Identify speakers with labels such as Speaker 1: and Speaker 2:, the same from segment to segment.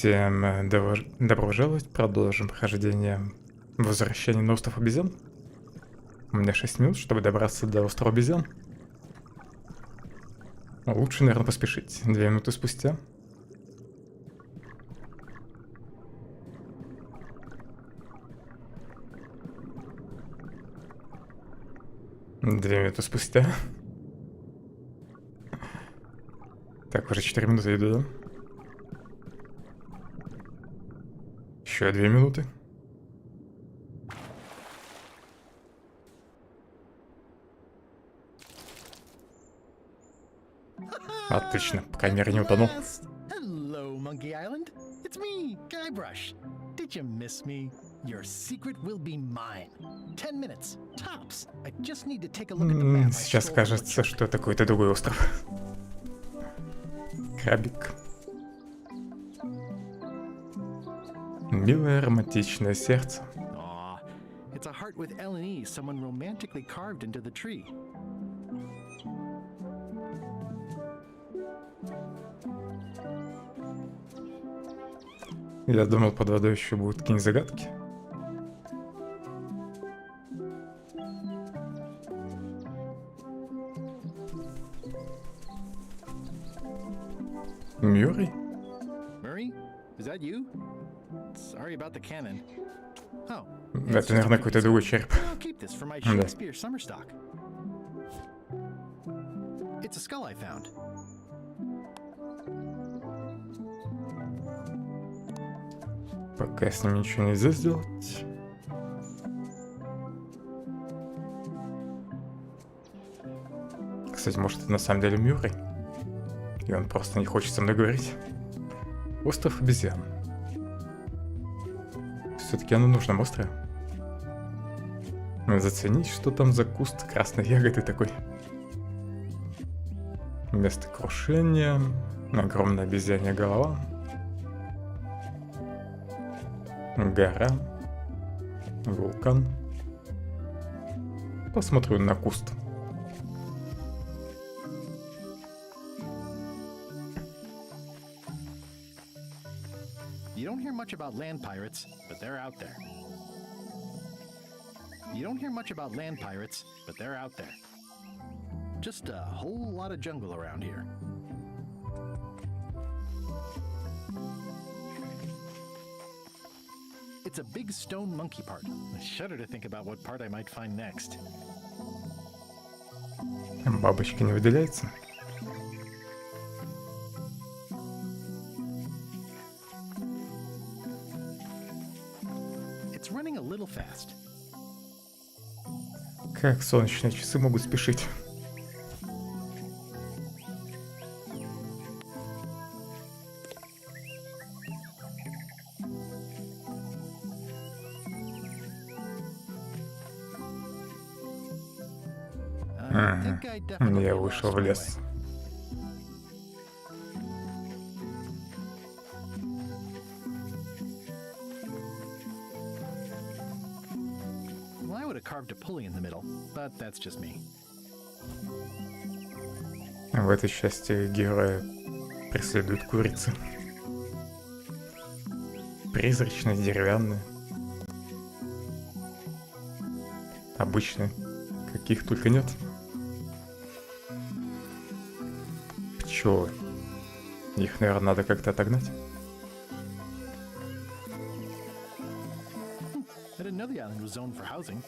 Speaker 1: Всем добро пожаловать, продолжим прохождение возвращения на остров обезьян. У меня 6 минут, чтобы добраться до острова обезьян. Лучше, наверное, поспешить. 2 минуты спустя. Две минуты спустя. Так, уже 4 минуты иду, да? Еще 2 минуты. Отлично, по крайней мере, не утонул.
Speaker 2: Hello, Monkey Island. It's me, Guybrush. Did you miss me? Your secret will be mine. 10 minutes, tops. I just need to take a look at the map.
Speaker 1: Сейчас кажется, что это какой-то другой остров. Крабик. Милое романтичное сердце.
Speaker 2: Aw, it's a heart with L and E someone romantically carved into the tree.
Speaker 1: Я думал, под водой еще будут какие-нибудь загадки. Мюррей?
Speaker 2: Murray, is that you? Sorry about the cannon. Oh,
Speaker 1: Это, наверное, какой-то другой череп.
Speaker 2: I'll keep this for my Shakespeare summer stock. It's a skull I found.
Speaker 1: Пока с ним ничего нельзя сделать. Кстати, может, это на самом деле Мюррей? И он просто не хочет со мной говорить. Остров обезьян. Все-таки оно нужно на острове. Заценить, что там за куст красной ягоды такой. Место крушения. Огромная обезьянья голова. Гора. Вулкан. Посмотрю на куст.
Speaker 2: You don't hear much about land pirates, but they're out there. You don't hear much about land pirates, but they're out there. Just a whole lot of jungle around here. It's a big stone monkey part. I shudder to think about what part I might find next.
Speaker 1: Бабочка не выделяется.
Speaker 2: It's running a little fast.
Speaker 1: Как солнечные часы могут спешить? Я вышел в лес.
Speaker 2: Well, I would have carved a pulley in the middle, but that's just me.
Speaker 1: В этой части героя преследуют курицы. Призрачные, деревянные. Обычные. Каких только нет. Пчелы. Их, наверное, надо как-то отогнать.
Speaker 2: I didn't know the island was zoned for housing.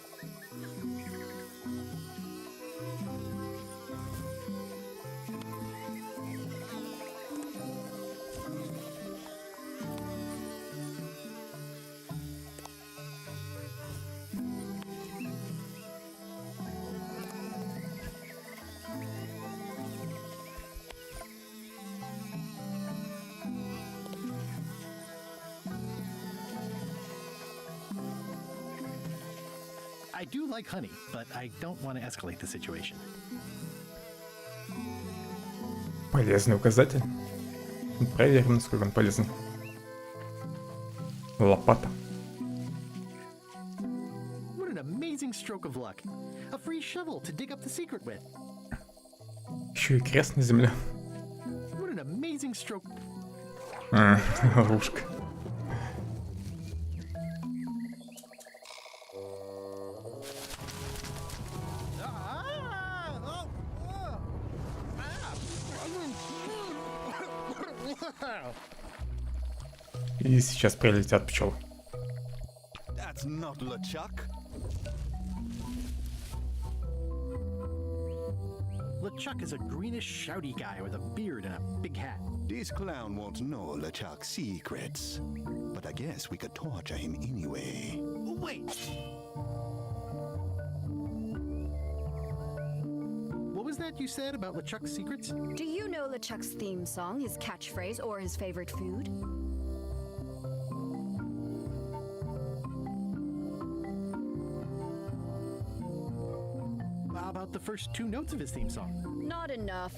Speaker 2: I do like honey, but I don't want to escalate the situation.
Speaker 1: Полезный указатель. Проверим, насколько он полезный. Лопата.
Speaker 2: What an amazing stroke of luck. A free shovel to dig up the secret with.
Speaker 1: Еще и крест на земле.
Speaker 2: What an amazing stroke.
Speaker 1: Ловушка. И сейчас прилетят пчелы.
Speaker 3: That's not LeChuck.
Speaker 2: LeChuck is a greenish, shouty guy with a beard and a big hat.
Speaker 3: This clown won't know LeChuck's secrets. But I guess we could torture him anyway.
Speaker 2: Wait! What was that you said about LeChuck's secrets?
Speaker 4: Do you know LeChuck's theme song, his catchphrase, or his favorite food?
Speaker 2: How about the first two notes of his theme song?
Speaker 4: Not enough.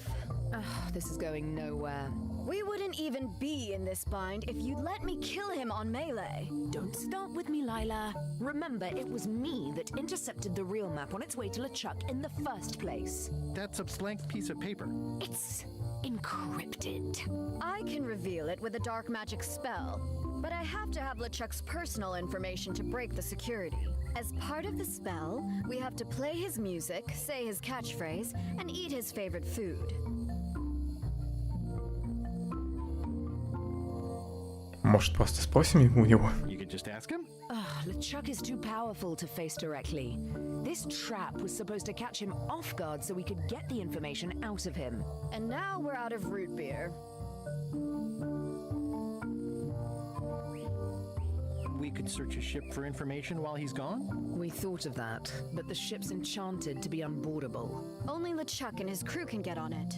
Speaker 4: Ugh, this is going nowhere. We wouldn't even be in this bind if you'd let me kill him on melee.
Speaker 5: Don't start with me, Lila. Remember, it was me that intercepted the real map on its way to LeChuck in the first place.
Speaker 2: That's a blank piece of paper.
Speaker 5: It's encrypted.
Speaker 4: I can reveal it with a dark magic spell, but I have to have LeChuck's personal information to break the security. As part of the spell, we have to play his music, say his catchphrase, and eat his favorite food.
Speaker 1: Может, просто спросим у него?
Speaker 2: You could just ask him?
Speaker 5: Ugh, LeChuck is too powerful to face directly. This trap was supposed to catch him off guard so we could get the information out of him.
Speaker 4: And now we're out of root beer.
Speaker 2: We could search his ship for information while he's gone?
Speaker 5: We thought of that, but the ship's enchanted to be unboardable.
Speaker 4: Only LeChuck and his crew can get on it.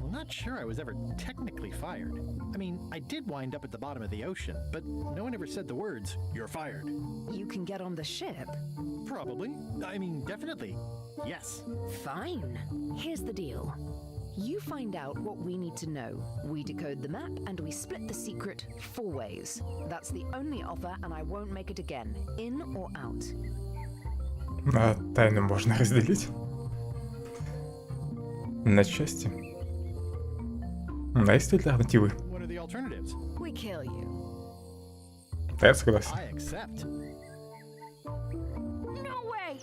Speaker 2: I'm not sure I was ever technically fired. I mean, I did wind up at the bottom of the ocean, but no one ever said the words, "You're fired."
Speaker 5: You can get on the ship.
Speaker 2: Probably. I mean, definitely. Yes.
Speaker 5: Fine. Here's the deal. You find out what we need to know. We decode the map and we split the secret 4 ways. That's the only offer, and I won't make it again. In or out.
Speaker 1: А тайну можно разделить на части. А есть альтернативы?
Speaker 2: What are the alternatives?
Speaker 4: We kill you.
Speaker 1: Да, я согласен.
Speaker 2: I accept.
Speaker 4: No way!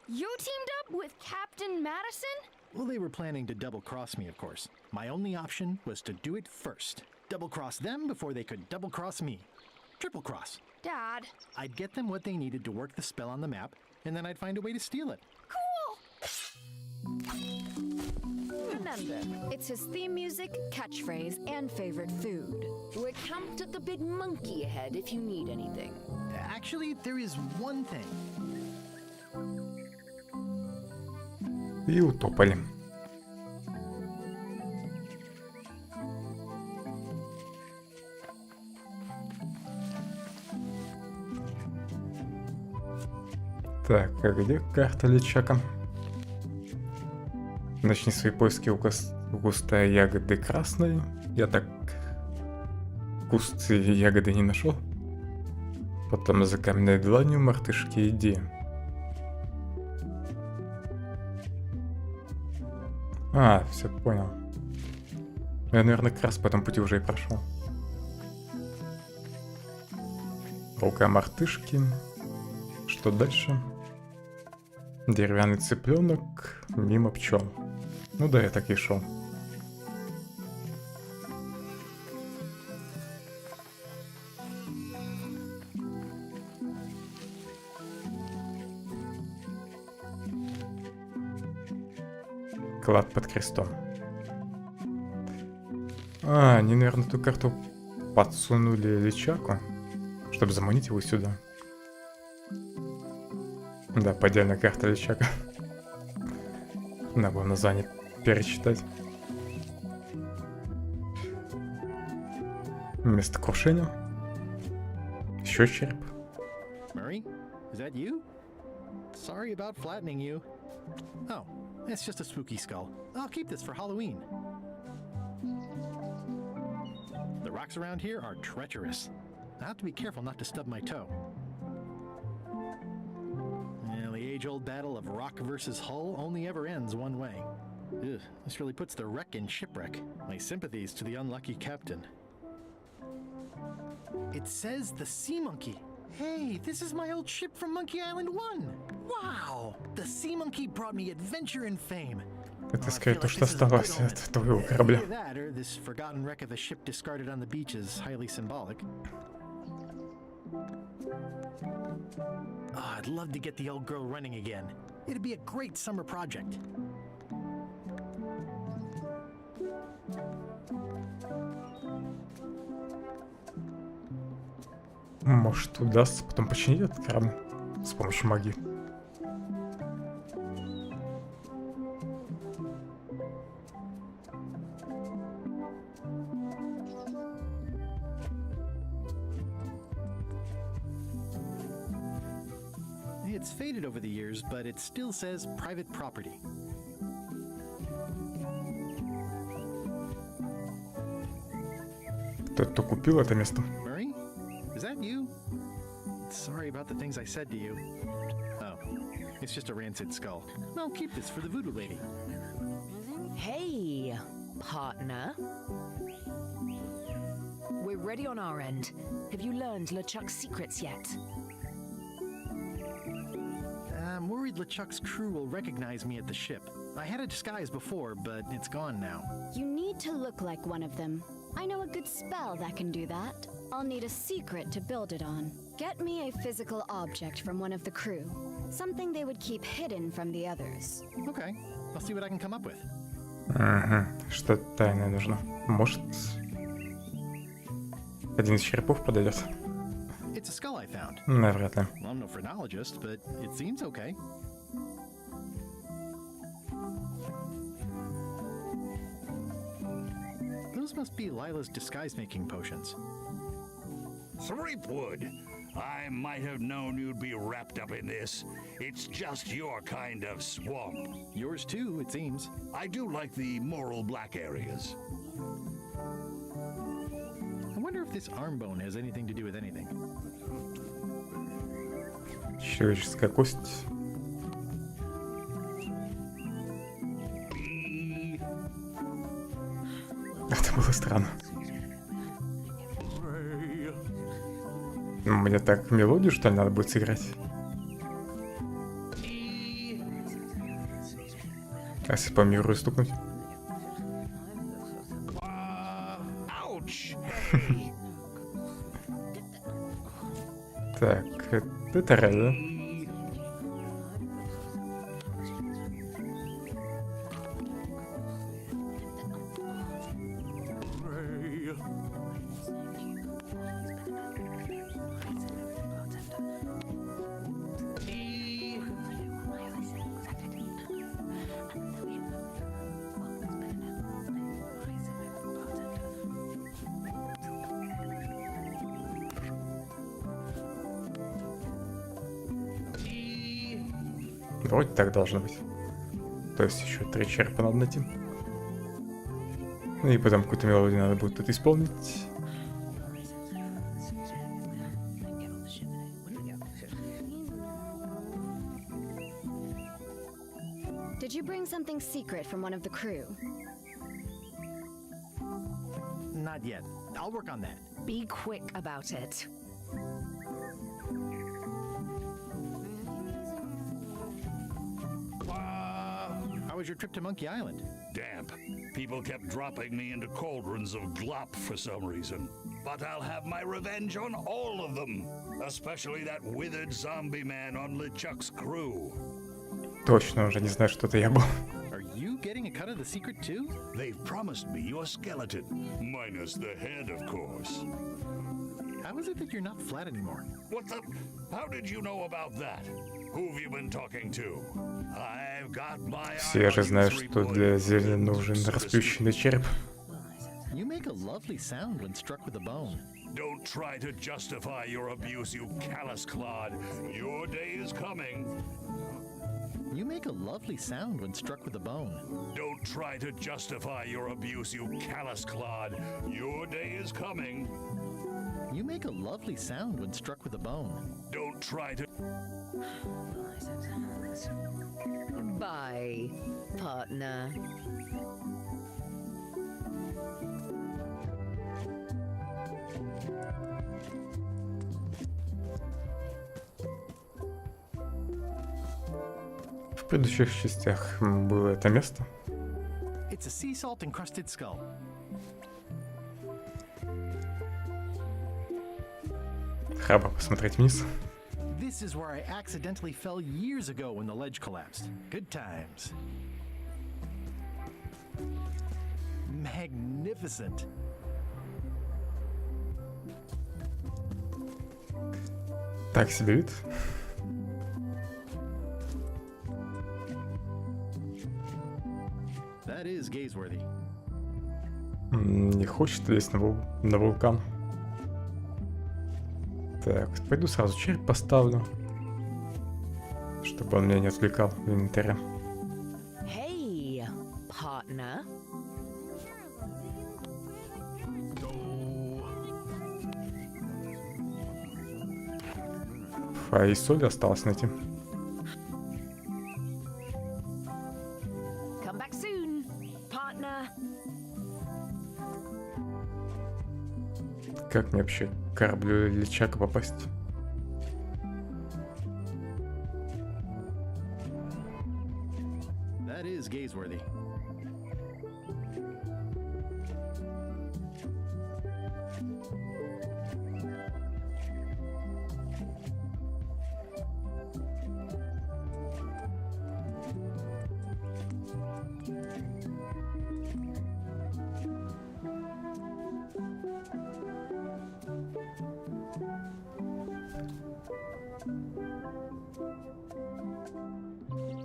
Speaker 4: You teamed up with Captain Madison?
Speaker 2: Well, they were planning to double-cross me, of course. My only option was to do it first. Double-cross them before they could double-cross me. Triple-cross.
Speaker 4: Dad.
Speaker 2: I'd get them what they needed to work the spell on the map, and then I'd find a way to steal it.
Speaker 4: Cool! Remember, it's his theme music, catchphrase, and favorite food.
Speaker 5: We're camped at the big monkey ahead if you need anything.
Speaker 2: Actually, there is one thing.
Speaker 1: И утопали. Так, а где карта Личака? Начни свои поиски у куста ягоды красной. Я так куст ягоды не нашел. Потом за каменной дланью мартышки иди. А, все понял. Я, наверное, как раз по этому пути уже и прошел. Рука мартышки. Что дальше? Деревянный цыпленок мимо пчел. Ну да, я так и шел. Клад под крестом. А, они, наверное, эту карту подсунули Личаку, чтобы заманить его сюда. Да, поддельная карта Личака. Надо было название перечитать. Место крушения. Еще череп.
Speaker 2: Murray, is that you? Sorry about flattening you. Oh, it's just a spooky skull. I'll keep this for Halloween. The rocks around here are treacherous. I have to be careful not to stub my toe. Well, the age-old battle of rock versus hull only ever ends one way. Ugh, this really puts the wreck in shipwreck. My sympathies to the unlucky captain. It says the Sea Monkey. Hey, this is my old ship from Monkey Island 1. Wow! The Sea Monkey brought me adventure and fame.
Speaker 1: Это скорее то, что осталось от твоего корабля.
Speaker 2: Either that, or this forgotten wreck of a ship discarded on the beach is highly symbolic. Oh, I'd love to get the old girl running again. It'd be a great summer project.
Speaker 1: Может, удастся потом починить этот корабль с помощью магии.
Speaker 2: It's faded over the years, but it still says private property.
Speaker 1: Кто-то купил это место.
Speaker 2: Murray? Is that you? Sorry about the things I said to you. Oh, it's just a rancid skull. I'll keep this for the voodoo lady.
Speaker 5: Hey, partner. We're ready on our end. Have you learned LeChuck's secrets yet?
Speaker 2: I'm worried LeChuck's crew will recognize me at the ship. I had a disguise before, but it's gone now.
Speaker 4: You need to look like one of them. I know a good spell that can do that. I'll need a secret to build it on. Get me a physical object from one of the crew. Something they would keep hidden from the others.
Speaker 2: Okay, I'll see what I can come up with.
Speaker 1: Ага, что-то тайное нужно. Может, один из черепов подойдет?
Speaker 2: It's a skull I found.
Speaker 1: Навряд ли.
Speaker 2: Well, I'm no phrenologist, but it seems okay. Those must be Lila's disguise-making potions.
Speaker 6: Threepwood, I might have known you'd be wrapped up in this. It's just your kind of swamp.
Speaker 2: Yours too, it seems.
Speaker 6: I do like the moral black areas.
Speaker 2: I wonder if this arm bone has anything to do with anything.
Speaker 1: Человеческая кость. Это было странно. Мне так мелодию, что ли, надо будет сыграть? А если по миру стукнуть? Так, это реально. Вроде так должно быть. То есть еще 3 черепа надо найти. И потом какую-то мелодию надо будет тут исполнить.
Speaker 4: Did you bring something secret from one of the crew?
Speaker 2: Not yet. I'll work on that.
Speaker 5: Be quick about it.
Speaker 2: How was your trip to Monkey Island?
Speaker 6: Damp. People kept dropping me into cauldrons of glop for some reason. But I'll have my revenge on all of them. Especially that withered zombie man on LeChuck's crew.
Speaker 1: Точно уже не знаю, что это я был.
Speaker 2: Are you getting a cut of the secret too?
Speaker 6: They've promised me your skeleton. Minus the head, of course.
Speaker 2: How is it that you're not flat anymore?
Speaker 6: What the? How did you know about that? Who've you been talking to? I've got my
Speaker 1: Все же знают, что для зелья нужен расплющенный череп.
Speaker 2: You make a lovely sound when struck with a bone.
Speaker 6: Don't try to justify your abuse, you callous clod. Your day is coming.
Speaker 2: You make a lovely sound when struck with a bone.
Speaker 6: Don't try to justify your abuse, you callous clod. Your day is coming.
Speaker 2: You make a lovely sound when struck with a bone.
Speaker 6: Don't try to.
Speaker 5: Bye, partner.
Speaker 1: В предыдущих частях было это место.
Speaker 2: It's a sea salt encrusted skull.
Speaker 1: Храбро посмотреть вниз.
Speaker 2: This is where I accidentally fell years ago when the ledge collapsed. Good times. Magnificent.
Speaker 1: Так себе вид.
Speaker 2: That is gaze-worthy.
Speaker 1: Не хочет лезть на вулкан. Так, пойду сразу череп поставлю, чтобы он меня не отвлекал в инвентаре.
Speaker 5: Hey, partner.
Speaker 1: А и соль осталось найти.
Speaker 5: Come back soon, partner.
Speaker 1: Как мне вообще к кораблю Личака попасть?
Speaker 2: That is gaze-worthy.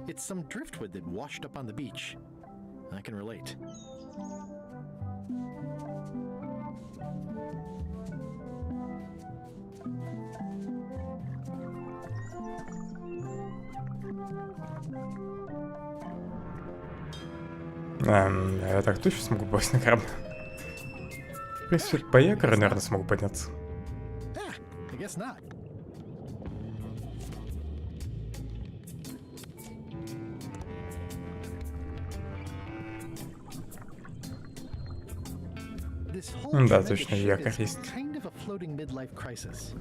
Speaker 2: It's some driftwood that washed up on the beach. I can relate.
Speaker 1: Я так точно смогу попасть на корабль. В принципе, по якорю, наверное, смогу подняться.
Speaker 2: I guess not. This whole
Speaker 1: Да,
Speaker 2: tremendous
Speaker 1: точно,
Speaker 2: ship
Speaker 1: якорь
Speaker 2: is
Speaker 1: есть.
Speaker 2: kind of a floating midlife crisis.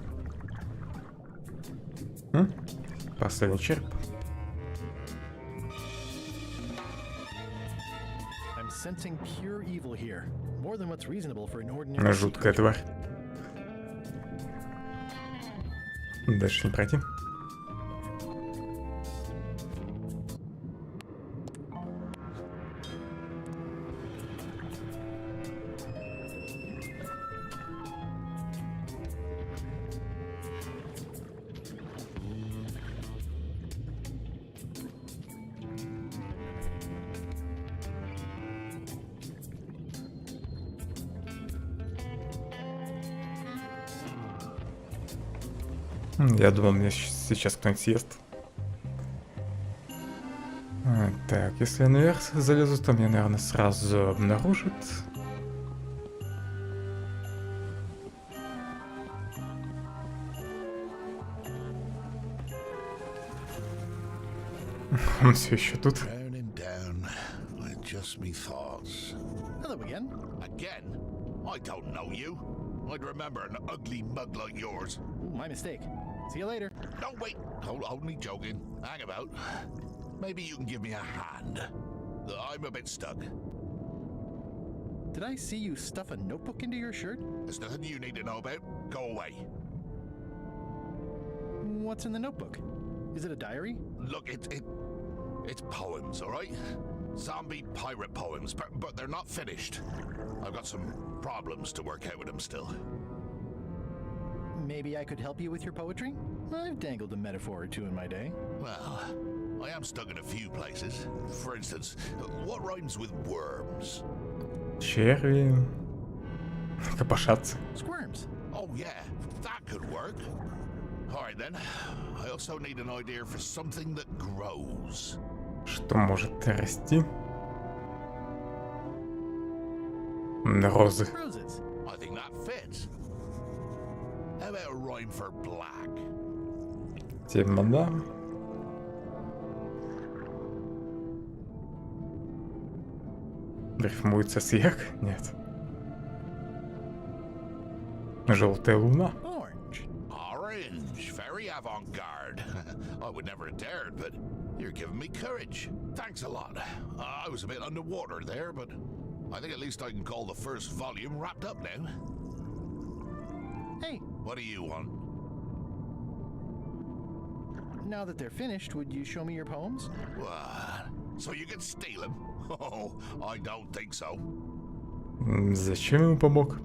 Speaker 1: Последний череп.
Speaker 2: I'm sensing pure evil here, more than what's reasonable for an ordinary.
Speaker 1: Жуткая тварь. Дальше не пройти. Я думал, меня сейчас кто-нибудь съест. Так, если я наверх залезу, то меня, наверное, сразу обнаружат. Он все еще тут.
Speaker 3: Drowning down with just me thoughts.
Speaker 2: Hello again.
Speaker 3: Again? I don't know you. I'd remember an ugly mug like yours.
Speaker 2: Ooh, my mistake. See you later.
Speaker 3: No, wait. Only joking. Hang about. Maybe you can give me a hand. I'm a bit stuck.
Speaker 2: Did I see you stuff a notebook into your shirt?
Speaker 3: There's nothing you need to know about. Go away.
Speaker 2: What's in the notebook? Is it a diary?
Speaker 3: Look, it's poems, all right? Zombie pirate poems, but they're not finished. I've got some problems to work out with them still.
Speaker 2: Maybe I could help you with your poetry? I've dangled a metaphor or two in my day.
Speaker 3: Well, I am stuck in a few places. For instance, what rhymes with worms?
Speaker 1: Черви. Копошатся.
Speaker 2: Squirms.
Speaker 3: Oh yeah, that could work. All right then. I also need an idea for something that grows.
Speaker 1: Что может расти? Розы.
Speaker 2: Roses.
Speaker 3: I think that fits. How about a rhyme for black?
Speaker 1: Тема, да. Рифмуется с як? Нет. Желтая луна.
Speaker 2: Orange.
Speaker 3: Orange, very avant-garde. I would never have dared, but you're giving me courage. Thanks a lot. I was a bit underwater there, but I think at least I can call the first volume wrapped up now.
Speaker 2: Hey,
Speaker 3: What do you want?
Speaker 2: now that they're finished, would you show me your poems?
Speaker 3: What? So you can steal them? Oh, I don't think so.
Speaker 1: Зачем ему помог?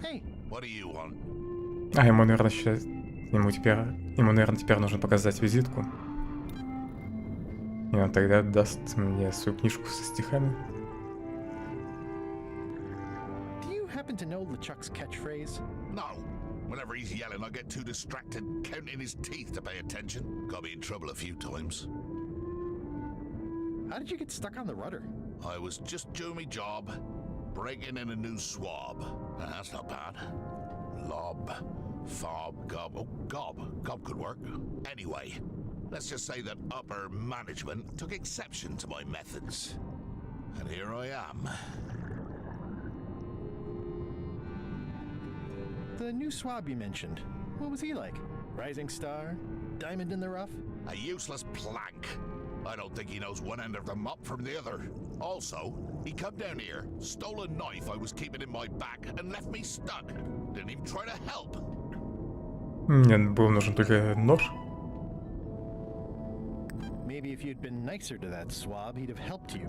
Speaker 2: Hey,
Speaker 3: What do you want?
Speaker 1: А, ему, наверное, сейчас... Ему, наверное, теперь нужно показать визитку. И он тогда даст мне свою книжку со стихами.
Speaker 2: do you happen to know LeChuck's catchphrase?
Speaker 3: No. Whenever he's yelling, I get too distracted counting his teeth to pay attention. Got me in trouble a few times.
Speaker 2: How did you get stuck on the rudder?
Speaker 3: I was just doing my job, breaking in a new swab. That's not bad. Lob, fob, gob. Oh, gob. Gob could work. Anyway, let's just say that upper management took exception to my methods. And here I am.
Speaker 2: The new swab you mentioned. What was he like? Rising star? Diamond in the rough?
Speaker 3: A useless plank. I don't think he knows one end of the mop from the other. Also, he come down here, stole a knife I was keeping in my back, and left me stuck. Didn't even try to help.
Speaker 1: Мне был нужен только нож.
Speaker 2: Maybe if you'd been nicer to that swab, he'd have helped you.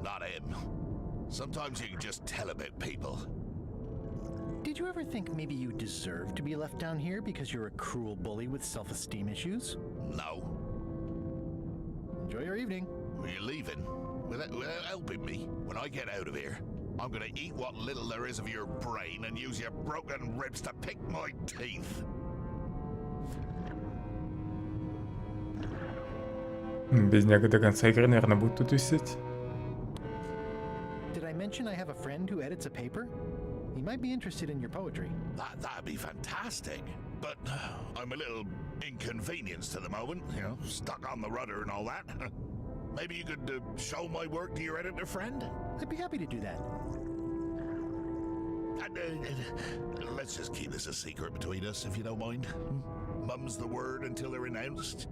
Speaker 3: Not him. Sometimes you can just tell about people.
Speaker 2: Did you ever think maybe you deserve to be left down here because you're a cruel bully with self-esteem issues?
Speaker 3: No.
Speaker 2: Enjoy your evening.
Speaker 3: Are you leaving? Without helping me? When I get out of here, I'm gonna eat what little there is of your brain and use your broken ribs to pick my teeth.
Speaker 1: Бедняга до конца игры, наверное, будет тут висеть.
Speaker 2: Did I mention I have a friend who edits a paper? He might be interested in your poetry.
Speaker 3: That'd be fantastic. But I'm a little inconvenienced at the moment, you know, stuck on the rudder and all that. Maybe you could show my work to your editor friend?
Speaker 2: I'd be happy to do that.
Speaker 3: Let's just keep this a secret between us, if you don't mind. Mum's the word until they're announced.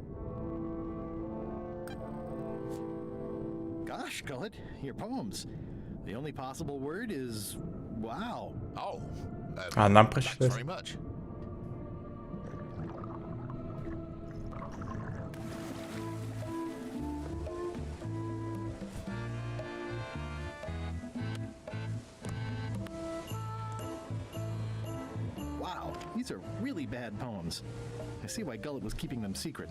Speaker 2: Gosh, Gullet, your poems. The only possible word is wow.
Speaker 3: Oh.
Speaker 1: А нам
Speaker 3: Thanks
Speaker 1: прочитать?
Speaker 3: very much.
Speaker 2: Wow, these are really bad poems. I see why Gullet was keeping them secret.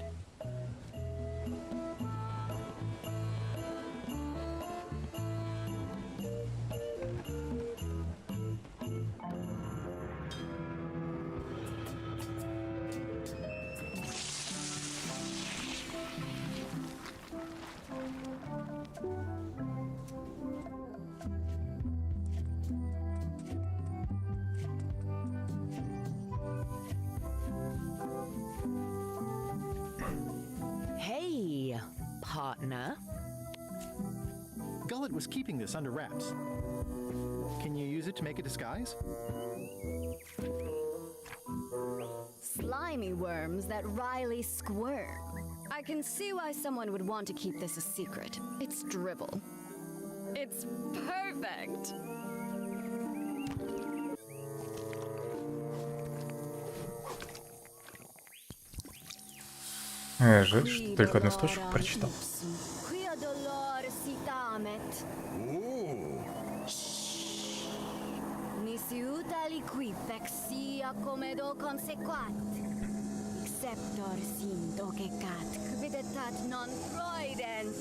Speaker 5: Hey, partner.
Speaker 2: Gullet was keeping this under wraps. Can you use it to make a disguise?
Speaker 4: Slimy worms that wryly squirm. I can see why someone would want to keep this a secret. It's dribble. It's perfect.
Speaker 1: Жаль, что только одну строчку прочитал.
Speaker 4: Quia dolor si tamet. Nisi utali qui vexia comedo consequat. Exceptor sim docecat quidetat non proident.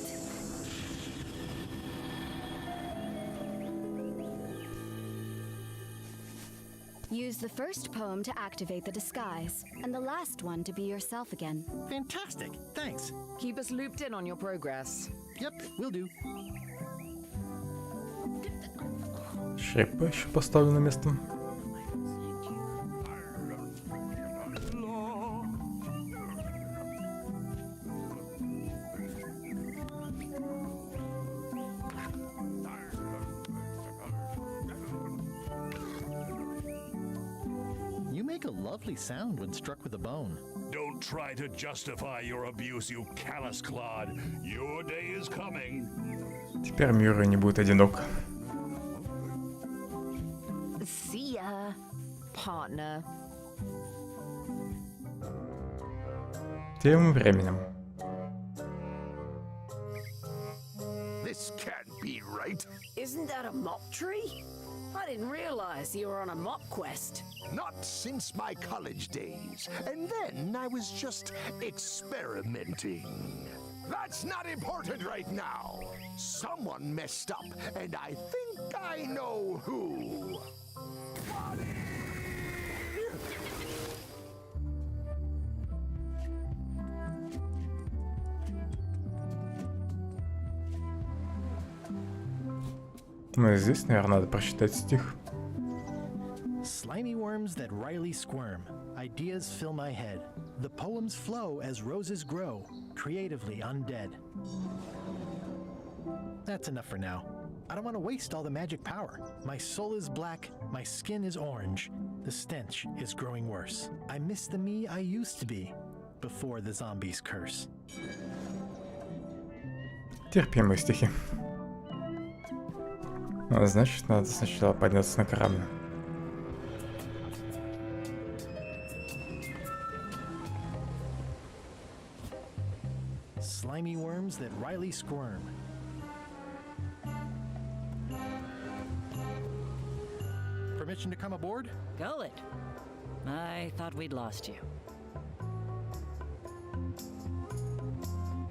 Speaker 4: Use the first poem to activate the disguise, and the last one to be yourself again.
Speaker 2: Fantastic, thanks.
Speaker 5: Keep us looped in on your progress.
Speaker 2: Yep, will do.
Speaker 1: Шрипа еще поставлю на место.
Speaker 2: make a lovely sound when struck with a bone.
Speaker 6: Don't try to justify your abuse, you callous clod. Your day is coming.
Speaker 1: Теперь Мюррей не будет одинок.
Speaker 5: See ya, partner.
Speaker 1: Тем временем.
Speaker 3: This can't be right.
Speaker 7: Isn't that a mop tree? I didn't realize you were on a mop quest.
Speaker 3: Not since my college days. And then I was just experimenting. That's not important right now. Someone messed up, and I think I know who.
Speaker 1: Ну и здесь, наверное, надо прочитать стих.
Speaker 2: Slimy worms that wryly squirm. Ideas fill my head. The poems flow as roses grow, creatively undead. That's enough for now. I don't want to waste all the magic power. My soul is black, my skin is orange. The stench is growing worse. I miss the me I used to be before the zombies curse.
Speaker 1: Терпимые стихи. Значит, надо сначала подняться на корабль.
Speaker 2: Slimy worms that wryly squirm. Permission to come aboard?
Speaker 8: Go it. I thought we'd lost you.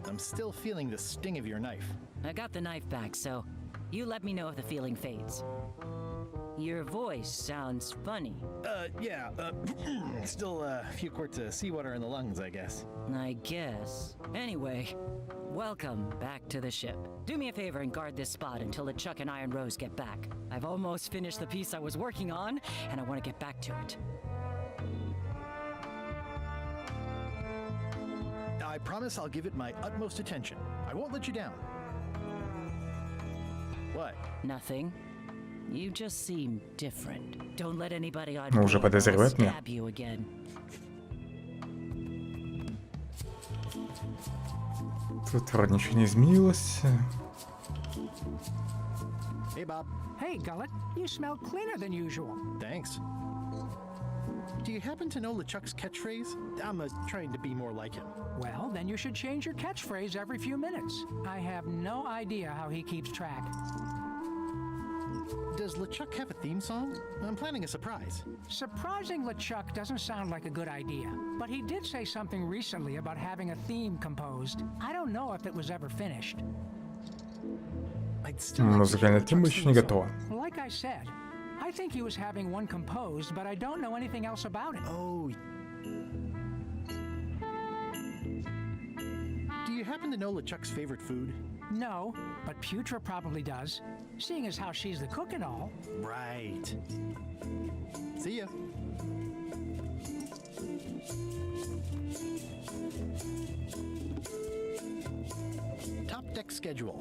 Speaker 2: I'm still feeling the sting of your knife.
Speaker 8: I got the knife back, so you let me know if the feeling fades. Your voice sounds funny.
Speaker 2: Still a few quarts of seawater in the lungs, I guess.
Speaker 8: I guess. Anyway, welcome back to the ship. Do me a favor and guard this spot until LeChuck and Iron Rose get back. I've almost finished the piece I was working on, and I want to get back to it.
Speaker 2: I promise I'll give it my utmost attention. I won't let you down. What?
Speaker 8: Nothing. You just seem different. Don't let anybody on
Speaker 1: Ну, уже
Speaker 8: board or I'll
Speaker 1: подозревает меня.
Speaker 8: stab you again.
Speaker 1: Тут вроде ничего не изменилось.
Speaker 2: Hey, Bob.
Speaker 9: Hey, Gullet, you smell cleaner than usual.
Speaker 2: Thanks. Do you happen to know LeChuck's catchphrase? I'm trying to be more like him.
Speaker 9: Well, then you should change your catchphrase every few minutes. I have no idea how he keeps track.
Speaker 2: Does LeChuck have a theme song? I'm planning a surprise.
Speaker 9: Surprising LeChuck doesn't sound like a good idea, but he did say something recently about having a theme composed. I don't know if it was ever finished.
Speaker 2: I'd still like to hear
Speaker 1: Музыкальная тема
Speaker 2: LeChuck's
Speaker 1: еще не
Speaker 2: theme
Speaker 1: готова.
Speaker 9: Like I said, I think he was having one composed, but I don't know anything else about it.
Speaker 2: song. Oh. Do you happen to know LeChuck's favorite food?
Speaker 9: No, but Putra probably does, seeing as how she's the cook and all.
Speaker 2: Right. See ya. Top deck schedule.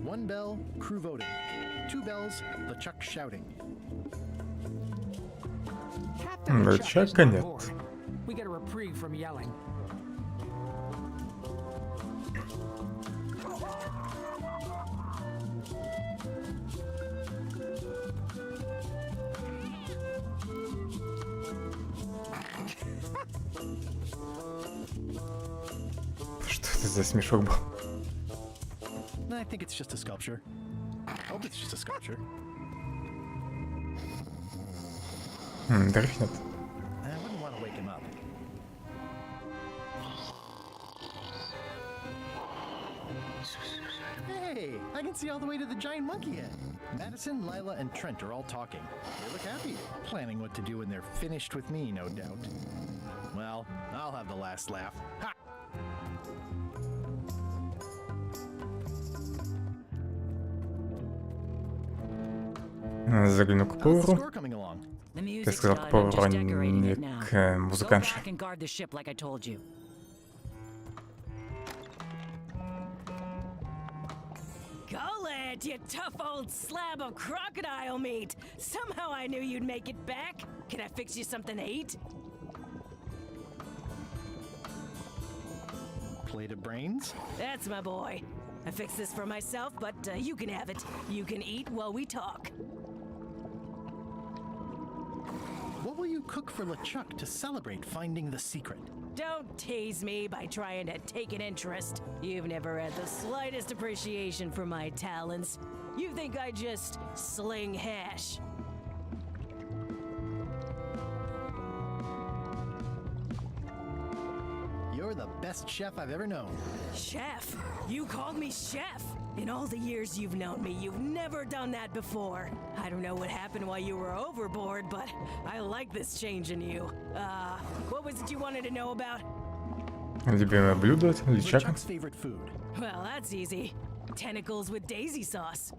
Speaker 2: 1 bell, crew voting. 2 bells, LeChuck shouting.
Speaker 9: Captain LeChuck
Speaker 1: LeChuck'а
Speaker 9: isn't
Speaker 1: нет.
Speaker 9: on board. We get a reprieve from yelling.
Speaker 1: Что это за смешок был?
Speaker 2: I think it's just a sculpture. I hope it's just a sculpture.
Speaker 1: Дрыхнет.
Speaker 2: I wouldn't want to wake him up. Hey, I can see all the way to the giant monkey head. Madison, Lila, and Trent are all talking. They look happy, planning what to do when they're finished with me, no doubt. Well, I'll have the last laugh. Ha!
Speaker 1: Загляну к
Speaker 2: How's the
Speaker 1: повару.
Speaker 2: score coming along?
Speaker 8: The
Speaker 1: Ты
Speaker 8: music's
Speaker 1: сказал к
Speaker 8: done, I'm
Speaker 1: повару,
Speaker 8: just
Speaker 1: а
Speaker 8: decorating
Speaker 1: не
Speaker 8: it now.
Speaker 1: к
Speaker 8: Go
Speaker 1: музыкантше.
Speaker 8: back and guard the ship like I told you.
Speaker 7: Gullet, you tough old slab of crocodile meat! Somehow I knew you'd make it back. Can I fix you something to eat?
Speaker 2: made of brains.
Speaker 7: That's my boy. I fixed this for myself, but you can have it. You can eat while we talk.
Speaker 2: What will you cook for LeChuck to celebrate finding the secret?
Speaker 7: Don't tease me by trying to take an interest. You've never had the slightest appreciation for my talents. You think I just sling hash.
Speaker 2: You're the best chef I've ever known.
Speaker 7: Chef? You called me chef? In all the years you've known me, you've never done that before. I don't know what happened while you were overboard, but I like this change in you. What was it you wanted to know about?
Speaker 1: Любимое блюдо от Личака.
Speaker 2: LeChuck's favorite food.
Speaker 7: Well, that's easy. Tentacles with daisy sauce.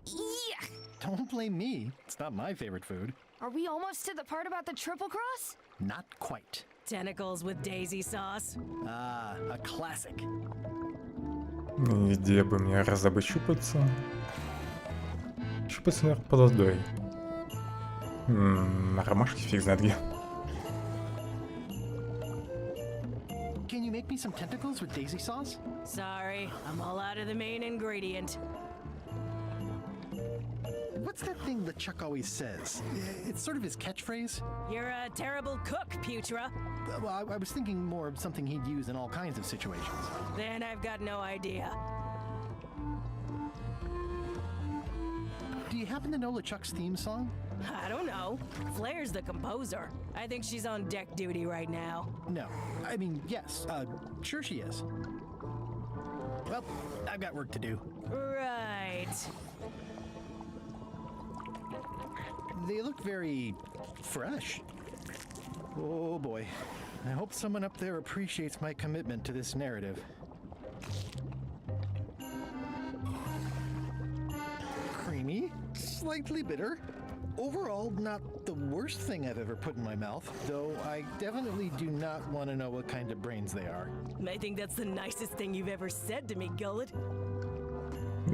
Speaker 4: Yeah!
Speaker 2: Don't blame me. It's not my favorite food.
Speaker 4: Are we almost to the part about the triple cross?
Speaker 2: Not quite.
Speaker 7: Tentacles with daisy sauce.
Speaker 2: Ah, a classic.
Speaker 1: Где бы мне раздобыть щупальца? Щупальца, наверное, под водой. Ромашки фиг знает где.
Speaker 2: Can you make me some tentacles with daisy sauce?
Speaker 7: Sorry, I'm all out of the main ingredient.
Speaker 2: What's that thing LeChuck always says? It's sort of his catchphrase.
Speaker 7: You're a terrible cook, Putra.
Speaker 2: Well, I was thinking more of something he'd use in all kinds of situations.
Speaker 7: Then I've got no idea.
Speaker 2: Do you happen to know LeChuck's theme song?
Speaker 7: I don't know. Flair's the composer. I think she's on deck duty right now.
Speaker 2: No. I mean, yes. Sure she is. Well, I've got work to do.
Speaker 7: Right.
Speaker 2: They look very fresh. Oh boy. I hope someone up there appreciates my commitment to this narrative. Creamy, slightly bitter. Overall, not the worst thing I've ever put in my mouth, though I definitely do not want to know what kind of brains they are.
Speaker 7: I think that's the nicest thing you've ever said to me, Gullet.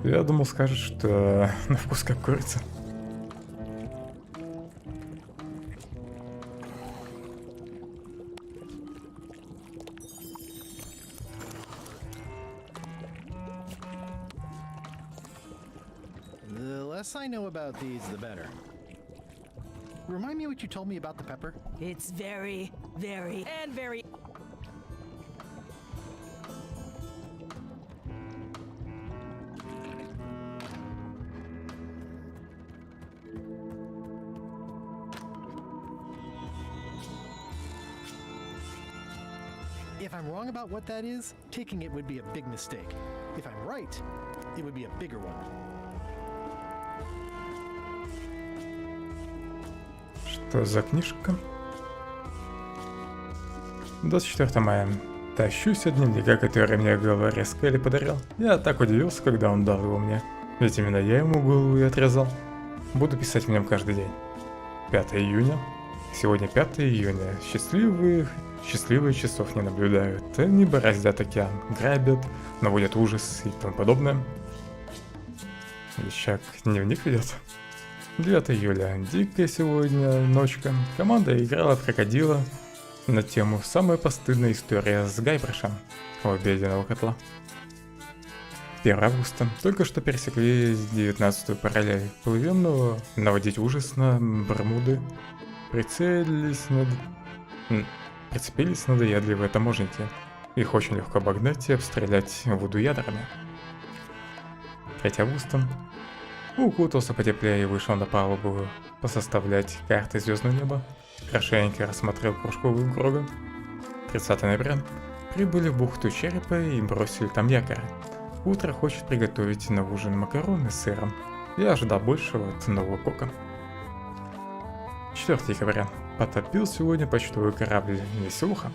Speaker 1: Я думал, скажет, что на вкус как курица.
Speaker 2: The less I know about these, the better. Remind me what you told me about the pepper?
Speaker 7: It's very, very, and very...
Speaker 2: If I'm wrong about what that is, taking it would be a big mistake. If I'm right, it would be a bigger one.
Speaker 1: Что за книжка? 24 мая. Тащусь от дневника, который мне главарь Скелли подарил. Я так удивился, когда он дал его мне. Ведь именно я ему голову и отрезал. Буду писать в нем каждый день. 5 июня. Сегодня 5 июня. Счастливые часов не наблюдают. Они бороздят океан, грабят, наводят ужас и тому подобное. Личак дневник ведет. 9 июля. Дикая сегодня ночка. Команда играла в крокодила на тему «Самая постыдная история с Гайбрашем» у обеденного котла. 1 августа. Только что пересекли 19-ю параллель половинного, наводить ужас на Бермуды. Прицепились надоедливые таможенники. Их очень легко обогнать и обстрелять воду ядрами. 3 августа. Укутался потеплее и вышел на палубу посоставлять карты звездного неба. Хорошенько рассмотрел кружковую Грога. 30 ноября. Прибыли в бухту Черепа и бросили там якорь. Утро хочет приготовить на ужин макароны с сыром. Я ожидал большего от нового кока. 4 декабря. Потопил сегодня почтовый корабль «Веселуха».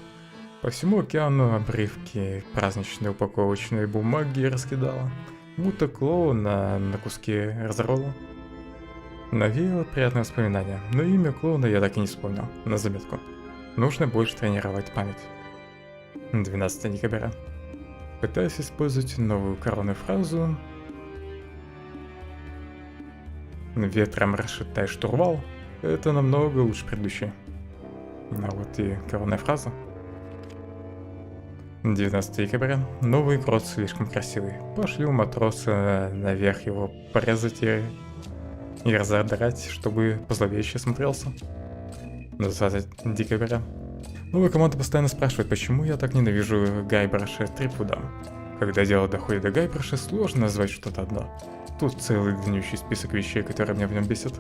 Speaker 1: По всему океану обрывки праздничной упаковочной бумаги раскидала. Будто клоуна на куски разорвало. Навеяло приятное воспоминание, но имя клоуна я так и не вспомнил. На заметку. Нужно больше тренировать память. 12 декабря. Пытаюсь использовать новую коронную фразу. Ветром расшатай штурвал. Это намного лучше предыдущей. Ну вот и коронная фраза. 19 декабря. Новый крот слишком красивый. Пошли у матроса наверх его порезать и разодрать, чтобы позловеще смотрелся. 20 декабря. Новая команда постоянно спрашивает, почему я так ненавижу Гайбраша Трипуда. Когда дело доходит до Гайбраша, сложно назвать что-то одно. Тут целый длиннющий список вещей, которые меня в нем бесят.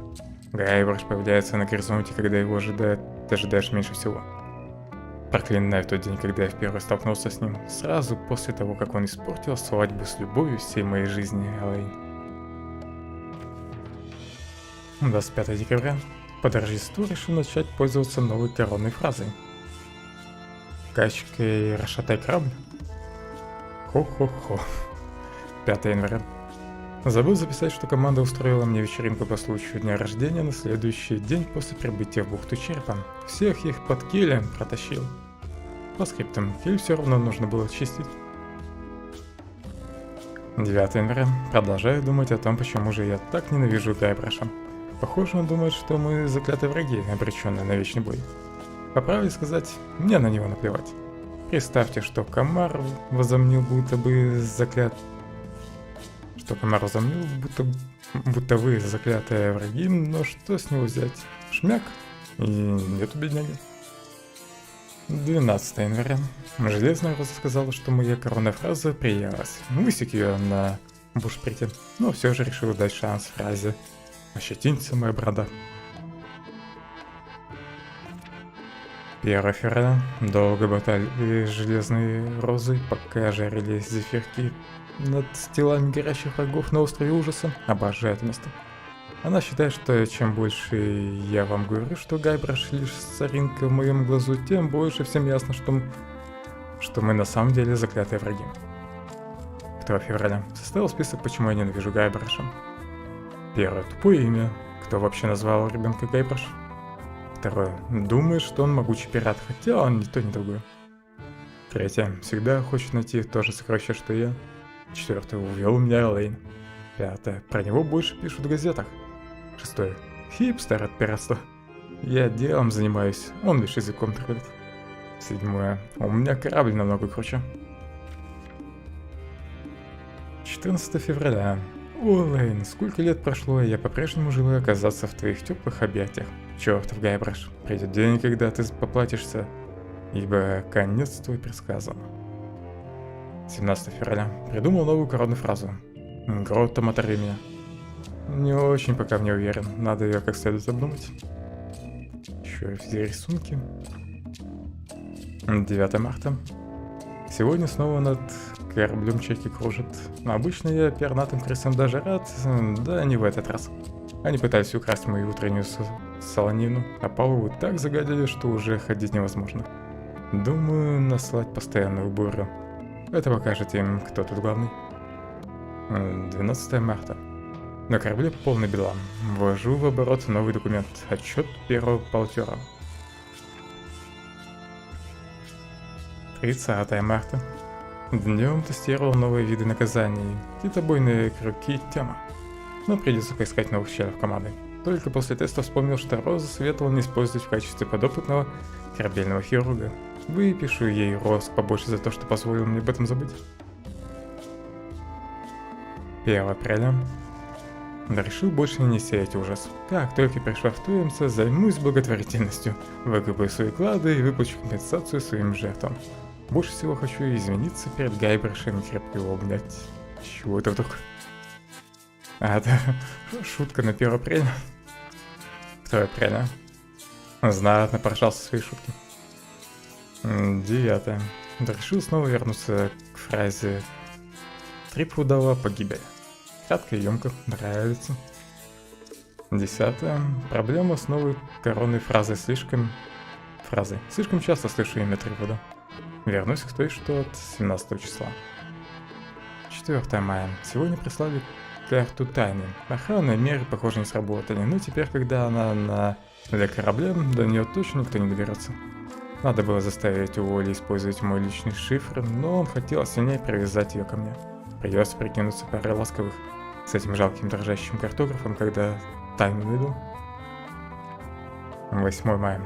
Speaker 1: Гайбраш появляется на горизонте, когда его ожидаешь меньше всего. Проклинаю тот день, когда я впервые столкнулся с ним, сразу после того, как он испортил свадьбу с любовью всей моей жизни, Элейн. 25 декабря. Под Рождество решил начать пользоваться новой коронной фразой. Качкой расшатай корабль. Хо-хо-хо. 5 января. Забыл записать, что команда устроила мне вечеринку по случаю дня рождения на следующий день после прибытия в бухту Черепа. Всех их под килем протащил. По скриптам, киль все равно нужно было чистить. 9 января. Продолжаю думать о том, почему же я так ненавижу Гайбраша. Похоже, он думает, что мы заклятые враги, обреченные на вечный бой. По правде сказать, мне на него наплевать. Представьте, что комар возомнил, будто вы заклятые враги, но что с него взять? Шмяк? И нету бедняги. 12 января. Железная Роза сказала, что моя коронная фраза приелась. Высек ее на бушприте, но все же решил дать шанс фразе «Ощетинься, моя борода». 1 февраля. Долго ботали железной розой, пока жарились зефирки над телами горящих врагов на острове ужаса. Обожаю это место. Она считает, что чем больше я вам говорю, что Гайбраш лишь соринка в моем глазу, тем больше всем ясно, что мы на самом деле заклятые враги. 2 февраля. Составил список, почему я ненавижу Гайбраша. 1. Тупое имя. Кто вообще назвал ребенка Гайбраш? 2. Думает, что он могучий пират, хотя он ни то, ни другое. 3. Всегда хочет найти то же сокровище, что я. 4. Увел меня Элейн. 5. Про него больше пишут в газетах. 6. Хипстер от пиратства. Я делом занимаюсь, он лишь языком трудит. 7. У меня корабль намного круче. 14 февраля. О, Элейн, сколько лет прошло, и я по-прежнему желаю оказаться в твоих теплых объятиях. Чертов Гайбраш, придет день, когда ты поплатишься, ибо конец твой предсказан. 17 февраля. Придумал новую коронную фразу. Гротом оторви меня. Не очень пока мне уверен, надо ее как следует обдумать. Еще все рисунки. 9 марта. Сегодня снова над кораблем чайки кружат. Обычно я пернатым крысам даже рад, да не в этот раз. Они пытались украсть мою утреннюю солонину, а палубу так загадили, что уже ходить невозможно. Думаю, наслать постоянную бурю. Это покажет им, кто тут главный. 12 марта. На корабле полный бедлам. Ввожу в оборот новый документ. Отчет первого полтера. 30 марта. Днем тестировал новые виды наказаний. Китобойные крюки — тема. Но придется поискать новых членов команды. Только после теста вспомнил, что Роза советовал не использовать в качестве подопытного корабельного хирурга. Выпишу ей рост побольше за то, что позволил мне об этом забыть. 1 апреля. Решил больше не сеять ужас. Как только пришла в ТМЦ, займусь благотворительностью. Выкупаю свои клады и выплачу компенсацию своим жертвам. Больше всего хочу извиниться перед Гайбрашем и крепко его обнять. Чего это вдруг? А, да, шутка на 1 апреля. 2 апреля. Знатно поржался своей шутки. 9. Решил снова вернуться к фразе «Трипудова погибель». Кратко и емко, нравится. 10. Проблема с новой коронной фразой слишком часто слышу имя Трипуда. Вернусь к той, что от 17 числа. 4 мая. Сегодня прислали карту тайны. Охранные меры, похоже, не сработали, но теперь, когда она для корабля, до нее точно никто не доберется. Надо было заставить Уолли использовать мой личный шифр, но он хотел сильнее привязать ее ко мне. Придется прикинуться парой ласковых с этим жалким дрожащим картографом, когда тайну найду. 8 мая.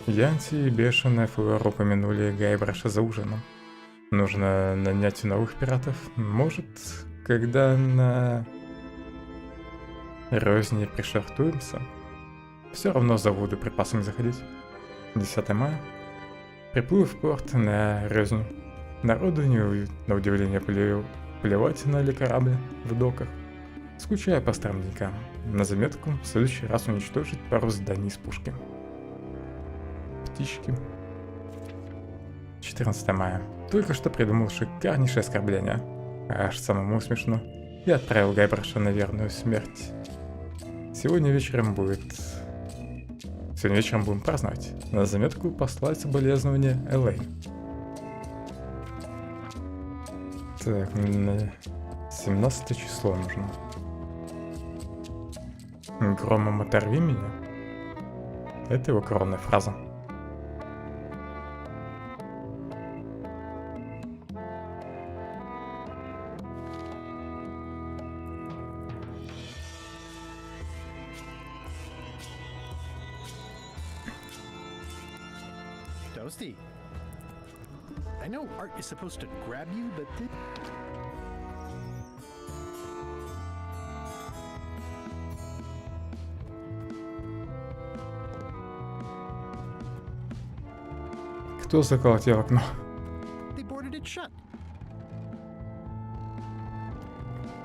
Speaker 1: Янти и бешеная Флора упомянули Гайбраша за ужином. Нужно нанять новых пиратов. Может, когда на розни пришвартуемся? Все равно забуду припасами заходить. 10 мая. Приплыл в порт на розню. Народу, на удивление, плевательно корабли в доках. Скучаю по старым денькам. На заметку, в следующий раз уничтожить пару зданий с пушки. Птички. 14 мая. Только что придумал шикарнейшее оскорбление. Аж самому смешно. И отправил Гайбраша на верную смерть. Сегодня вечером будем праздновать. На заметку послать соболезнования Элэй. Так, на 17 число нужно. Громом оторви меня. Это его коронная фраза.
Speaker 2: Toasty. I know art is supposed to grab you, but
Speaker 1: Кто заколотил окно?
Speaker 2: they boarded it shut.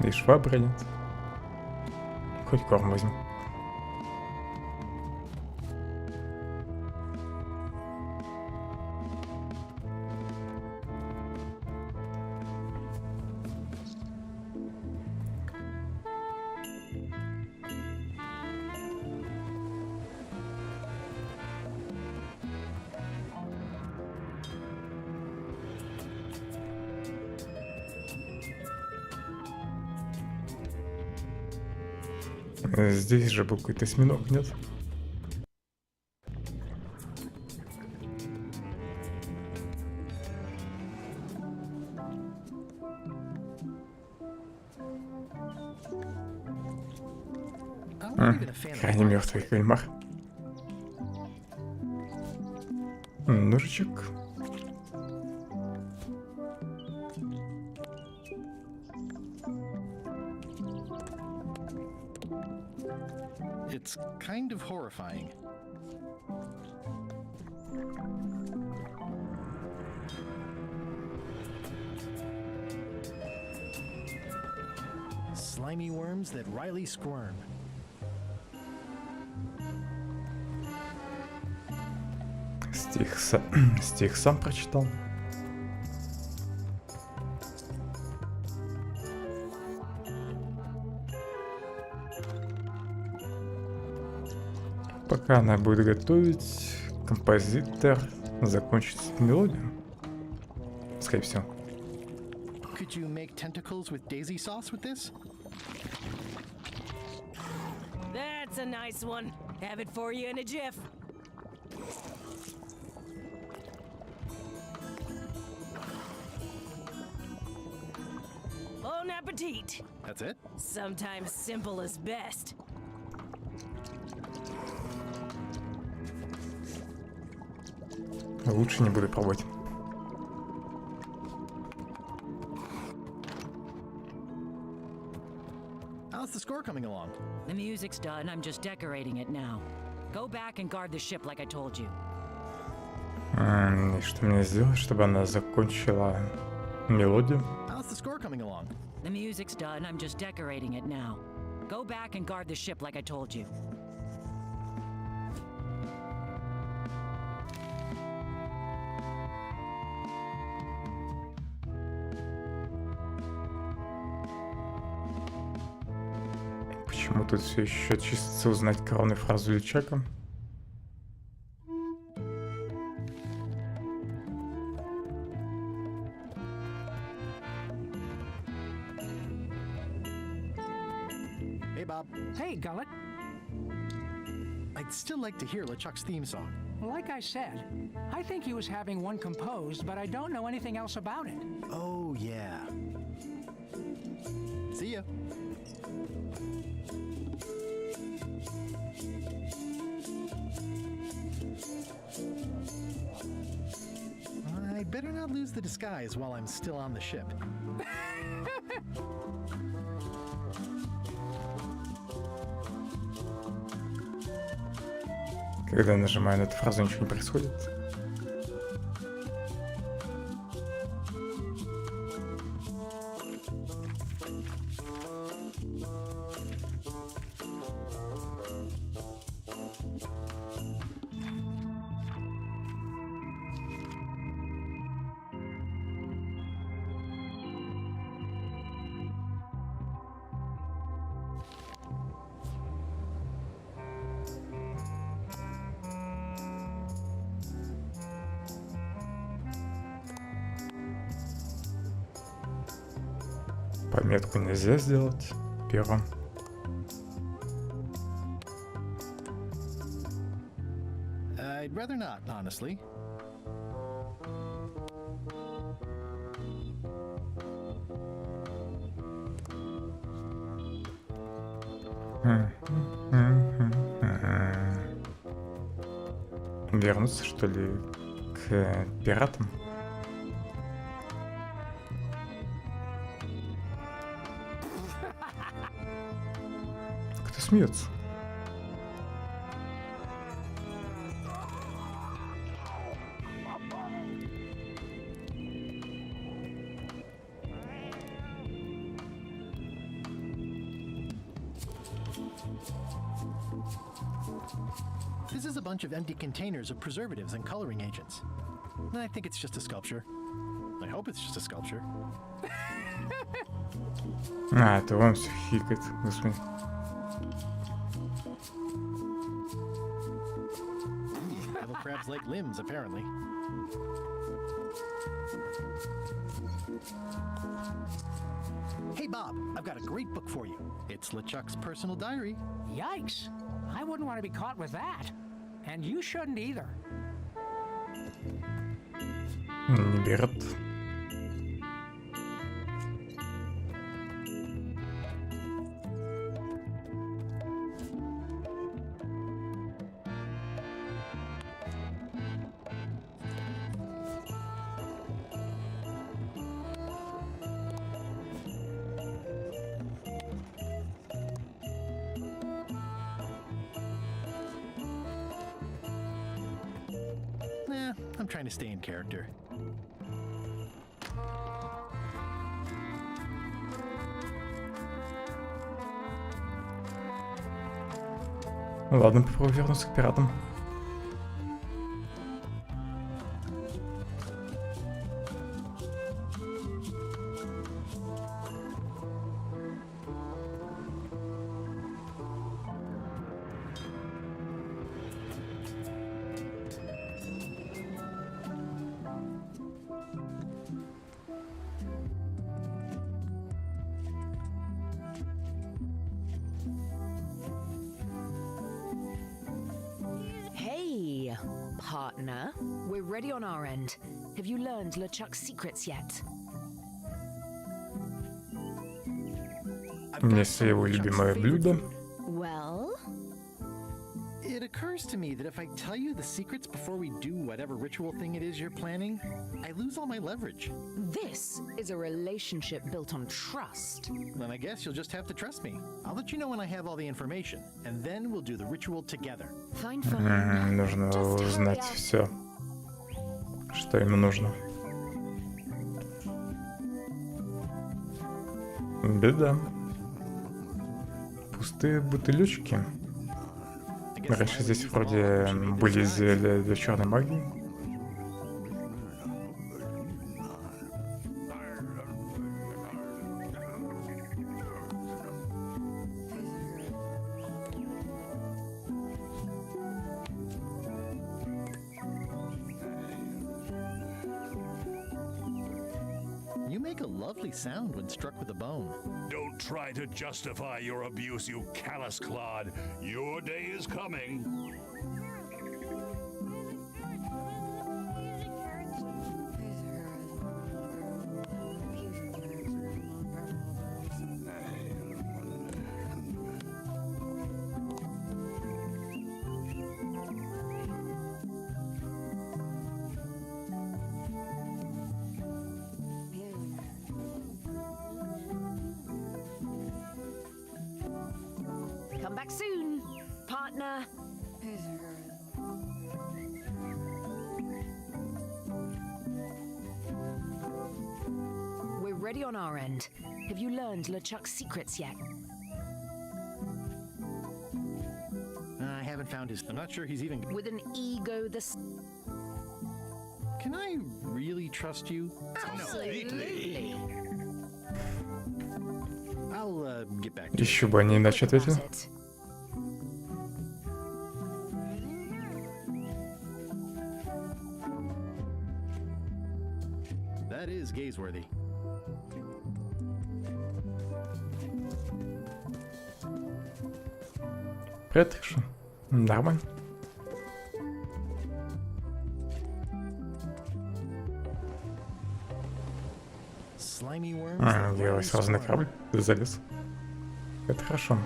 Speaker 1: И швабры нет. Хоть корм возьму. Здесь же был какой-то осьминог, нет? Крайне мертвый кальмар. Ножичек.
Speaker 2: It's kind of horrifying. Slimy worms that wryly squirm.
Speaker 1: Стих сам прочитал. Пока она будет готовить, композитор закончит мелодию. Скорее всего.
Speaker 2: Could you make tentacles with daisy sauce with this?
Speaker 7: That's a nice one. Have it for you in a jiff. Bon appetit.
Speaker 2: That's it?
Speaker 7: Sometimes simple is best.
Speaker 1: Лучше не буду пробовать.
Speaker 2: How's the score coming along?
Speaker 8: The music's done, I'm just decorating it now. Go back and guard the ship like I told you.
Speaker 1: И что мне сделать, чтобы она закончила мелодию?
Speaker 2: How's the score coming along?
Speaker 8: The music's done, I'm just decorating it now. Go back and guard the ship like I told you.
Speaker 1: Почему тут все еще чистится узнать коронную фразу Личака?
Speaker 2: Hey, Bob.
Speaker 9: Hey, Gullet.
Speaker 2: I'd still like to hear LeChuck's theme song.
Speaker 9: Like I said, I think he was having one composed, but I don't know anything else about it.
Speaker 2: Oh, yeah. See ya. I bet better not lose the disguise while I'm still on the ship.
Speaker 1: Когда я нажимаю на эту фразу, ничего не происходит. Пометку нельзя сделать первым.
Speaker 2: I'd rather not, honestly.
Speaker 1: Вернуться, что ли, к пиратам? Кто смеется?
Speaker 2: This is a bunch of empty containers of preservatives and coloring agents. I think it's just a sculpture. I hope it's just a sculpture.
Speaker 1: А, это он все хикает, господи.
Speaker 2: Little crabs like limbs, apparently. Hey, Bob, I've got a great book for you. It's LeChuck's personal diary.
Speaker 9: Yikes! I wouldn't want to be caught with that. And you shouldn't either.
Speaker 1: Не берет.
Speaker 2: Nah, I'm trying to stay in character.
Speaker 1: Ладно, попробую вернуться к пиратам.
Speaker 5: Hey, partner. We're ready on our end. Have you learned LeChuck's secrets yet?
Speaker 2: I've
Speaker 1: У меня
Speaker 2: got
Speaker 1: есть
Speaker 2: some of
Speaker 1: его
Speaker 2: LeChuck's
Speaker 1: любимое
Speaker 2: favorite
Speaker 1: блюдо.
Speaker 2: food.
Speaker 4: Well,
Speaker 2: It occurs to me that if I tell you the secrets before we do whatever ritual thing it is you're planning, I lose all my leverage.
Speaker 5: This is a relationship built on trust.
Speaker 2: Then I guess you'll just have to trust me. I'll let you know when I have all the information, and then we'll do the ritual together.
Speaker 5: Fine, fine.
Speaker 1: Нужно
Speaker 5: Just hurry
Speaker 1: узнать
Speaker 5: up.
Speaker 1: все, что ему нужно. Беда. Пустые бутылечки.
Speaker 2: I guess
Speaker 1: Раньше
Speaker 2: Riley
Speaker 1: здесь
Speaker 2: used them all
Speaker 1: вроде
Speaker 2: when she made
Speaker 1: были
Speaker 2: this
Speaker 1: зелья для черной магии.
Speaker 2: You make a lovely sound when struck with a bone.
Speaker 6: Don't try to justify your abuse, you callous clod. Your day is coming.
Speaker 5: Come back soon, partner. We're ready on our end. Have you learned LeChuck's secrets yet?
Speaker 2: I haven't found his. I'm not sure he's even.
Speaker 5: With an ego this.
Speaker 2: Can I really trust you?
Speaker 5: Absolutely.
Speaker 2: I'll get back to you.
Speaker 1: Еще бы они иначе ответили.
Speaker 2: That is gazeworthy.
Speaker 1: Привет, Триша. Нормально.
Speaker 2: Slimy worms.
Speaker 1: Я сразу на корабль залез. Это хорошо.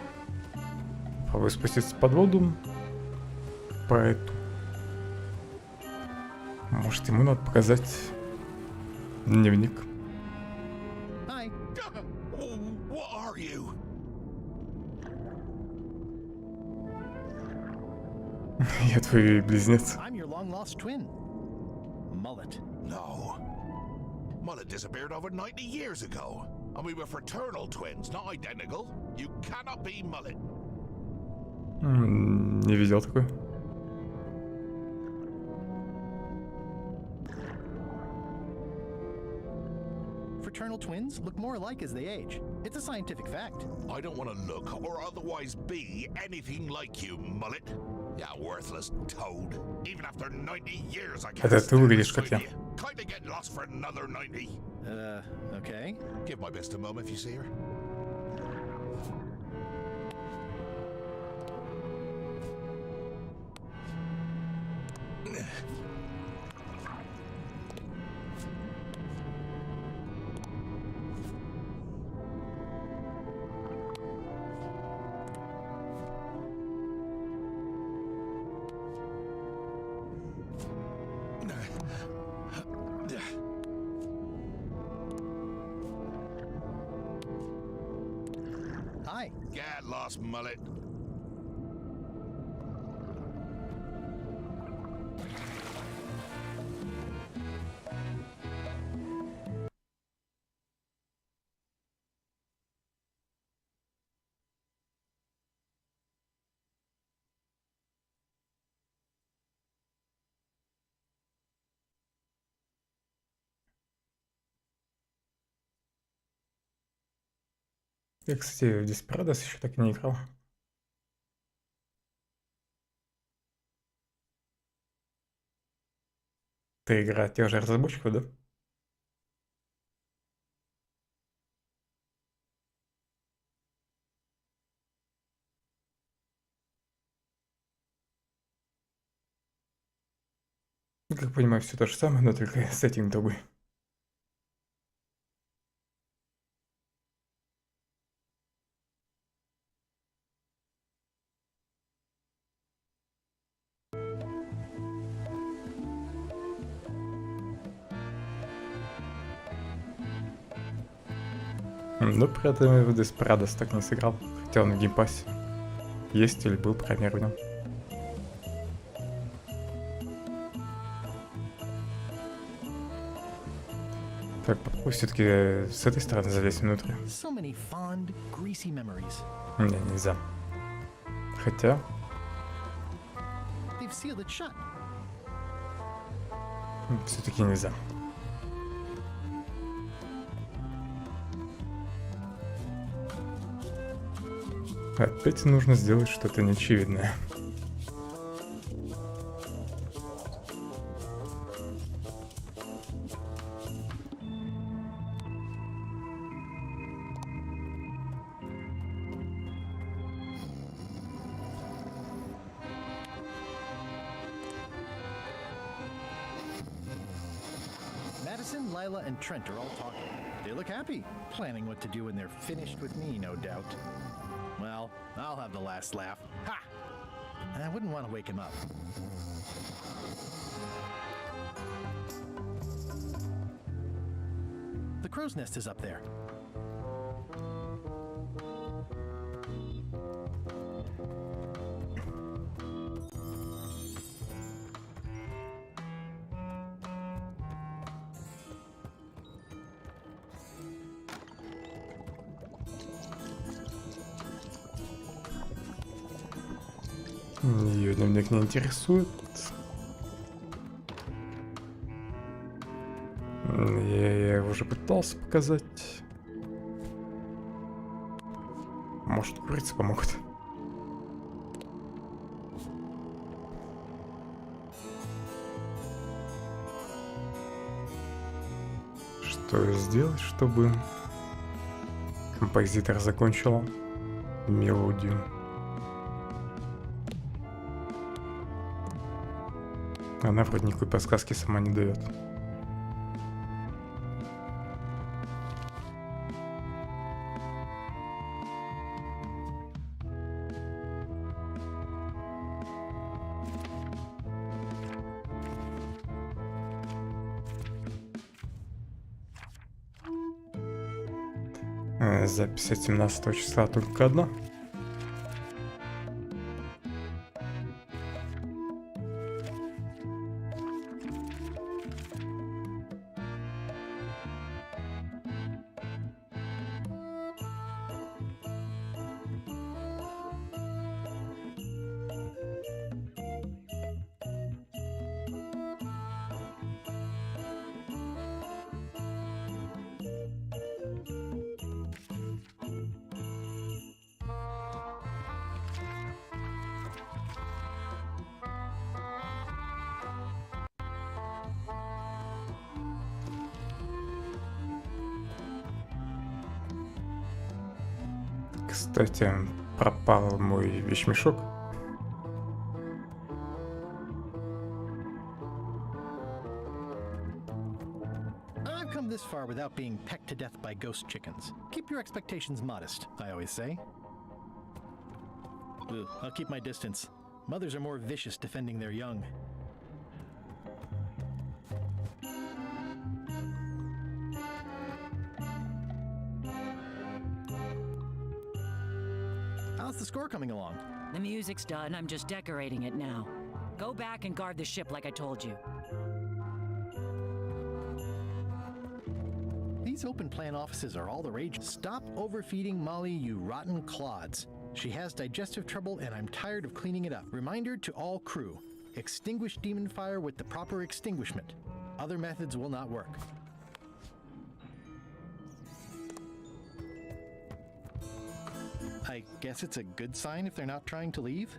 Speaker 1: Попробую спуститься под воду. По эту. Может, ему надо показать дневник.
Speaker 2: Hi.
Speaker 3: What are you?
Speaker 1: Я твой близнец.
Speaker 2: I'm your long-lost twin. Mullet.
Speaker 3: No. Mullet disappeared over 90 years ago. And we were fraternal twins, not identical. You cannot be Mullet.
Speaker 1: Не видел такой.
Speaker 2: Fraternal twins look more alike as they age. It's a scientific fact.
Speaker 3: I don't want to look or otherwise be anything like you, Mullet. Yeah, worthless toad. Even after 90 years, I can't
Speaker 1: Это ты
Speaker 3: stand
Speaker 1: выглядишь
Speaker 3: beside
Speaker 1: как я.
Speaker 3: you. Kinda get lost for another 90.
Speaker 2: Okay.
Speaker 3: Give my best to Mum if you see her.
Speaker 2: Hi.
Speaker 3: Get lost, Mullet.
Speaker 1: Я, кстати, в Desperados еще так и не играл. Ты игра тех же разработчиков, да? Как понимаю, все то же самое, но только сеттинг другой. Но при этом в Desperados так не сыграл, хотя он в геймпассе есть или был программированным. Так, попробуй все-таки с этой стороны залезть внутрь.
Speaker 2: So many fond, greasy memories.
Speaker 1: Не, нельзя. Хотя...
Speaker 2: They've sealed it shut.
Speaker 1: Все-таки нельзя. Опять нужно сделать что-то неочевидное.
Speaker 2: Madison, Lila, and Trent are all talking. They look happy, planning what to do when they're finished with me, no doubt. Well, I'll have the last laugh. Ha! And I wouldn't want to wake him up. The crow's nest is up there.
Speaker 1: Ее дневник не интересует. Я его уже пытался показать. Может, курицы помогут. Что сделать, чтобы композитор закончил мелодию? Она вроде никакой подсказки сама не дает. Запись от 17 числа только одна. Кстати, пропал мой вещмешок.
Speaker 2: I've come this far without being pecked to death by ghost chickens. Keep your expectations modest, I always say. Ugh, I'll keep my distance. Mothers are more vicious defending their young. How's the score coming along?
Speaker 8: The music's done, I'm just decorating it now. Go back and guard the ship like I told you.
Speaker 2: These open plan offices are all the rage. Stop overfeeding Molly, you rotten clods. She has digestive trouble and I'm tired of cleaning it up. Reminder to all crew. Extinguish demon fire with the proper extinguishment. Other methods will not work. I guess it's a good sign if they're not trying to leave.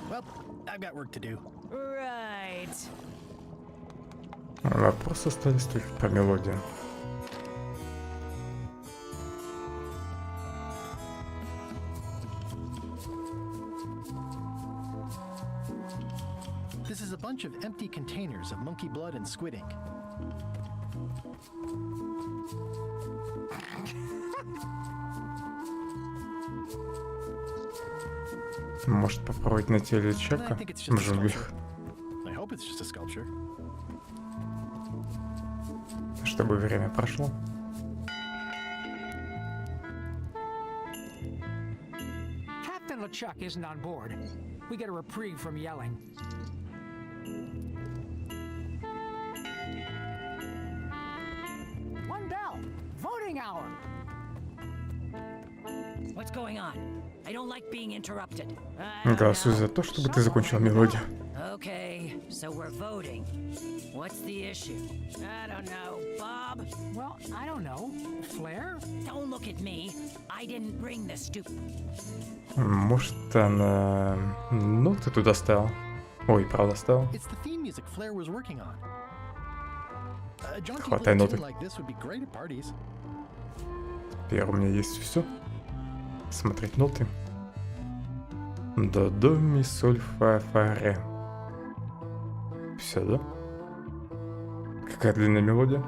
Speaker 2: Well, I've got work to do.
Speaker 7: Right.
Speaker 1: Вопросы остались только про мелодию.
Speaker 2: This is a bunch of empty containers of monkey blood and squid ink.
Speaker 1: Может попробовать найти
Speaker 2: I
Speaker 1: личака
Speaker 2: think it's
Speaker 1: в
Speaker 2: just a
Speaker 1: джунглях,
Speaker 2: sculpture. I hope it's just a sculpture.
Speaker 1: чтобы время прошло.
Speaker 9: Captain LeChuck isn't on board. We get a reprieve from yelling. One bell! Voting hour!
Speaker 8: What's going on? I don't like being interrupted. I don't
Speaker 1: Голосуй
Speaker 8: know.
Speaker 1: за то, чтобы ты закончил мелодию.
Speaker 8: Okay, so we're voting. What's the issue?
Speaker 7: I don't know, Bob.
Speaker 9: Well, I don't know. Flair?
Speaker 8: Don't look at me. I didn't bring the stupid.
Speaker 1: Может, она ноты туда ставил? Ой, правда ставил.
Speaker 2: It's the theme music Flair was working on. A jaunty
Speaker 1: Хватай
Speaker 2: little
Speaker 1: ноты.
Speaker 2: tune like this would be great at parties.
Speaker 1: Теперь у меня есть все. Смотреть ноты. До, до, ми, соль, фа, фа, ре. Все, да? Какая длинная мелодия?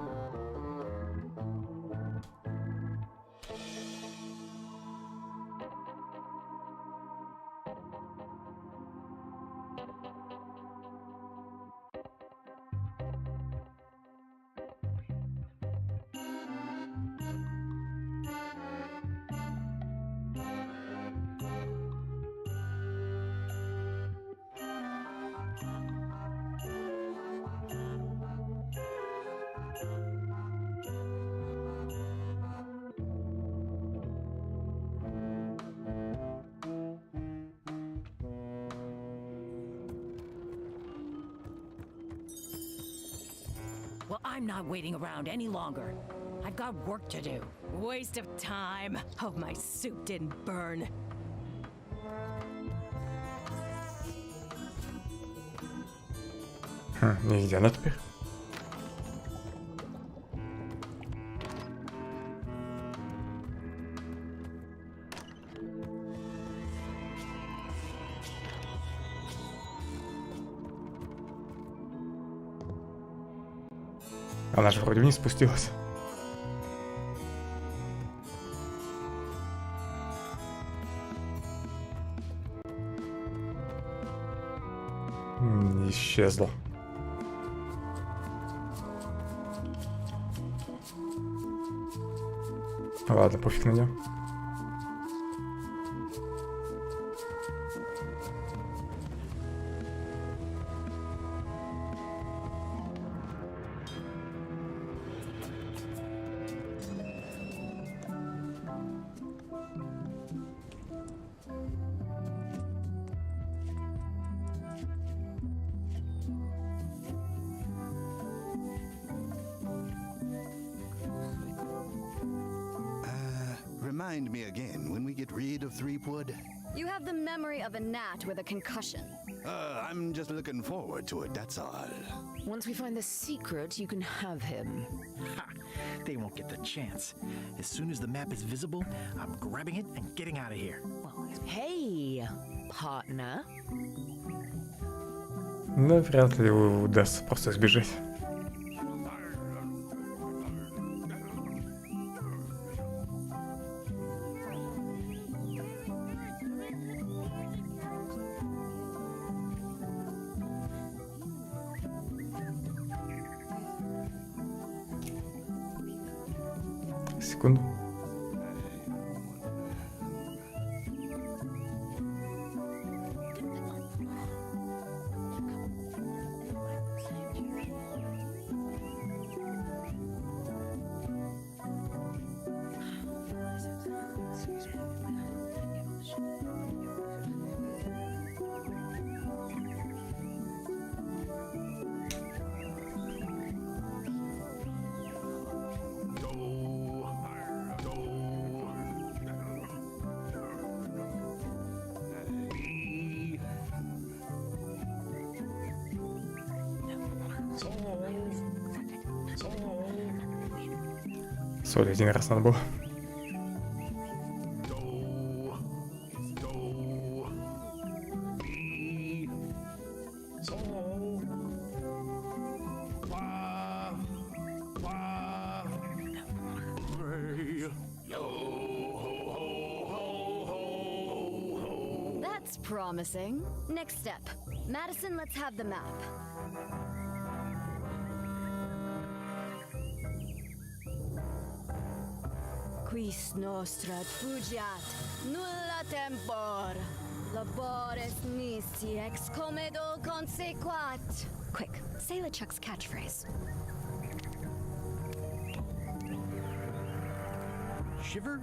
Speaker 8: I'm not waiting around any longer. I've got work to do.
Speaker 7: Waste of time. Hope my suit didn't burn.
Speaker 1: И где она теперь? Она же вроде вниз спустилась. Исчезла. Ладно, пофиг на неё.
Speaker 10: Remind me again when we get rid of Threepwood.
Speaker 4: You have the memory of a gnat with a concussion.
Speaker 10: I'm just looking forward to it, that's all.
Speaker 5: Once we find the secret, you can have him.
Speaker 2: Ha! They won't get the chance. As soon as the map is visible, I'm grabbing it and getting out of here.
Speaker 5: Hey, partner.
Speaker 1: Да, вряд ли удастся просто сбежать. Секунду. Соль один раз надо было.
Speaker 4: That's promising. Next step. Madison, let's have the map. Quis nostra fugiat, nulla tempor. Labores nisi ex comedo consequat. Quick, say LeChuck's catchphrase.
Speaker 2: Shiver?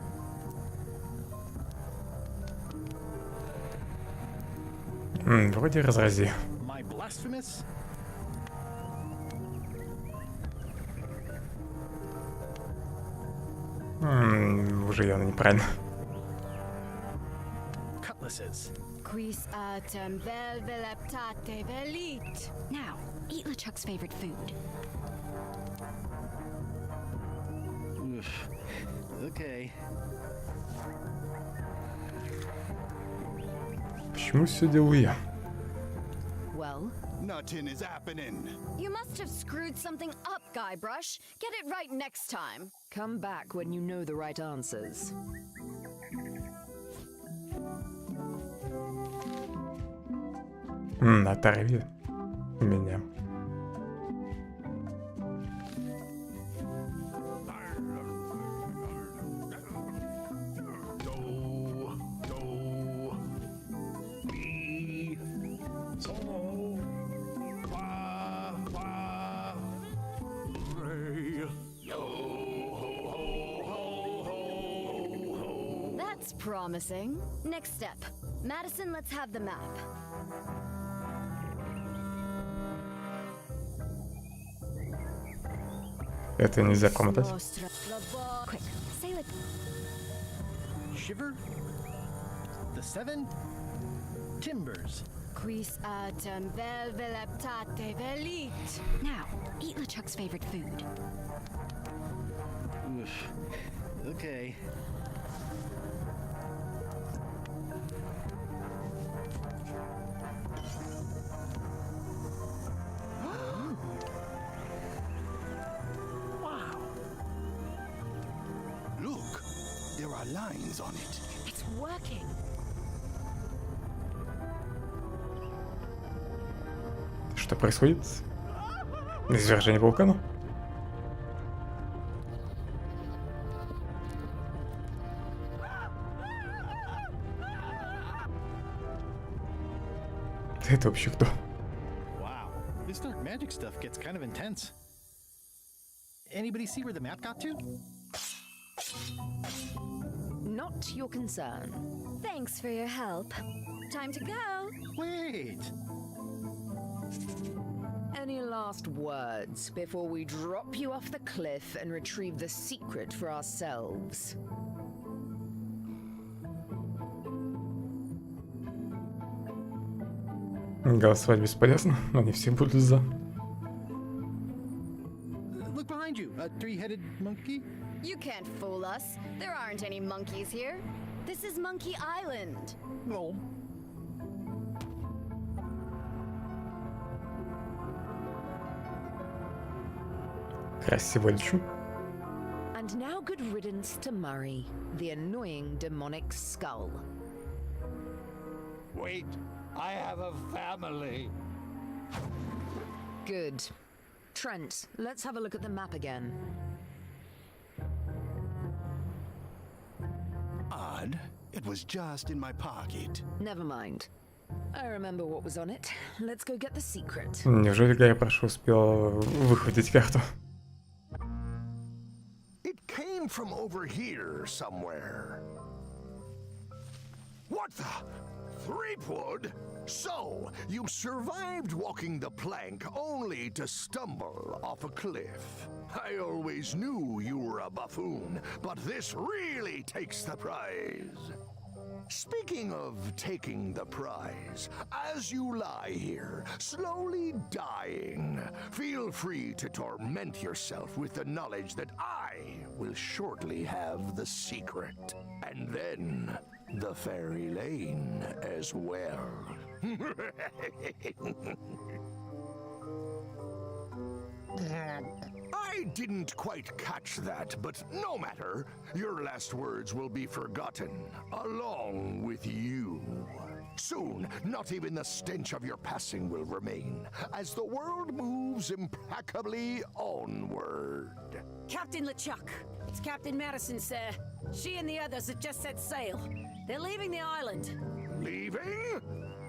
Speaker 1: Вроде разрази.
Speaker 2: My blasphemous?
Speaker 1: Уже явно неправильно.
Speaker 2: Cutlasses.
Speaker 4: Quis autem vel veleptate velit. Now, eat LeChuck's favorite food.
Speaker 10: Okay.
Speaker 1: Почему все делаю я?
Speaker 5: Well,
Speaker 10: Nothing is happening.
Speaker 4: You must have screwed something up, Guybrush. Get it right next time.
Speaker 5: come back when you know the right answers.
Speaker 1: Оторви меня.
Speaker 4: That's promising. Next step. Madison, let's have the map.
Speaker 1: Это нельзя промотать.
Speaker 4: Quick, say it.
Speaker 2: Shiver. The 7 timbers.
Speaker 4: Quis autem vel veleptate velit. Now, eat LeChuck's favorite food.
Speaker 2: Oof. Okay. Wow.
Speaker 10: Look, there are lines on it.
Speaker 4: It's working.
Speaker 1: Что происходит? Извержение вулкана? Это вообще кто?
Speaker 2: Wow. This dark magic stuff gets kind of intense. Anybody see where the map got to?
Speaker 5: Not your concern.
Speaker 4: Thanks for your help. Time to go.
Speaker 2: Wait.
Speaker 5: Any last words before we drop you off the cliff and retrieve the secret for ourselves?
Speaker 1: Голосовать бесполезно, но не все будут за.
Speaker 2: Look behind you. A 3-headed monkey?
Speaker 4: You can't fool us. There aren't any monkeys here. This is Monkey Island.
Speaker 2: No.
Speaker 1: Красиво лечу.
Speaker 5: And now good riddance to Murray, the annoying demonic skull.
Speaker 6: Wait, I have a family.
Speaker 5: Good. Trent, let's have a look at the map again.
Speaker 10: Odd. It was just in my pocket.
Speaker 5: Never mind. I remember what was on it. Let's go get the secret.
Speaker 1: Неужели Гарри прошу успел выхватить карту?
Speaker 3: It came from over here somewhere. What the? Threepwood? So, you survived walking the plank only to stumble off a cliff. I always knew you were a buffoon, but this really takes the prize. Speaking of taking the prize, as you lie here, slowly dying, feel free to torment yourself with the knowledge that I will shortly have the secret. And then the fairy lane as well. I didn't quite catch that, but no matter. Your last words will be forgotten, along with you. Soon, not even the stench of your passing will remain, as the world moves impeccably onward.
Speaker 7: Captain LeChuck, it's Captain Madison, sir. She and the others have just set sail. They're leaving the island.
Speaker 3: Leaving?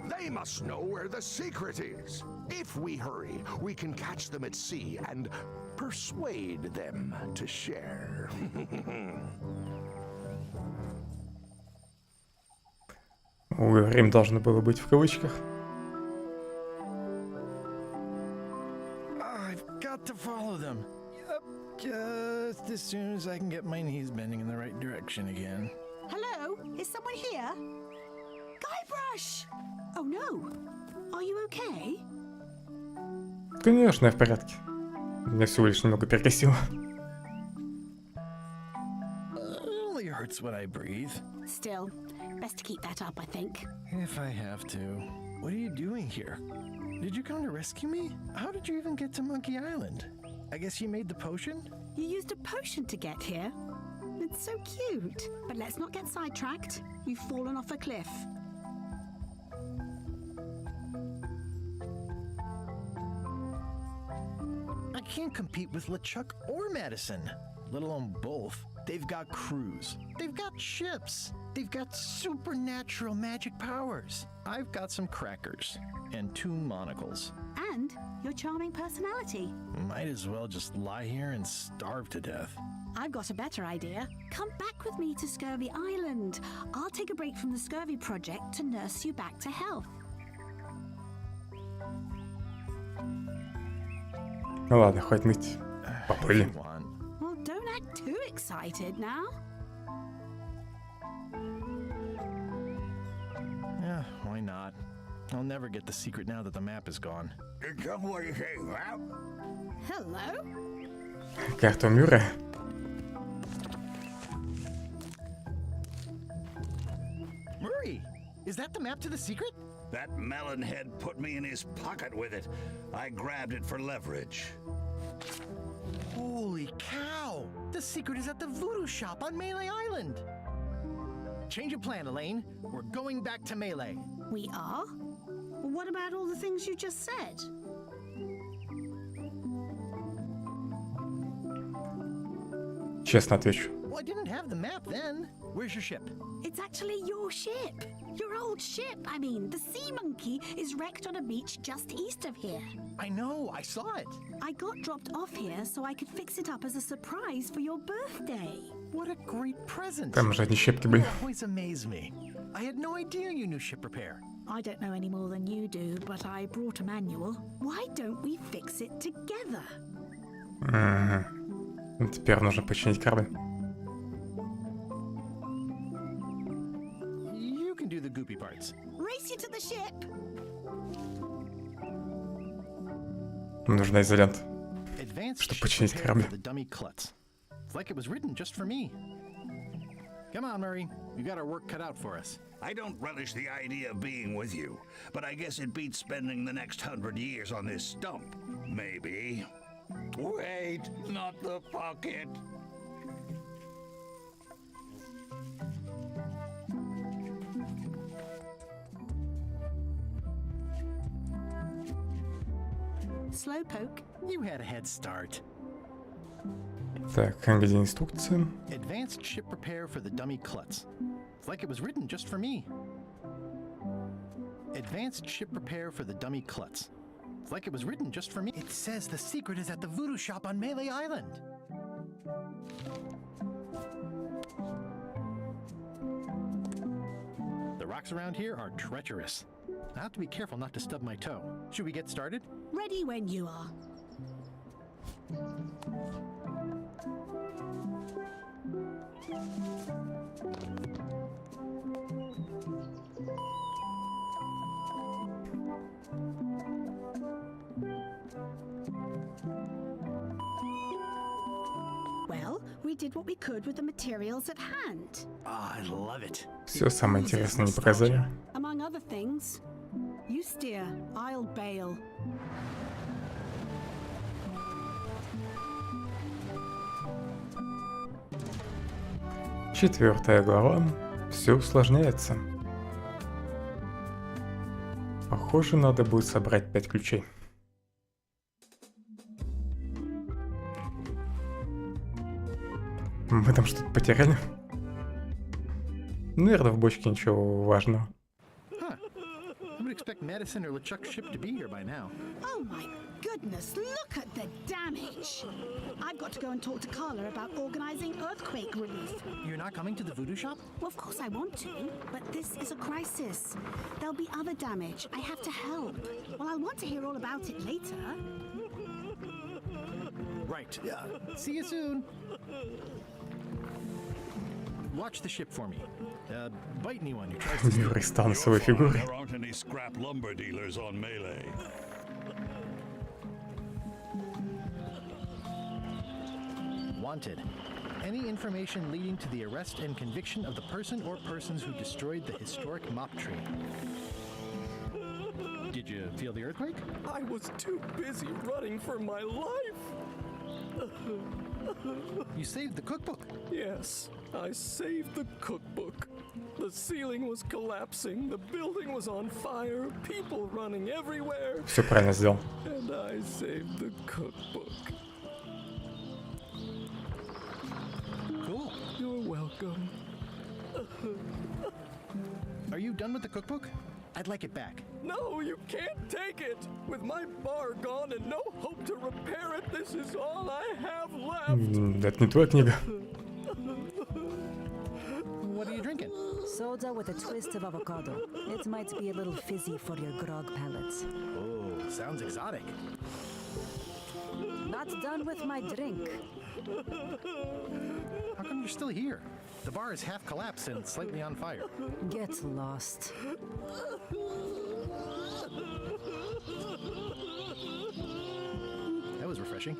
Speaker 3: They must know where the secret is. If we hurry, we can catch them at sea and persuade them to share.
Speaker 1: Время должно было быть в кавычках.
Speaker 2: I've got to follow them. Yep. Just as soon as I can get my knees bending in the right direction again.
Speaker 11: Hello? Is someone here? Guybrush! Oh no. Are you okay?
Speaker 1: Конечно, я в порядке. Меня всего лишь немного перекосило.
Speaker 2: It only hurts when I breathe.
Speaker 11: Still, best to keep that up, I think.
Speaker 2: If I have to. What are you doing here? Did you come to rescue me? How did you even get to Monkey Island? I guess you made the potion?
Speaker 11: You used a potion to get here. It's so cute. But let's not get sidetracked. You've fallen off a cliff.
Speaker 2: I can't compete with LeChuck or Madison, let alone both. They've got crews. They've got ships. They've got supernatural magic powers. I've got some crackers and 2 monocles.
Speaker 11: And your charming personality.
Speaker 2: Might as well just lie here and starve to death.
Speaker 11: I've got a better idea. Come back with me to Scurvy Island. I'll take a break from the Scurvy project to nurse you back to health.
Speaker 1: Ну ладно, хватит ныть. Поплыли.
Speaker 2: If you want.
Speaker 11: excited now?
Speaker 2: Yeah, why not? I'll never get the secret now that the map is gone.
Speaker 3: What do you say, map?
Speaker 11: Hello?
Speaker 1: Карту мира.
Speaker 2: Murray, is that the map to the secret?
Speaker 6: That melonhead put me in his pocket with it. I grabbed it for leverage.
Speaker 2: Holy cow! The secret is at the voodoo shop on Melee Island. Change of plan, Elaine. We're going back to Melee.
Speaker 11: We are? Well, what about all the things you just said?
Speaker 1: Честно отвечу.
Speaker 2: Well, I didn't have the map then. Where's your ship?
Speaker 11: It's actually your ship. Your old ship. I mean, the Sea Monkey is wrecked on a beach just east of here.
Speaker 2: I know, I saw it.
Speaker 11: I got dropped off here so I could fix it up as a surprise for your birthday.
Speaker 2: What a great present.
Speaker 1: Там же одни щепки были.
Speaker 2: You always amaze me. I had no idea you knew ship repair.
Speaker 11: I don't know any more than you do, but I brought a manual. Why don't we fix it together?
Speaker 1: Теперь нужно починить корабль.
Speaker 2: You can do the goopy parts.
Speaker 11: Race you to the ship.
Speaker 1: Нужна изолента.
Speaker 2: Advanced
Speaker 1: Чтобы
Speaker 2: ship
Speaker 1: починить
Speaker 2: repair
Speaker 1: корабль.
Speaker 2: for the dummy klutz. It's like it was written just for me. Come on, Murray. You got our work cut out for us.
Speaker 6: I don't relish the idea of being with you, but I guess it beats spending the next 100 years on this stump. Maybe. Wait, not the pocket.
Speaker 11: Slowpoke.
Speaker 2: You had a head start.
Speaker 1: Так, где инструкция?
Speaker 2: Advanced ship repair for the dummy klutz. It's like it was written just for me. Advanced ship repair for the dummy klutz. It's like it was written just for me. It says the secret is at the voodoo shop on Melee Island. The rocks around here are treacherous. I have to be careful not to stub my toe. Should we get started?
Speaker 11: Ready when you are. Well, we did what we could with the materials at hand.
Speaker 2: Ah, I love it.
Speaker 1: Все самое интересное не показали.
Speaker 11: Among other things, you steer, I'll bail.
Speaker 1: Четвертая глава. Все усложняется. Похоже, надо будет собрать 5 ключей. Мы там что-то потеряли? Наверное, в бочке ничего важного.
Speaker 2: Huh. I would expect Madison or LeChuck's ship to be here by now.
Speaker 11: Oh my goodness, look at the damage! I've got to go and talk to Carla about organizing earthquake relief.
Speaker 2: You're not coming to the voodoo shop?
Speaker 11: Well, of course I want to, but this is a crisis. There'll be other damage. I have to help. Well, I'll want to hear all about it later.
Speaker 2: Right. See you soon. Watch the ship for me. Bite anyone who tries to steal.
Speaker 1: Юрий стал своей фигурой.
Speaker 6: There aren't any scrap lumber dealers on Melee.
Speaker 2: Wanted. Any information leading to the arrest and conviction of the person or persons who destroyed the historic mop tree. Did you feel the earthquake?
Speaker 12: I was too busy running for my life.
Speaker 2: You saved the cookbook.
Speaker 12: Yes, I saved the cookbook. The ceiling was collapsing, the building was on fire, people running everywhere.
Speaker 1: Все правильно сделал.
Speaker 12: And I saved the cookbook.
Speaker 2: Cool.
Speaker 12: You're welcome.
Speaker 2: Are you done with the cookbook? I'd like it back.
Speaker 12: No, you can't take it. With my bar gone and no hope to repair it, this is all I have left.
Speaker 1: Это не твоя книга.
Speaker 2: What are you drinking?
Speaker 13: Soda with a twist of avocado. It might be a little fizzy for your grog palates.
Speaker 2: Oh, sounds exotic.
Speaker 13: Not done with my drink.
Speaker 2: How come you're still here? The bar is half collapsed and slightly on fire.
Speaker 13: Get lost.
Speaker 2: That was refreshing.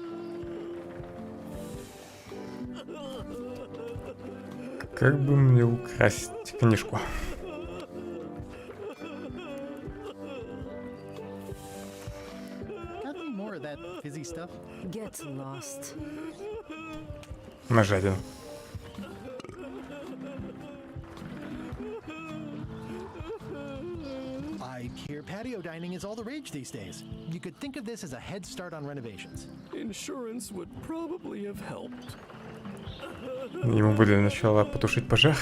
Speaker 1: Как бы мне украсть книжку?
Speaker 2: Got any more of that fizzy stuff?
Speaker 13: Get lost.
Speaker 1: Нажаден.
Speaker 2: I hear patio dining is all the rage these days. You could think of this as a head start on renovations.
Speaker 12: Insurance would probably have helped.
Speaker 1: Ему бы для начала потушить пожар.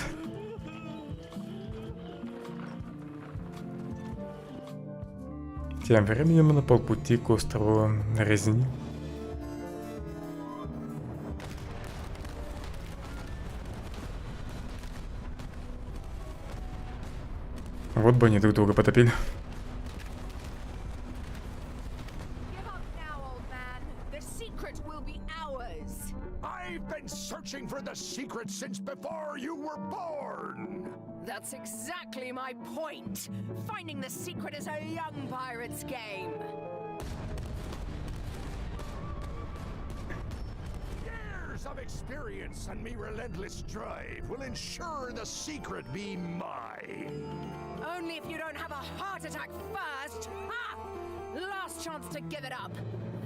Speaker 1: Тем временем на полпути к острову Резни. Вот бы они друг друга потопили.
Speaker 3: I've been searching for the secret since before you were born!
Speaker 5: That's exactly my point. Finding the secret is a young pirate's game.
Speaker 3: Years of experience and me relentless drive will ensure the secret be mine.
Speaker 5: Only if you don't have a heart attack first. Ha! Last chance to give it up.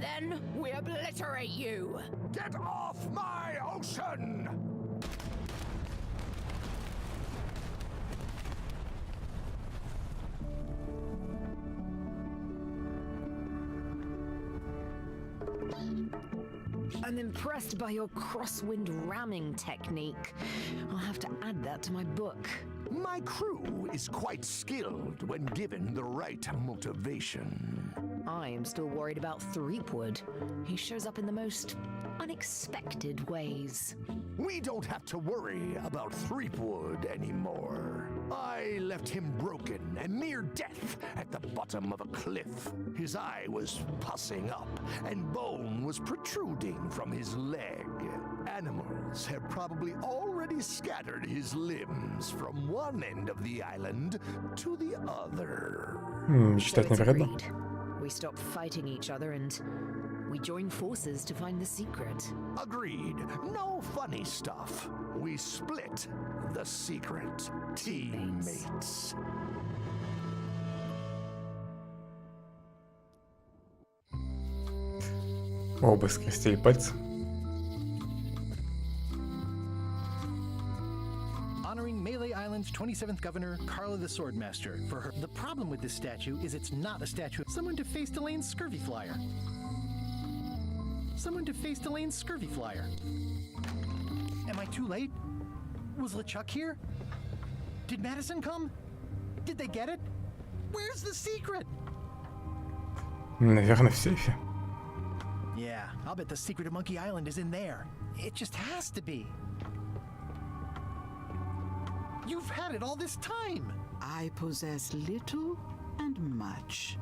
Speaker 5: Then we obliterate you.
Speaker 3: Get off my ocean!
Speaker 5: I'm impressed by your crosswind ramming technique. I'll have to add that to my book.
Speaker 3: My crew is quite skilled when given the right motivation.
Speaker 5: I am still worried about Threepwood. He shows up in the most unexpected ways.
Speaker 3: We don't have to worry about Threepwood anymore. I left him broken and near death at the bottom of a cliff. His eye was pussing up and bone was protruding from his leg. Animals have probably already scattered his limbs from one end of the island to the other.
Speaker 1: Мечтать невероятно.
Speaker 5: We stop fighting each other and we join forces to find the secret.
Speaker 3: Agreed. No funny stuff. We split the secret. Teammates.
Speaker 1: Оба скрестили пальцы.
Speaker 2: Honoring Melee Island's 27th governor, Carla the Swordmaster, for her. The problem with this statue is it's not a statue. Someone to face Delaine's scurvy flyer. Someone to face Delaine's scurvy flyer. Am I too late? Was LeChuck here? Did Madison come? Did they get it? Where's the secret?
Speaker 1: Наверное, в сейфе.
Speaker 2: Yeah, I'll bet the secret of Monkey Island is in there. It just has to be. You've had it all this time!
Speaker 14: I possess little and much.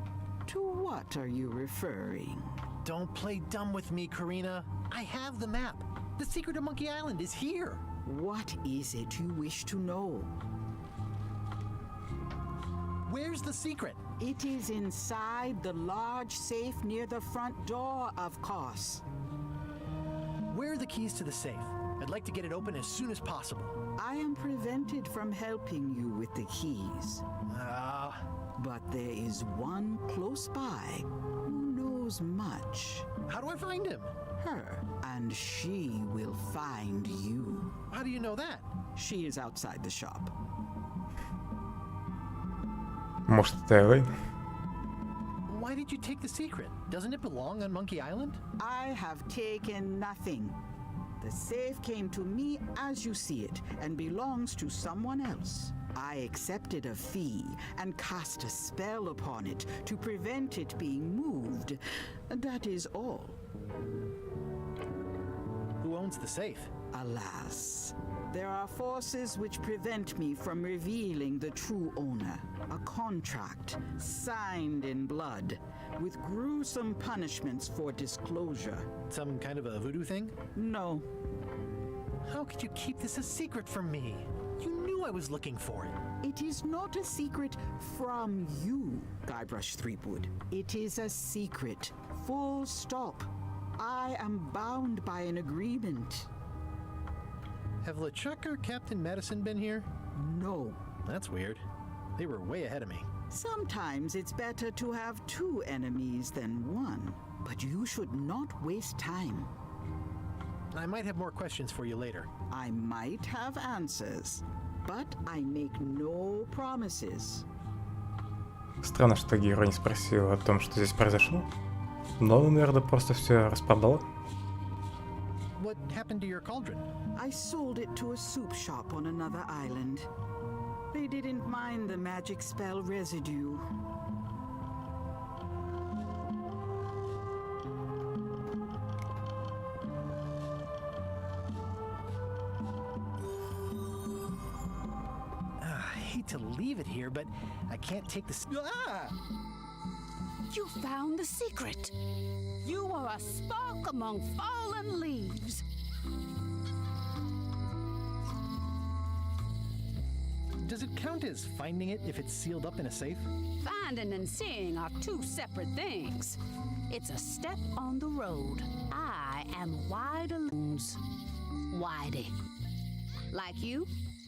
Speaker 14: To what are you referring?
Speaker 2: Don't play dumb with me, Karina. I have the map. The secret of Monkey Island is here.
Speaker 14: What is it you wish to know?
Speaker 2: Where's the secret?
Speaker 14: It is inside the large safe near the front door, of course.
Speaker 2: Where are the keys to the safe? I'd like to get it open as soon as possible.
Speaker 14: I am prevented from helping you with the keys. But there is one close by who knows much.
Speaker 2: How do I find him?
Speaker 14: Her, and she will find you.
Speaker 2: How do you know that?
Speaker 14: She is outside the shop.
Speaker 1: Может, это Элейн?
Speaker 2: Why did you take the secret? Doesn't it belong on Monkey Island?
Speaker 14: I have taken nothing. The safe came to me as you see it and belongs to someone else. I accepted a fee and cast a spell upon it to prevent it being moved. That is all.
Speaker 2: Who owns the safe?
Speaker 14: Alas, There are forces which prevent me from revealing the true owner. A contract signed in blood with gruesome punishments for disclosure.
Speaker 2: Some kind of a voodoo thing?
Speaker 14: No.
Speaker 2: How could you keep this a secret from me? You knew I was looking for it.
Speaker 14: It is not a secret from you, Guybrush Threepwood. It is a secret. Full stop. I am bound by an agreement.
Speaker 2: Have LeChuck or Captain Madison been here?
Speaker 14: No.
Speaker 2: That's weird. They were way ahead of me.
Speaker 14: Sometimes it's better to have two enemies than one. But you should not waste time.
Speaker 2: I might have more questions for you later.
Speaker 14: I might have answers, but I make no promises.
Speaker 1: Странно, что герой не спросил о том, что здесь произошло. Но, наверное, просто все распродал.
Speaker 2: What happened to your cauldron?
Speaker 14: I sold it to a soup shop on another island. They didn't mind the magic spell residue.
Speaker 2: I hate to leave it here, but I can't take this. Ah!
Speaker 11: You found the secret. You are a spark among fallen leaves.
Speaker 2: Does it count as finding it if it's sealed up in a safe?
Speaker 11: Finding and seeing are two separate things. It's a step on the road. I am Whitey. Like you,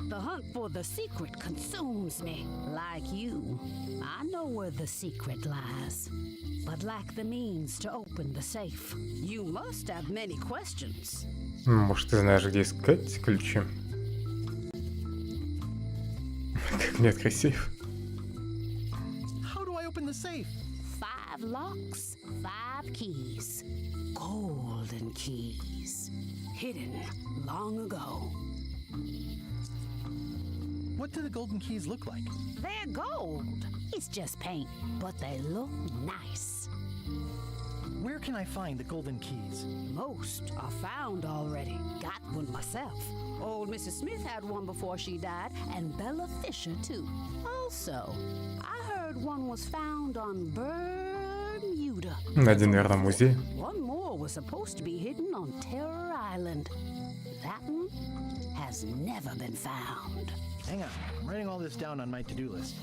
Speaker 11: the hunt for the secret consumes me. Like you, I know where the secret lies, but lack the means to open the safe. You must have many questions.
Speaker 1: Может, ты знаешь, где искать ключи? Как мне открыть сейф?
Speaker 2: How do I open the safe?
Speaker 11: 5 locks, 5 keys. Golden keys. Hidden long ago.
Speaker 2: What do the golden keys look like?
Speaker 11: They're gold. It's just paint, but they look nice.
Speaker 2: Where can I find the golden keys?
Speaker 11: Most are found already. Got one myself. Old Mrs. Smith had one before she died, and Bella Fisher too. Also, I heard one was found on Bermuda.
Speaker 1: Один, наверное, в музее.
Speaker 11: One more was supposed to be hidden on Terror Island. That one has never been found.
Speaker 2: Hang on, I'm writing all this down on my to-do list.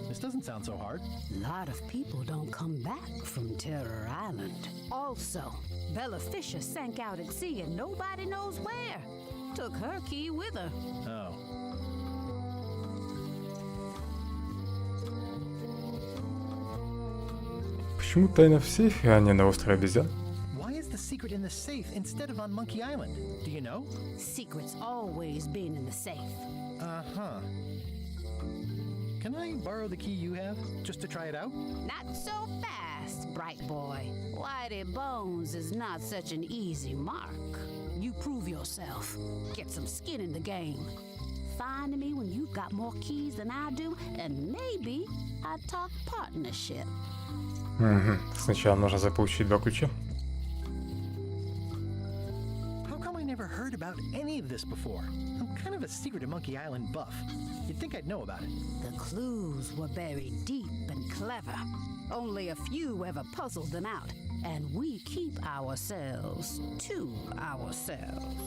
Speaker 2: This doesn't sound so hard.
Speaker 11: A lot of people don't come back from Terror Island. Also, Bella Fisher sank out at sea and nobody knows where. Took her key with her.
Speaker 2: Oh.
Speaker 1: Почему тайна в сейфе, а не на острове обезьян?
Speaker 2: Why is the secret in the safe instead of on Monkey Island? Do you know?
Speaker 11: Secret's always been in the safe.
Speaker 2: Uh-huh. Can I borrow the key you have, just to try it out?
Speaker 11: Not so fast, bright boy. Whitey Bones is not such an easy mark. You prove yourself. Get some skin in the game. Find me when you've got more keys than I do, and maybe I'd talk partnership.
Speaker 1: Угу. Сначала нужно заполучить 2 ключа.
Speaker 2: How come I never heard about any of this before? I'm kind of a secret at Monkey Island buff. You'd think I'd know about it.
Speaker 11: The clues were buried deep and clever. Only a few ever puzzled them out, and we keep ourselves to ourselves.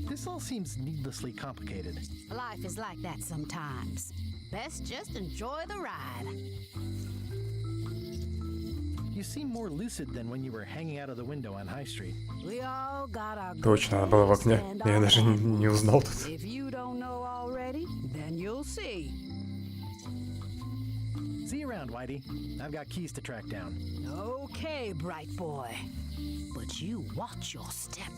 Speaker 2: This all seems needlessly complicated.
Speaker 11: Life is like that sometimes. Best just enjoy the ride.
Speaker 2: You seem more lucid than when you were hanging out of the window on High Street.
Speaker 11: We all got our
Speaker 1: Точно, она была в окне. Я даже не узнал тут.
Speaker 11: If you don't know already, then you'll see.
Speaker 2: See you around, Whitey. I've got keys to track down.
Speaker 11: Okay, bright boy. But you watch your step.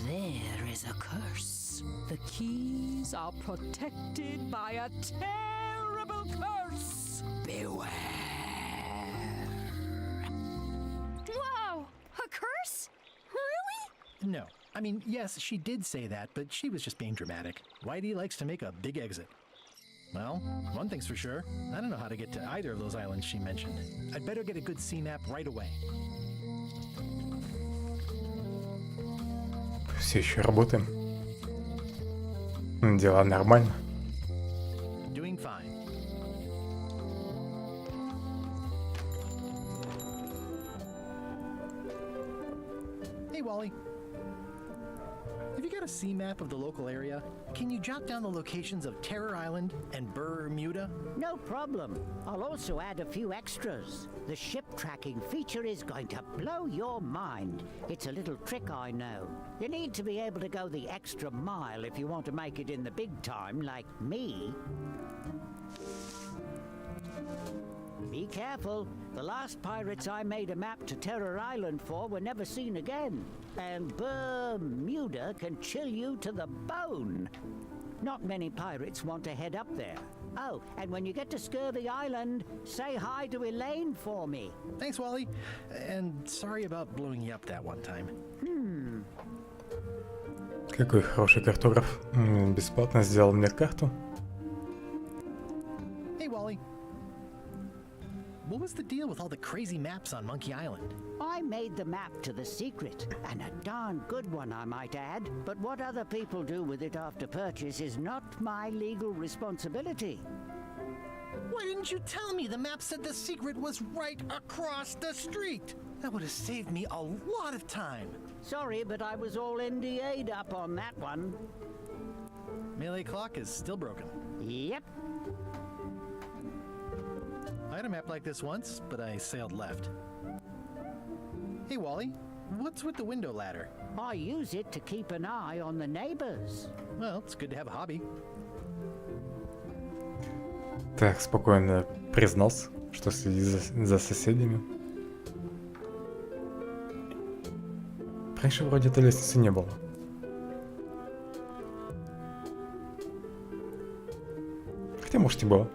Speaker 11: There is a curse. The keys are protected by a terrible curse. Beware. Whoa! A curse? Really?
Speaker 2: No. I mean, yes, she did say that, but she was just being dramatic. Whitey likes to make a big exit. Well, one thing's for sure. I don't know how to get to either of those islands she mentioned. I'd better get a good sea map right away.
Speaker 1: все еще работаем. Дела нормально.
Speaker 2: Doing fine. Hey, Wally. Have you got a sea map of the local area? Can you jot down the locations of Terror Island and Bermuda?
Speaker 15: No problem. I'll also add a few extras. The ship tracking feature is going to blow your mind. It's a little trick, I know. You need to be able to go the extra mile if you want to make it in the big time, like me. Be careful. The last pirates I made a map to Terror Island for were never seen again. And Bermuda can chill you to the bone. Not many pirates want to head up there. Oh, and when you get to Scurvy Island, say hi to Elaine for me.
Speaker 2: Thanks, Wally. And sorry about blowing you up that one time.
Speaker 1: Какой хороший картограф. Бесплатно сделал мне карту.
Speaker 2: Hey, Wally. What was the deal with all the crazy maps on Monkey Island?
Speaker 15: I made the map to the secret, and a darn good one, I might add. But what other people do with it after purchase is not my legal responsibility.
Speaker 2: Why didn't you tell me the map said the secret was right across the street? That would have saved me a lot of time.
Speaker 15: Sorry, but I was all NDA'd up on that one.
Speaker 2: Melee clock is still broken.
Speaker 15: Yep.
Speaker 2: I had a map like this once, but I sailed left. Hey, Wally, what's with the window ladder?
Speaker 15: I use it to keep an eye on the neighbors.
Speaker 2: Well, it's good to have a hobby.
Speaker 1: Так, спокойно признался, что следит за соседями. Раньше вроде этой лестницы не было. Хотя, может, и было.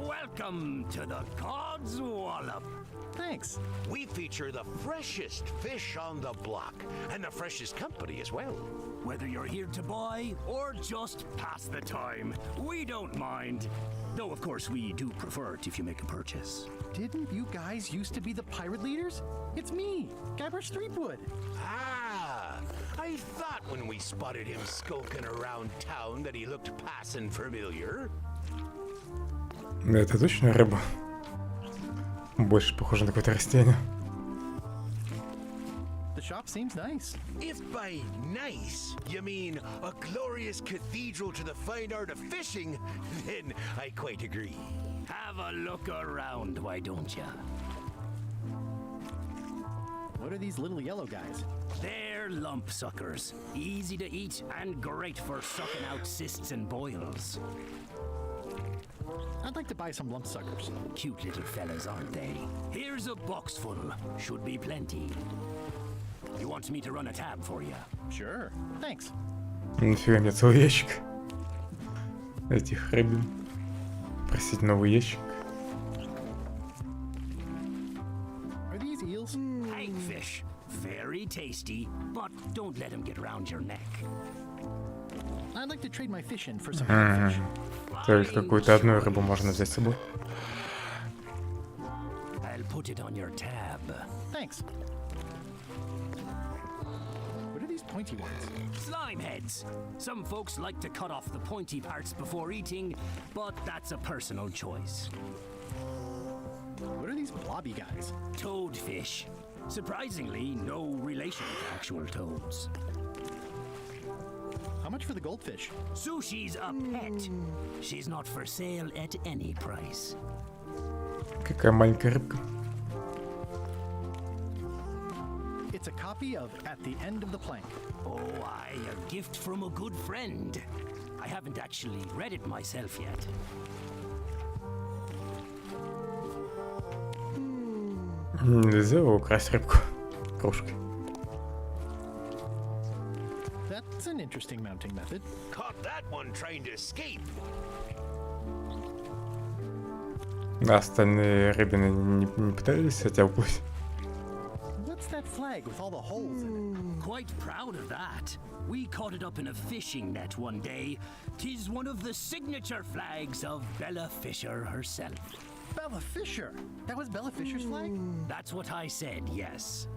Speaker 16: Welcome to the God's Wallop.
Speaker 2: Thanks.
Speaker 17: We feature the freshest fish on the block, and the freshest company as well.
Speaker 16: Whether you're here to buy or just pass the time, we don't mind. Though, of course, we do prefer it if you make a purchase.
Speaker 2: Didn't you guys used to be the pirate leaders? It's me, Guybrush Threepwood.
Speaker 17: Ah, I thought when we spotted him skulking around town that he looked passing familiar.
Speaker 1: Это точно рыба? Больше похоже на какое-то растение.
Speaker 2: The shop seems nice.
Speaker 17: If by nice you mean a glorious cathedral to the fine art of fishing, then I quite agree.
Speaker 16: Have a look around, why don't ya?
Speaker 2: What are these little yellow guys?
Speaker 16: They're lump suckers. Easy to eat and great for sucking out cysts and boils.
Speaker 2: I'd like to buy some lump suckers.
Speaker 16: Cute little fellas, aren't they? Here's a box full. Should be plenty. You want me to run a tab for you?
Speaker 2: Sure. Thanks.
Speaker 1: Нифига мне целый ящик этих рыбин. Просить новый ящик.
Speaker 2: Are these eels?
Speaker 16: Hagfish. Very tasty, but don't let them get around your neck.
Speaker 2: I'd like to trade my fish in for some hagfish.
Speaker 1: Только какую-то одну рыбу можно взять с собой.
Speaker 16: I'll put it on your tab.
Speaker 2: Thanks. What are these pointy ones?
Speaker 16: Slime heads. Some folks like to cut off the pointy parts before eating, but that's a personal choice.
Speaker 2: What are these blobby guys?
Speaker 16: Toadfish. Surprisingly, no relation to actual toads.
Speaker 2: How much for the goldfish?
Speaker 16: Sushi's a pet. She's not for sale at any price.
Speaker 1: Какая маленькая рыбка.
Speaker 2: It's a copy of At the End of the Plank.
Speaker 16: Oh, a gift from a good friend. I haven't actually read it myself yet.
Speaker 1: Нельзя украсть рыбку кружкой.
Speaker 2: That's an interesting mounting method.
Speaker 17: Caught that one trying to escape.
Speaker 1: А остальные рыбины не пытались от тебя уплыть?
Speaker 2: What's that flag with all the holes in it?
Speaker 16: Quite proud of that. We caught it up in a fishing net one day. 'Tis one of the signature flags of Bella Fisher herself.
Speaker 2: Bella Fisher? That was Bella Fisher's flag?
Speaker 16: That's what I said, yes.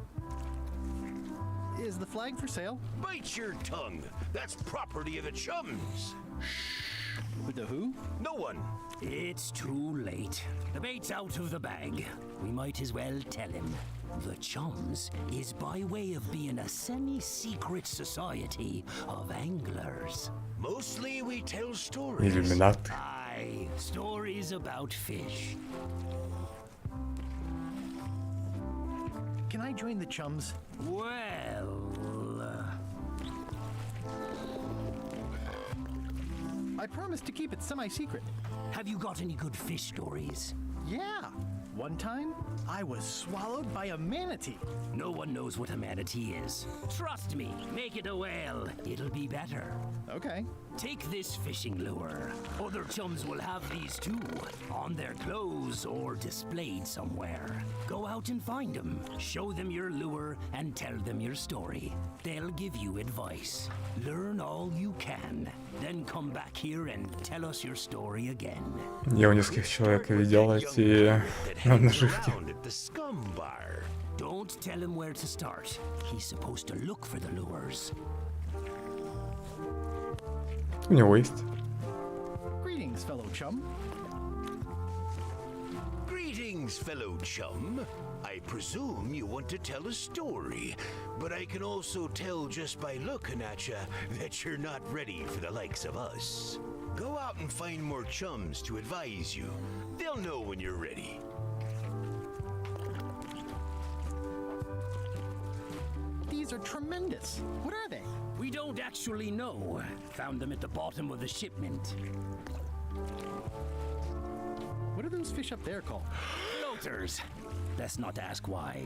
Speaker 2: Is the flag for sale?
Speaker 17: Bite your tongue. That's property of the chums.
Speaker 2: With the who?
Speaker 17: No one.
Speaker 16: It's too late. The bait's out of the bag. We might as well tell him. The Chums is by way of being a semi-secret society of anglers.
Speaker 17: Mostly we tell stories.
Speaker 1: Иллюминаты.
Speaker 16: Aye, stories about fish.
Speaker 2: Can I join the chums?
Speaker 16: Well...
Speaker 2: I promised to keep it semi-secret.
Speaker 16: Have you got any good fish stories?
Speaker 2: Yeah. One time, I was swallowed by a manatee.
Speaker 16: No one knows what a manatee is. Trust me, make it a whale. It'll be better.
Speaker 2: Okay.
Speaker 16: Take this fishing lure. Other chums will have these too, on their clothes or displayed somewhere. Go out and find them, show them your lure, and tell them your story. They'll give you advice. Learn all you can. Then come back here and tell us your story again.
Speaker 1: Я у нескольких человек видел эти наживки.
Speaker 16: Don't tell him where to start. He's supposed to look for the lures.
Speaker 1: У него есть.
Speaker 2: Greetings, fellow chum.
Speaker 17: Greetings, fellow chum. I presume you want to tell a story, but I can also tell just by looking at you that you're not ready for the likes of us. Go out and find more chums to advise you. They'll know when you're ready.
Speaker 2: These are tremendous. What are they?
Speaker 16: We don't actually know. Found them at the bottom of the shipment.
Speaker 2: What are those fish up there called?
Speaker 16: Floaters. Let's not ask why.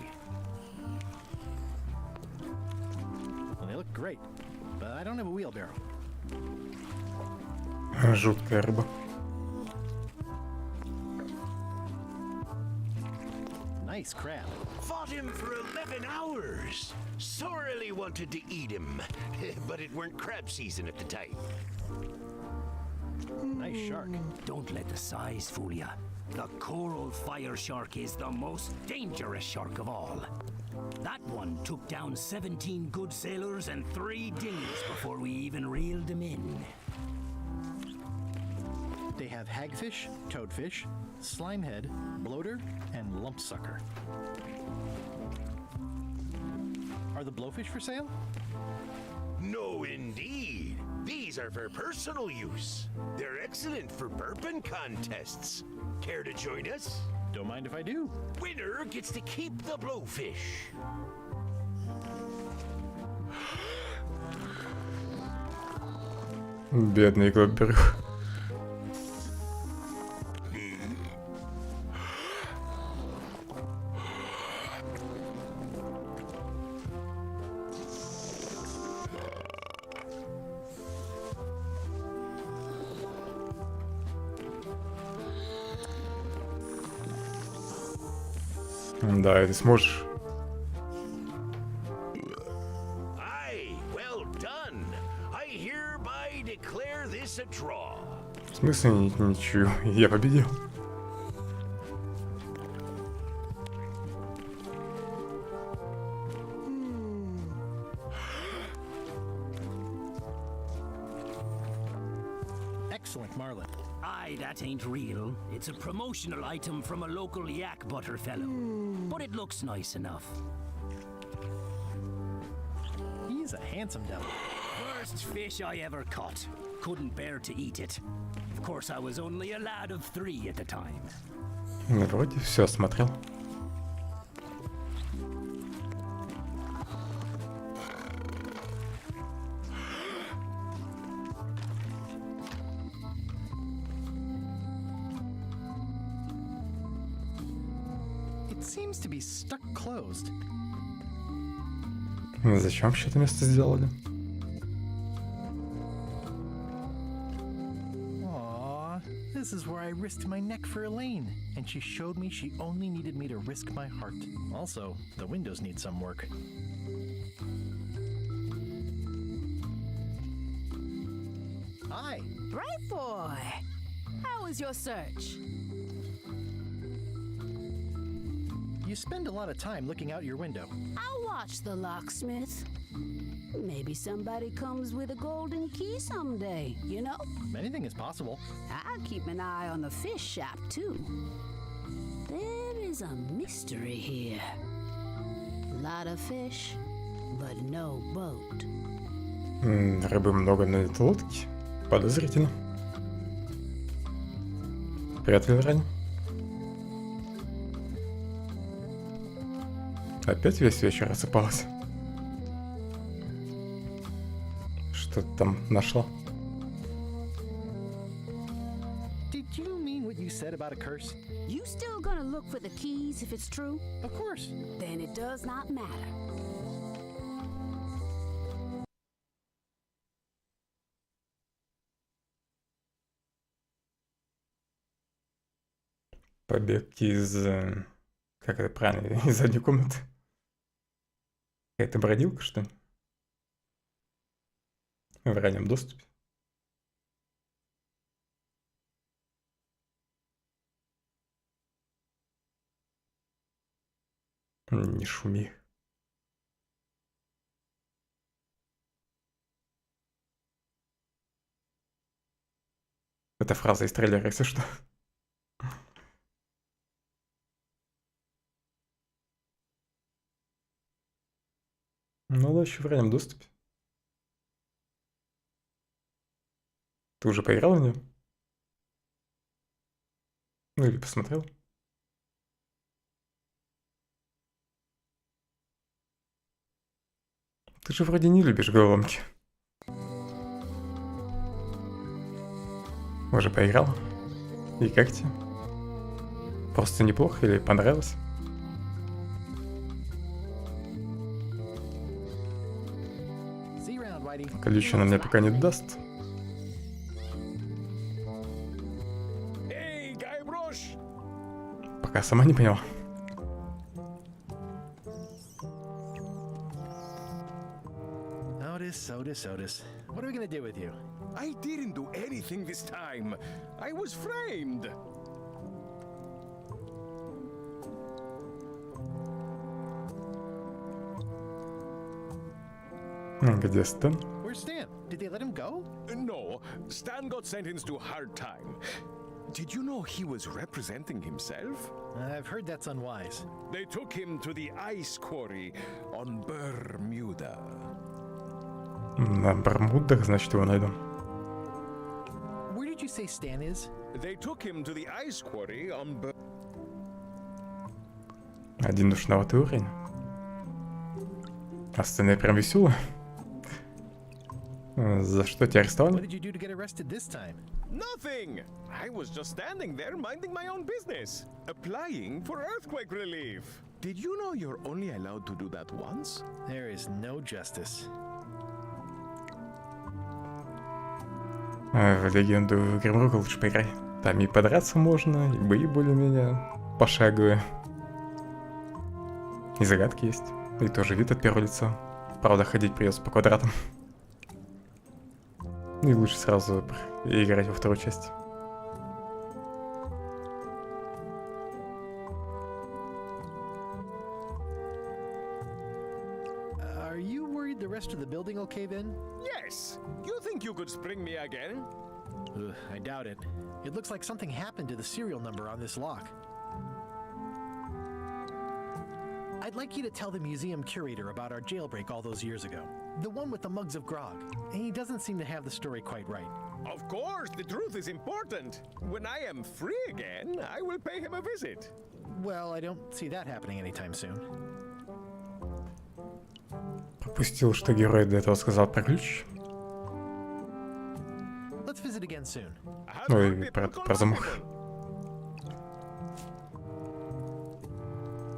Speaker 2: Well, they look great, but I don't have a wheelbarrow.
Speaker 1: Жуткая рыба.
Speaker 2: Nice crab.
Speaker 17: Fought him for 11 hours. Sorely wanted to eat him, but it weren't crab season at the time.
Speaker 2: Nice shark.
Speaker 16: Don't let the size fool ya. The coral fire shark is the most dangerous shark of all. That one took down 17 good sailors and 3 dinghies before we even reeled them in.
Speaker 2: They have hagfish, toadfish, slimehead, bloater, and lumpsucker. Are the blowfish for sale?
Speaker 17: No, indeed. These are for personal use. They're excellent for burping contests. Care to join us?
Speaker 2: Don't mind if I do.
Speaker 17: Winner gets to keep the blowfish.
Speaker 1: Бедный глоберюх. Да, ты сможешь.
Speaker 17: Aye, well done. I hereby declare this a draw.
Speaker 1: В смысле ничего? Я победил.
Speaker 2: Excellent marlin.
Speaker 16: Aye, that ain't real. It's a promotional item from a local yak butter fellow. But it looks nice enough.
Speaker 2: He's a handsome devil.
Speaker 16: First fish I ever caught. Couldn't bear to eat it. Of course, I was only a lad of 3 at the time.
Speaker 1: Вроде все осмотрел.
Speaker 2: It seems to be stuck closed.
Speaker 1: Зачем вообще это место сделали?
Speaker 2: Aww, this is where I risked my neck for Elaine, and she showed me she only needed me to risk my heart. Also, the windows need some work. Hi.
Speaker 11: Bright boy. How was your search?
Speaker 2: You spend a lot of time looking out your window.
Speaker 11: I'll watch the locksmith. Maybe somebody comes with a golden key someday, you know?
Speaker 2: Anything is possible.
Speaker 11: I'll keep an eye on the fish shop, too. There is a mystery here. Lot of fish, but no boat.
Speaker 1: Рыбы много на этой лодке. Подозрительно. Привет, Лилрань. Опять весь вечер рассыпалась. Что ты там нашла?
Speaker 2: Did you mean what you said about a curse?
Speaker 11: You still gonna look for the keys if it's true?
Speaker 2: Of course.
Speaker 11: Then it does not matter.
Speaker 1: Побег из... Как это правильно? Из задней комнаты. Какая-то бродилка, что ли? В раннем доступе. Не шуми. Это фраза из трейлера, если что. Ну да, еще в раннем доступе. Ты уже поиграл в нее? Ну или посмотрел? Ты же вроде не любишь головоломки. Уже поиграл? И как тебе? Просто неплохо или понравилось? Ключ она мне пока не даст.
Speaker 12: Эй, Гай Брош!
Speaker 1: Пока сама не поняла.
Speaker 2: Otis. What are we gonna do with you?
Speaker 12: I didn't do anything this time. I was framed.
Speaker 1: Где Стэн?
Speaker 2: Where's Stan? Did they let him go?
Speaker 12: No, Stan got sentenced to a hard time. Did you know he was representing himself?
Speaker 2: I've heard that's unwise.
Speaker 12: They took him to the ice quarry on Bermuda.
Speaker 1: На Бермудах, значит, его найду.
Speaker 2: Where did you say Stan is?
Speaker 12: They took him to the ice quarry on
Speaker 1: Один душноватый уровень. А Стэн прям веселый. За что тебя арестовали?
Speaker 2: What did you do to get arrested this time?
Speaker 12: Nothing! I was just standing there minding my own business, applying for earthquake relief. Did you know you're only allowed to do that once?
Speaker 2: There is no justice.
Speaker 1: В легенду Гримрока лучше поиграй. Там и подраться можно, и бои более-менее пошаговые. И загадки есть. И тоже вид от первого лица. Правда, ходить придется по квадратам. И лучше сразу играть во вторую часть.
Speaker 2: Are you worried the rest of the building will cave in?
Speaker 12: Yes! You think you could spring me again?
Speaker 2: I doubt it. It looks like something happened to the serial number on this lock. I'd like you to tell the museum curator about our jailbreak all those years ago. The one with the mugs of grog. He doesn't seem to have the story quite right.
Speaker 12: Of course, the truth is important. When I am free again, I will pay him a visit.
Speaker 2: Well, I don't see that happening anytime soon.
Speaker 1: Пропустил, что герой до этого сказал про ключ.
Speaker 2: Let's visit again soon.
Speaker 1: Ой, про замок.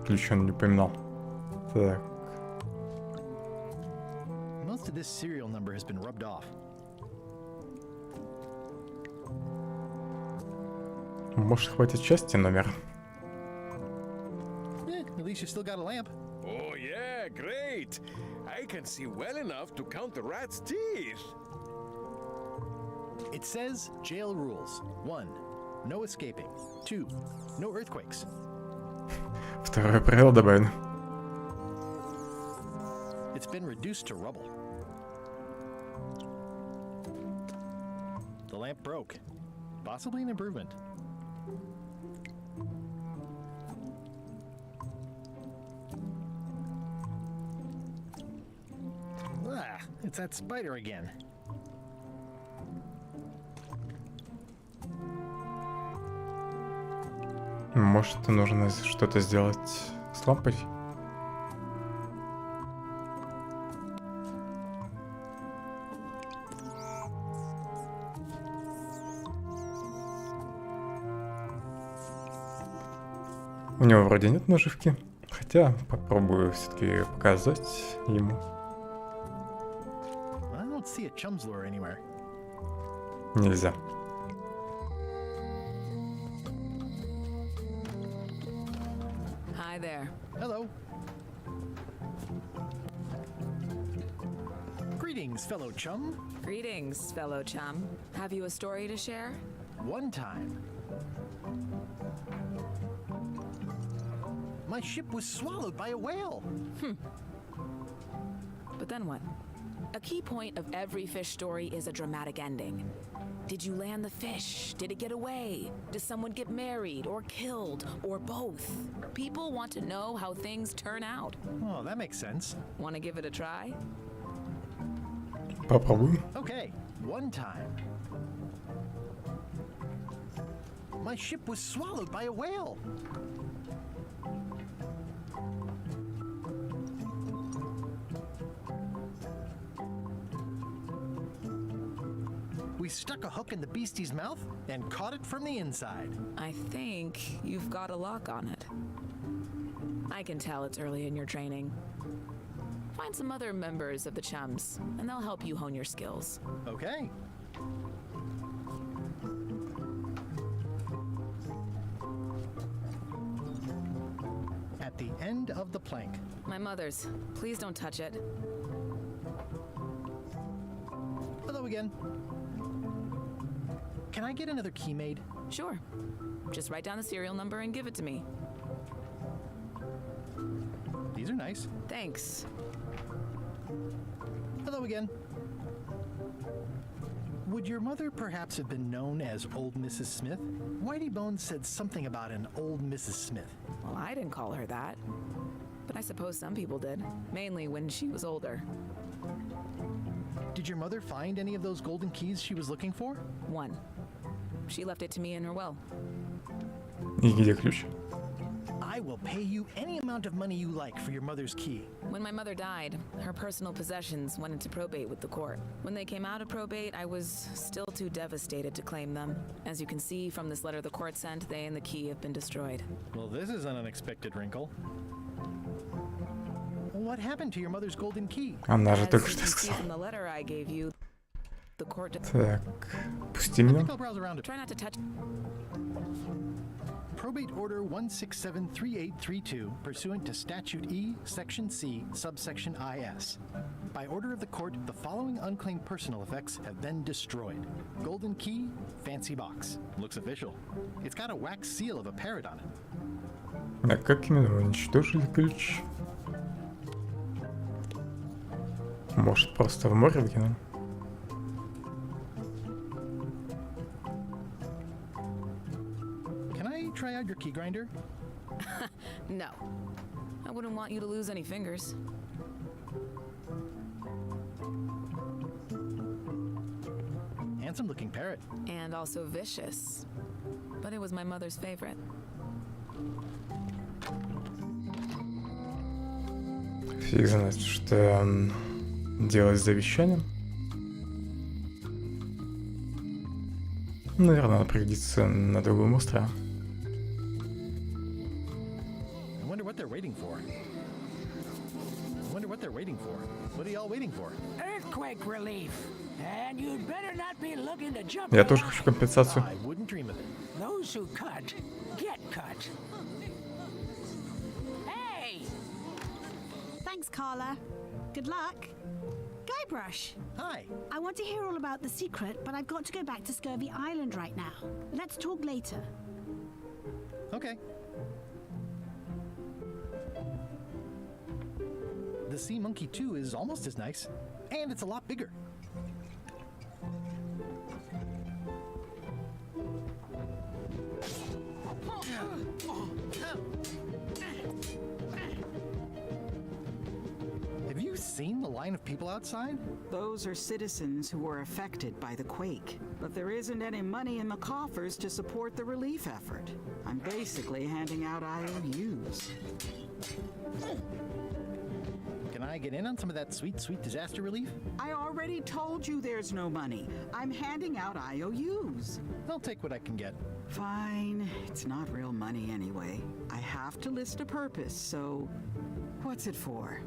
Speaker 1: Ключ он не упоминал. Так.
Speaker 2: Most of this serial number has been rubbed off.
Speaker 1: Может, хватит части номер?
Speaker 2: At least you still got a lamp.
Speaker 12: Oh yeah, great! I can see well enough to count the rat's teeth.
Speaker 2: It says jail rules. 1. No escaping. 2. No earthquakes.
Speaker 1: Второе правило добавлено.
Speaker 2: It's been reduced to rubble. The lamp broke. Possibly an improvement. Ah, it's that spider again.
Speaker 1: Может, нужно что-то сделать с лампой? У него вроде нет наживки, хотя попробую все-таки показать ему.
Speaker 2: I don't see a chum's lure anywhere.
Speaker 1: Нельзя.
Speaker 5: Hi there.
Speaker 2: Hello. Greetings, fellow chum.
Speaker 5: Greetings, fellow chum. Have you a story to share?
Speaker 2: One time, my ship was swallowed by a whale.
Speaker 5: But then what? A key point of every fish story is a dramatic ending. Did you land the fish? Did it get away? Did someone get married or killed or both? People want to know how things turn out.
Speaker 2: Oh, that makes sense.
Speaker 5: Want to give it a try?
Speaker 1: Попробуем.
Speaker 2: Okay, one time, my ship was swallowed by a whale. We stuck a hook in the beastie's mouth and caught it from the inside.
Speaker 5: I think you've got a lock on it. I can tell it's early in your training. Find some other members of the chums, and they'll help you hone your skills.
Speaker 2: Okay. At the end of the plank.
Speaker 5: My mother's. Please don't touch it.
Speaker 2: Hello again. Can I get another key made?
Speaker 5: Sure. Just write down the serial number and give it to me.
Speaker 2: These are nice.
Speaker 5: Thanks.
Speaker 2: Hello again. Would your mother perhaps have been known as Old Mrs. Smith? Whitey Bones said something about an old Mrs. Smith.
Speaker 5: Well, I didn't call her that. But I suppose some people did. Mainly when she was older.
Speaker 2: Did your mother find any of those golden keys she was looking for?
Speaker 5: One. She left it to me in her will.
Speaker 1: И где ключ?
Speaker 2: I will pay you any amount of money you like for your mother's key.
Speaker 5: When my mother died, her personal possessions went into probate with the court. When they came out of probate, I was still too devastated to claim them. As you can see from this letter the court sent, they and the key have been destroyed.
Speaker 2: Well, this is an unexpected wrinkle. What happened to your mother's golden key?
Speaker 1: Она же
Speaker 5: As
Speaker 1: только
Speaker 5: you
Speaker 1: что
Speaker 5: can see
Speaker 1: сказала.
Speaker 5: from the letter I gave you, the court.
Speaker 1: Так, пусти меня.
Speaker 2: I'll browse around it.
Speaker 5: Try not to touch.
Speaker 2: Probate Order 1673832, pursuant to Statute E, Section C, subsection IS. By order of the court, the following unclaimed personal effects have been destroyed. Golden key, fancy box. Looks official. It's got a wax seal of a parrot on it.
Speaker 1: А как именно уничтожили ключ? Может, просто в море выкинул?
Speaker 2: Can I try out your key grinder?
Speaker 5: No. I wouldn't want you to lose any fingers.
Speaker 2: Handsome looking parrot.
Speaker 5: And also vicious. But it was my mother's favorite.
Speaker 1: Фиг знает, что делать с завещанием. Наверное, она пригодится на другом острове.
Speaker 2: I wonder what they're waiting for. What are y'all waiting for?
Speaker 9: Earthquake relief. And you'd better not be looking to jump.
Speaker 1: Я тоже хочу компенсацию.
Speaker 2: I wouldn't dream of it.
Speaker 9: Those who cut, get cut.
Speaker 11: Hey! Thanks, Carla. Good luck.
Speaker 18: Guybrush.
Speaker 2: Hi.
Speaker 18: I want to hear all about the secret, but I've got to go back to Scurvy Island right now. Let's talk later.
Speaker 2: Okay. The Sea Monkey 2 is almost as nice, and it's a lot bigger. Have you seen the line of people outside?
Speaker 14: Those are citizens who were affected by the quake, but there isn't any money in the coffers to support the relief effort. I'm basically handing out IOUs.
Speaker 2: Can I get in on some of that sweet, sweet disaster relief?
Speaker 14: I already told you there's no money. I'm handing out IOUs.
Speaker 2: I'll take what I can get.
Speaker 14: Fine. It's not real money anyway. I have to list a purpose, so what's it for?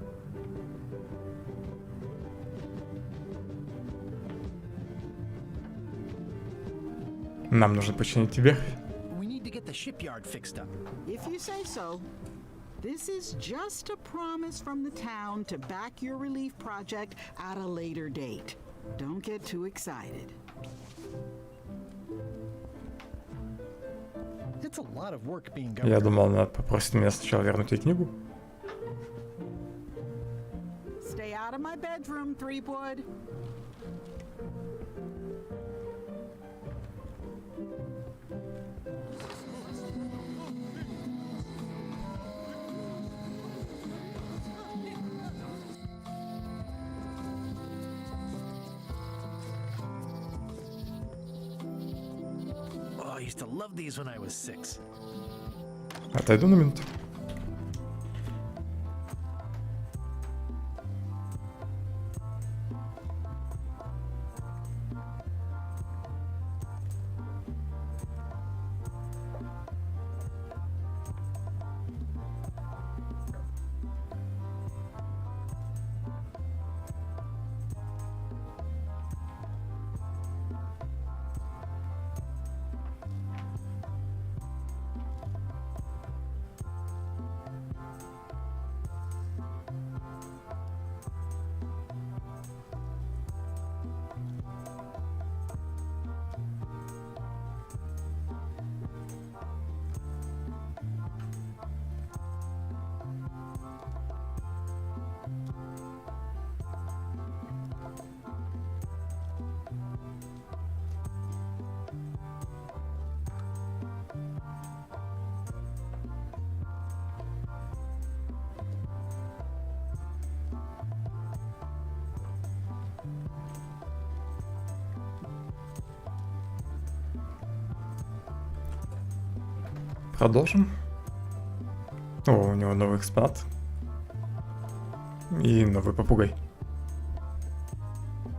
Speaker 1: Нам нужно починить верфь.
Speaker 2: We need to get the shipyard fixed up.
Speaker 14: If you say so. This is just a promise from the town to back your relief project at a later date. Don't get too excited.
Speaker 2: It's a lot of work being
Speaker 1: Я
Speaker 2: governed.
Speaker 1: думал, она попросит меня сначала вернуть ей книгу.
Speaker 14: Stay out of my bedroom, Threepwood.
Speaker 2: Oh, I used to love these when I was 6.
Speaker 1: Отойду на минуту. Продолжим. О, у него новый экспонат. И новый попугай.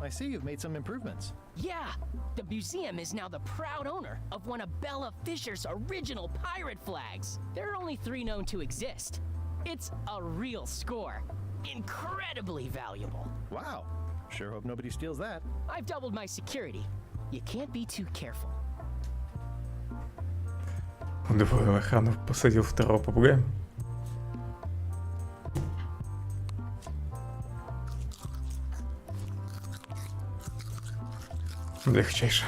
Speaker 2: I see you've made some improvements.
Speaker 19: Yeah, the museum is now the proud owner of one of Bella Fisher's original pirate flags. There are only 3 known to exist. It's a real score. Incredibly valuable.
Speaker 2: Wow. Sure hope nobody steals that.
Speaker 19: I've doubled my security. You can't be too careful.
Speaker 1: Удвоил охрану, посадил второго попугая. Легчайше.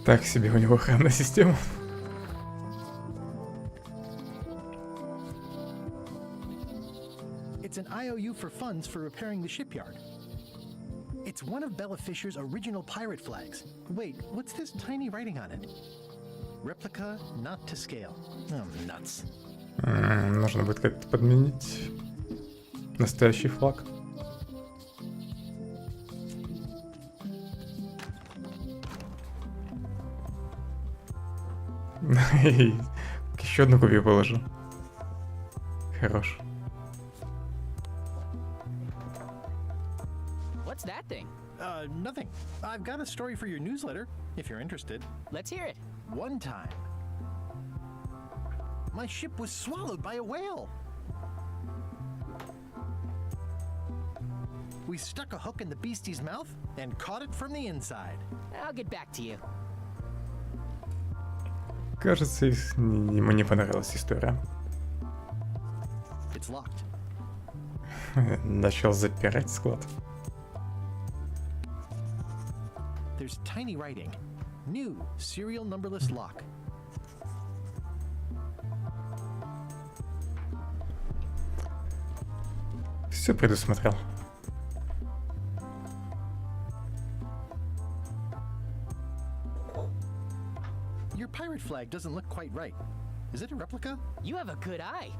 Speaker 1: Так себе у него охранная система.
Speaker 2: It's an IOU for funds for repairing the shipyard. It's one of Bella Fisher's original pirate flags. Wait, what's this tiny writing on it? Replica not to scale. Oh, nuts.
Speaker 1: Нужно будет как-то подменить настоящий флаг. Еще одну копию положу. Хорош.
Speaker 19: What's that thing?
Speaker 2: Nothing. I've got a story for your newsletter, if you're interested.
Speaker 19: Let's hear it.
Speaker 2: One time, my ship was swallowed by a whale. We stuck a hook in the beastie's mouth and caught it from the inside.
Speaker 19: I'll get back to you.
Speaker 1: Кажется, ему не понравилась история.
Speaker 2: It's locked.
Speaker 1: Начал запирать склад.
Speaker 2: There's tiny writing. New serial numberless lock.
Speaker 1: Все предусмотрел.
Speaker 2: Your pirate flag doesn't look quite right. Is it a replica?
Speaker 19: You have a good eye.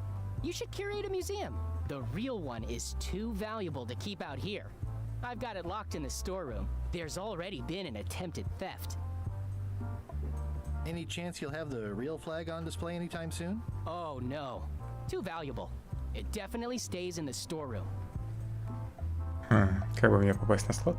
Speaker 19: You should curate a museum. The real one is too valuable to keep out here. I've got it locked in the storeroom. There's already been an attempted theft.
Speaker 2: Any chance you'll have the real flag on display anytime soon?
Speaker 19: Oh no. Too valuable. It definitely stays in the storeroom.
Speaker 1: Как бы мне попасть на склад?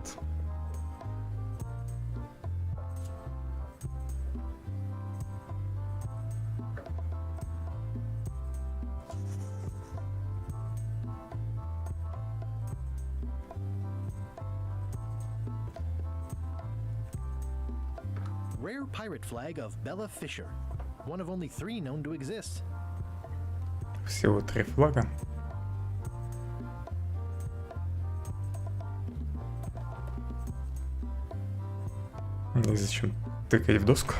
Speaker 2: Rare pirate flag of Bella Fisher. One of only 3 known to exist.
Speaker 1: Всего 3 флага. И зачем тыкать в доску?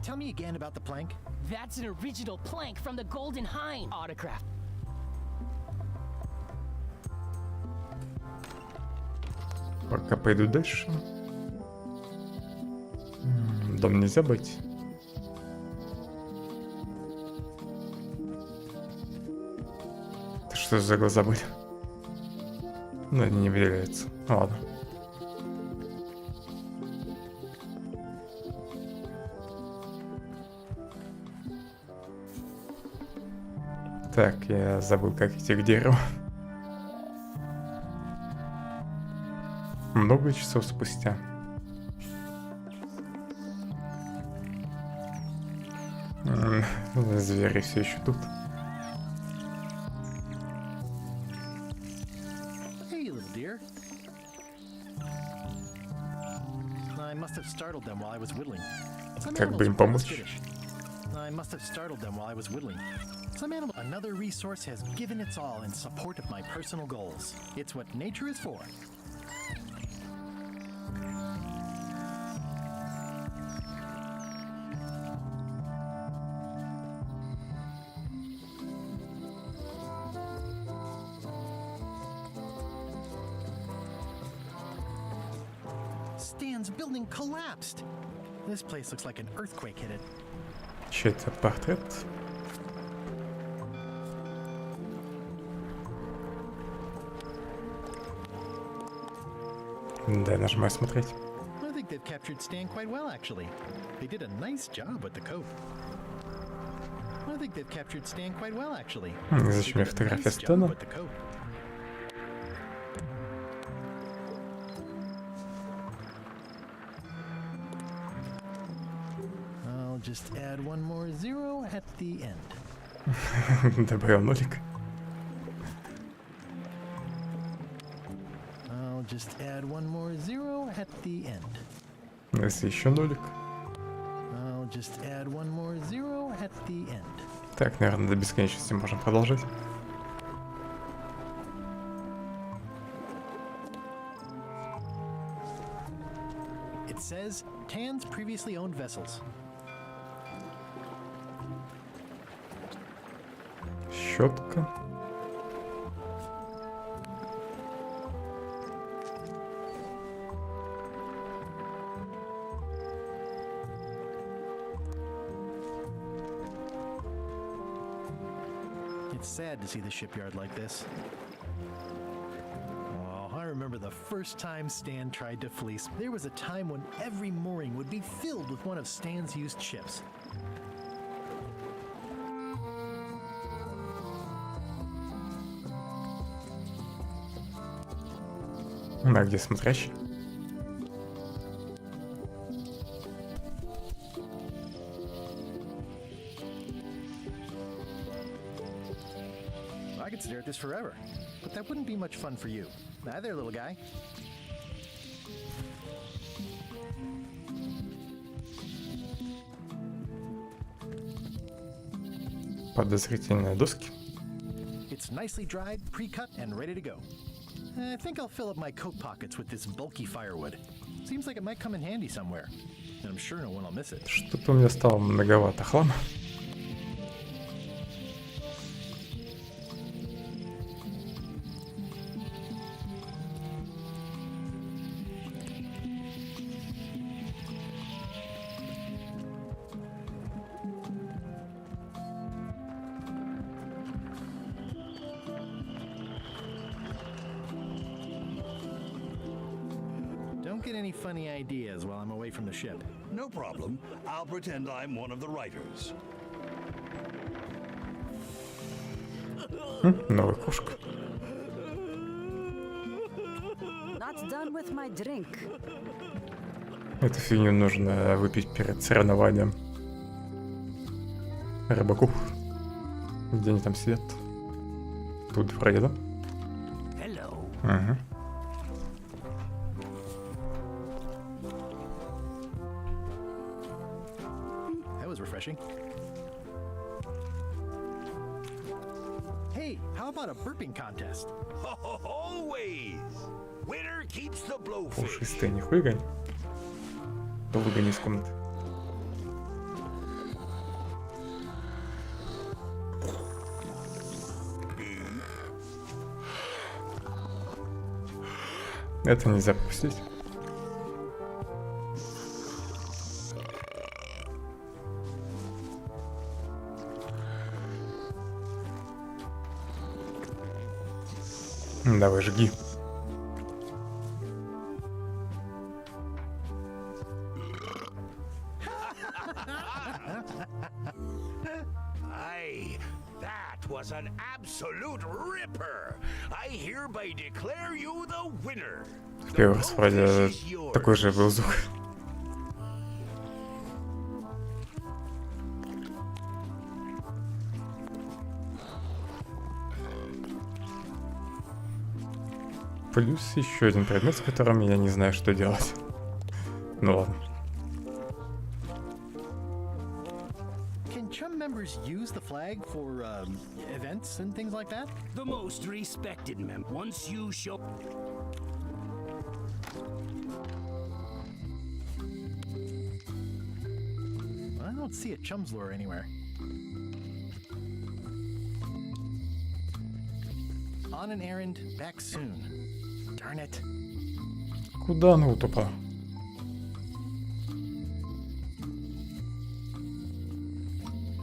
Speaker 2: Tell me again about the plank.
Speaker 19: That's an original plank from the Golden Hind autograph.
Speaker 1: Пока пойду дальше. Дом нельзя быть. Это что за глаза были? Ну, они не выделяются. Ладно. Так, я забыл, как идти к дереву. Много часов спустя. Звери все еще тут.
Speaker 2: Hey, little dear. I must have startled them while I was whittling.
Speaker 1: Как бы им помочь?
Speaker 2: I must have startled them while I was whittling. Some animal. Another resource has given its all in support of my personal goals. It's what nature is for. Stan's building collapsed. This place looks like an earthquake hit it.
Speaker 1: Че это, портрет? Да, нажимаю смотреть.
Speaker 2: I think they've captured Stan quite well, actually. They did a nice job with the coat. I think they've captured Stan quite well, actually.
Speaker 1: Зачем мне фотография Стана?
Speaker 2: I'll just add one more 0 at the end.
Speaker 1: Добавил нолик.
Speaker 2: I'll just add one more 0 at the end.
Speaker 1: Если еще нолик.
Speaker 2: I'll just add one more 0 at the end.
Speaker 1: Так, наверное, до бесконечности можем продолжать.
Speaker 2: It says Tan's previously owned vessels.
Speaker 1: Щетка.
Speaker 2: It's sad to see the shipyard like this. Oh, I remember the first time Stan tried to fleece. There was a time when every mooring would be filled with one of Stan's used ships.
Speaker 1: А где смотрящий?
Speaker 2: I could stare at this forever, but that wouldn't be much fun for you. Hi there, little guy.
Speaker 1: Подозрительные доски.
Speaker 2: It's nicely dried, pre-cut, and ready to go. I think I'll fill up my coat pockets with this bulky firewood. Seems like it might come in handy somewhere, and I'm sure no one will miss it.
Speaker 1: Что-то у меня стало многовато хлама.
Speaker 2: Don't get any funny ideas while I'm away from the ship.
Speaker 6: No problem. I'll pretend I'm one of the writers.
Speaker 1: Новая кошка.
Speaker 13: Not done with my drink.
Speaker 1: Эту фигню нужно выпить перед соревнованием. Рыбаков. Где они там сидят? Тут вроде, да? Ага.
Speaker 2: That was refreshing. Hey, how about a burping contest?
Speaker 17: Always! Winner keeps the blowfish.
Speaker 1: Пушистая, не выгонь. Да выгони из комнаты. Это нельзя пропустить. Давай, жги.
Speaker 17: Aye, that was an absolute ripper. I hereby declare you the winner.
Speaker 1: В первый раз вроде такой же был звук. Плюс еще один предмет, с которым я не знаю, что делать. Ну ладно.
Speaker 2: Can chum members use the flag for events and things like that?
Speaker 16: The most respected member. Once you show.
Speaker 2: I don't see a chum's lure anywhere. On an errand, back soon. Darn it.
Speaker 1: Куда она утопала?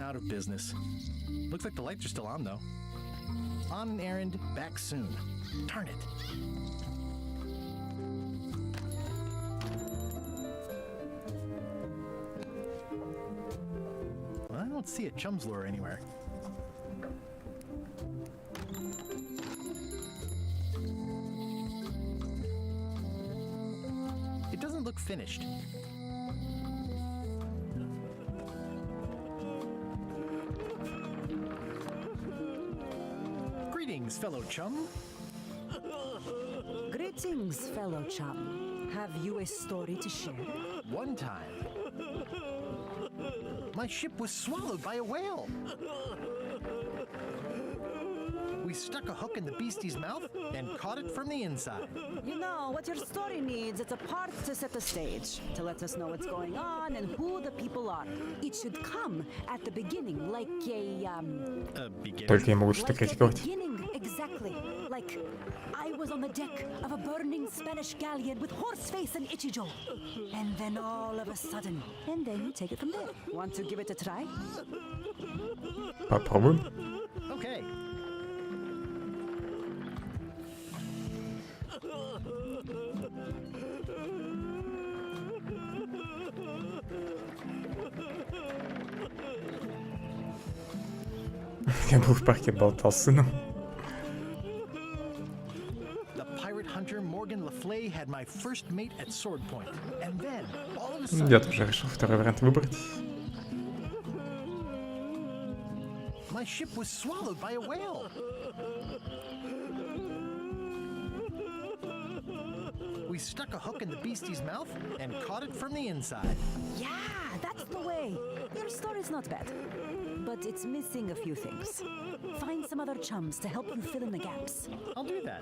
Speaker 2: Out of business. Looks like the lights are still on though. On an errand, back soon. Darn it. Well, I don't see a chum's lure anywhere. It doesn't look finished. Greetings, fellow chum.
Speaker 13: Greetings, fellow chum. Have you a story to share?
Speaker 2: One time, my ship was swallowed by a whale. We stuck a hook in the beastie's mouth and caught it from the inside.
Speaker 13: You know, what your story needs, it's a part to set the stage, to let us know what's going on and who the people are. It should come at the beginning, like a
Speaker 2: beginning?
Speaker 1: Только я могу что-то критиковать.
Speaker 13: beginning, exactly. Like, I was on the deck of a burning Spanish galleon with Horseface and Ichijo. And then all of a sudden, and then you take it from there. Want to give it a try?
Speaker 1: Попробуем.
Speaker 2: Okay.
Speaker 1: Я был в парке, болтал с сыном.
Speaker 2: The pirate hunter Morgan LaFlay had my first mate at sword point. And then, all of a sudden...
Speaker 1: Я тоже решил второй вариант выбрать.
Speaker 2: My ship was swallowed by a whale. We stuck a hook in the beastie's mouth and caught it from the inside.
Speaker 13: Yeah, that's the way. Your story's not bad, but it's missing a few things. Find some other chums to help you fill in the gaps.
Speaker 2: I'll do that.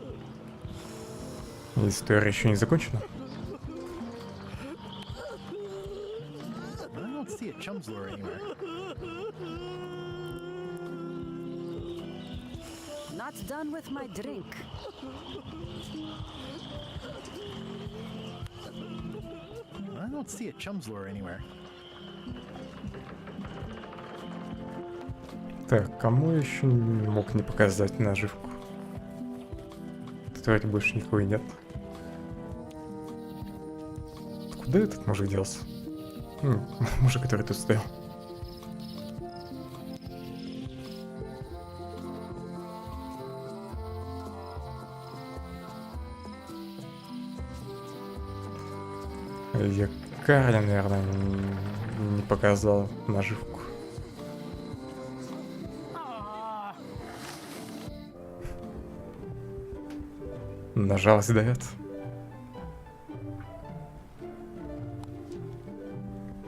Speaker 1: История еще не закончена.
Speaker 2: I don't see a chum's lure anywhere.
Speaker 13: Not done with my drink.
Speaker 2: I don't see a chum's lure anywhere.
Speaker 1: Так, кому еще мог не показать наживку? Тут вроде больше никого и нет. Куда этот мужик делся? Мужик, который тут стоял. Карля, наверное, не показал наживку. Нажалась, дает.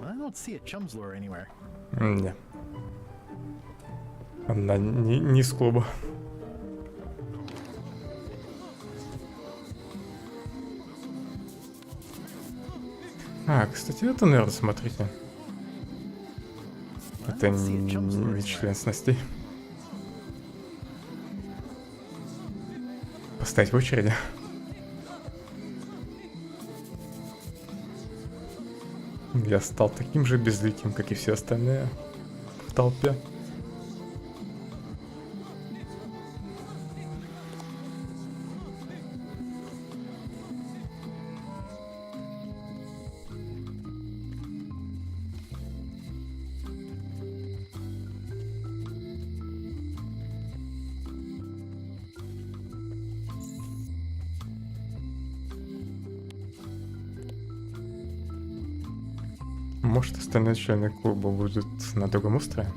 Speaker 2: I don't see a chum's lure anywhere.
Speaker 1: Не. Она не из клуба. Кстати, это, наверное, смотрите. Это не член снастей. Поставить в очереди. Я стал таким же безликим, как и все остальные в толпе. Может, остальные члены клуба будут на другом острове?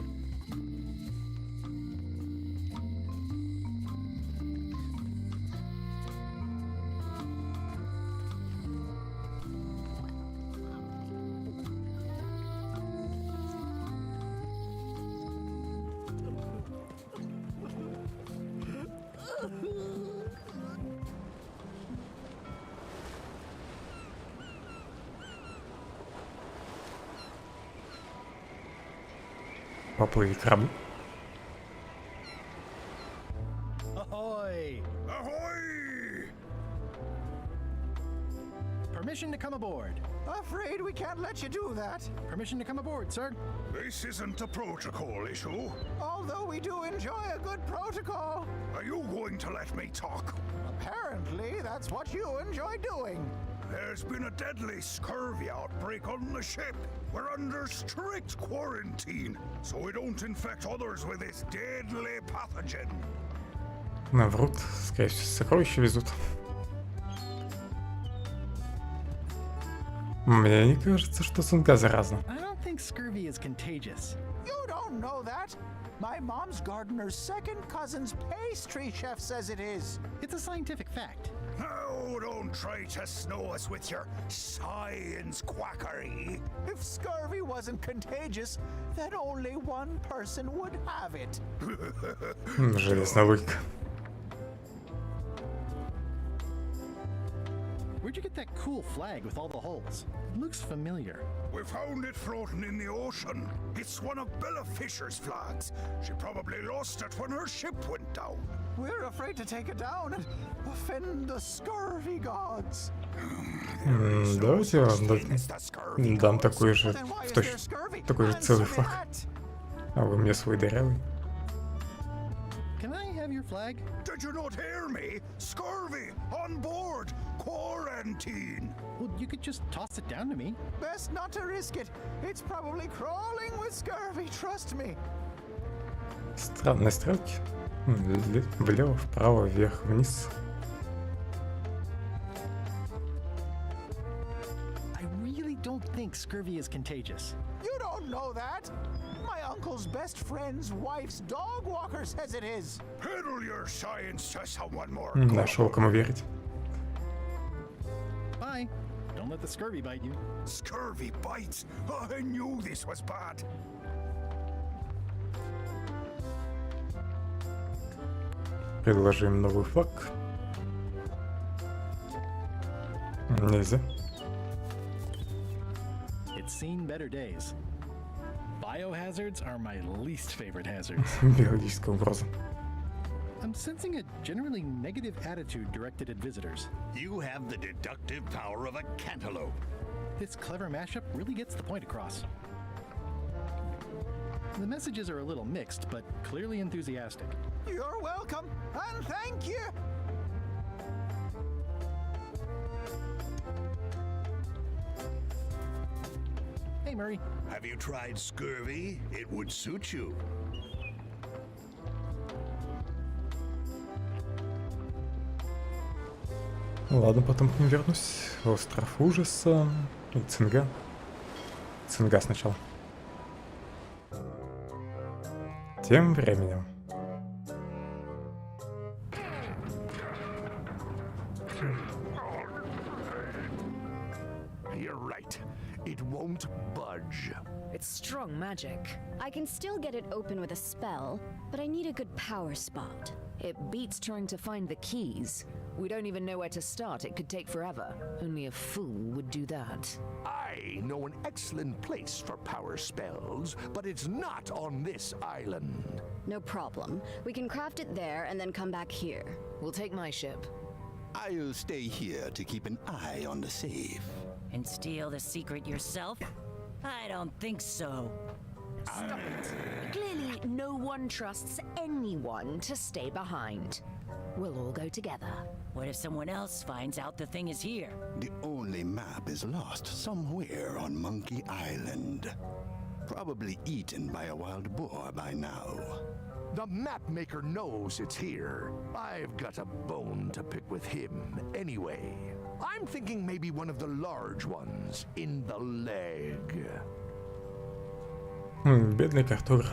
Speaker 1: Поплыли корабли.
Speaker 2: Ahoy!
Speaker 3: Ahoy!
Speaker 2: Permission to come aboard.
Speaker 10: Afraid we can't let you do that.
Speaker 2: Permission to come aboard, sir.
Speaker 3: This isn't a protocol issue.
Speaker 10: Although we do enjoy a good protocol.
Speaker 3: Are you going to let me talk?
Speaker 10: Apparently, that's what you enjoy doing.
Speaker 3: There's been a deadly scurvy outbreak on the ship. We're under strict quarantine, so we don't infect others with this deadly pathogen.
Speaker 1: Наврут, скорее всего, сокровища везут. Мне не кажется, что цинга заразна.
Speaker 2: I don't think scurvy is contagious.
Speaker 10: You don't know that. My mom's gardener's second cousin's pastry chef says it is.
Speaker 2: It's a scientific fact.
Speaker 3: No, don't try to snow us with your science quackery.
Speaker 10: If scurvy wasn't contagious, then only one person would have it.
Speaker 1: Железная логика.
Speaker 2: Where'd you get that cool flag with all the holes? It looks familiar.
Speaker 3: We found it floating in the ocean. It's one of Bella Fisher's flags. She probably lost it when her ship went down.
Speaker 10: We're afraid to take it down and offend the scurvy gods.
Speaker 1: Давайте я вам дам такой же, такой же целый флаг. А вы мне свой дырявый.
Speaker 2: Can I have your flag?
Speaker 3: Did you not hear me? Scurvy on board. Quarantine.
Speaker 2: Well, you could just toss it down to me.
Speaker 10: Best not to risk it. It's probably crawling with scurvy, trust me.
Speaker 1: Странные стрелки. Влево, вправо, вверх, вниз.
Speaker 2: I really don't think scurvy is contagious.
Speaker 10: You don't know that. My uncle's best friend's wife's dog walker says it is.
Speaker 3: Peddle your science to someone more.
Speaker 1: Нашел кому верить.
Speaker 2: Bye. Don't let the scurvy bite you.
Speaker 3: Scurvy bites? I knew this was bad.
Speaker 1: Предложим новый флаг. Нельзя.
Speaker 2: It's seen better days. Biohazards are my least favorite hazards.
Speaker 1: Биологическая угроза.
Speaker 2: I'm sensing a generally negative attitude directed at visitors.
Speaker 6: You have the deductive power of a cantaloupe.
Speaker 2: This clever mashup really gets the point across. The messages are a little mixed, but clearly enthusiastic.
Speaker 10: You're welcome, and thank you.
Speaker 2: Hey, Murray.
Speaker 6: Have you tried scurvy? It would suit you.
Speaker 1: Ладно, потом к ним вернусь. Остров ужаса и цинга. Цинга сначала. Тем временем.
Speaker 3: You're right. It won't budge.
Speaker 5: It's strong magic.
Speaker 4: I can still get it open with a spell, but I need a good power spot.
Speaker 5: It beats trying to find the keys. We don't even know where to start. It could take forever. Only a fool would do that.
Speaker 3: I know an excellent place for power spells, but it's not on this island.
Speaker 4: No problem. We can craft it there and then come back here.
Speaker 5: We'll take my ship.
Speaker 20: I'll stay here to keep an eye on the safe.
Speaker 8: And steal the secret yourself? I don't think so.
Speaker 5: Stop it. Clearly, no one trusts anyone to stay behind. We'll all go together.
Speaker 8: What if someone else finds out the thing is here?
Speaker 20: The only map is lost somewhere on Monkey Island. Probably eaten by a wild boar by now.
Speaker 3: The map maker knows it's here. I've got a bone to pick with him anyway. I'm thinking maybe one of the large ones in the leg.
Speaker 1: Бедный картограф.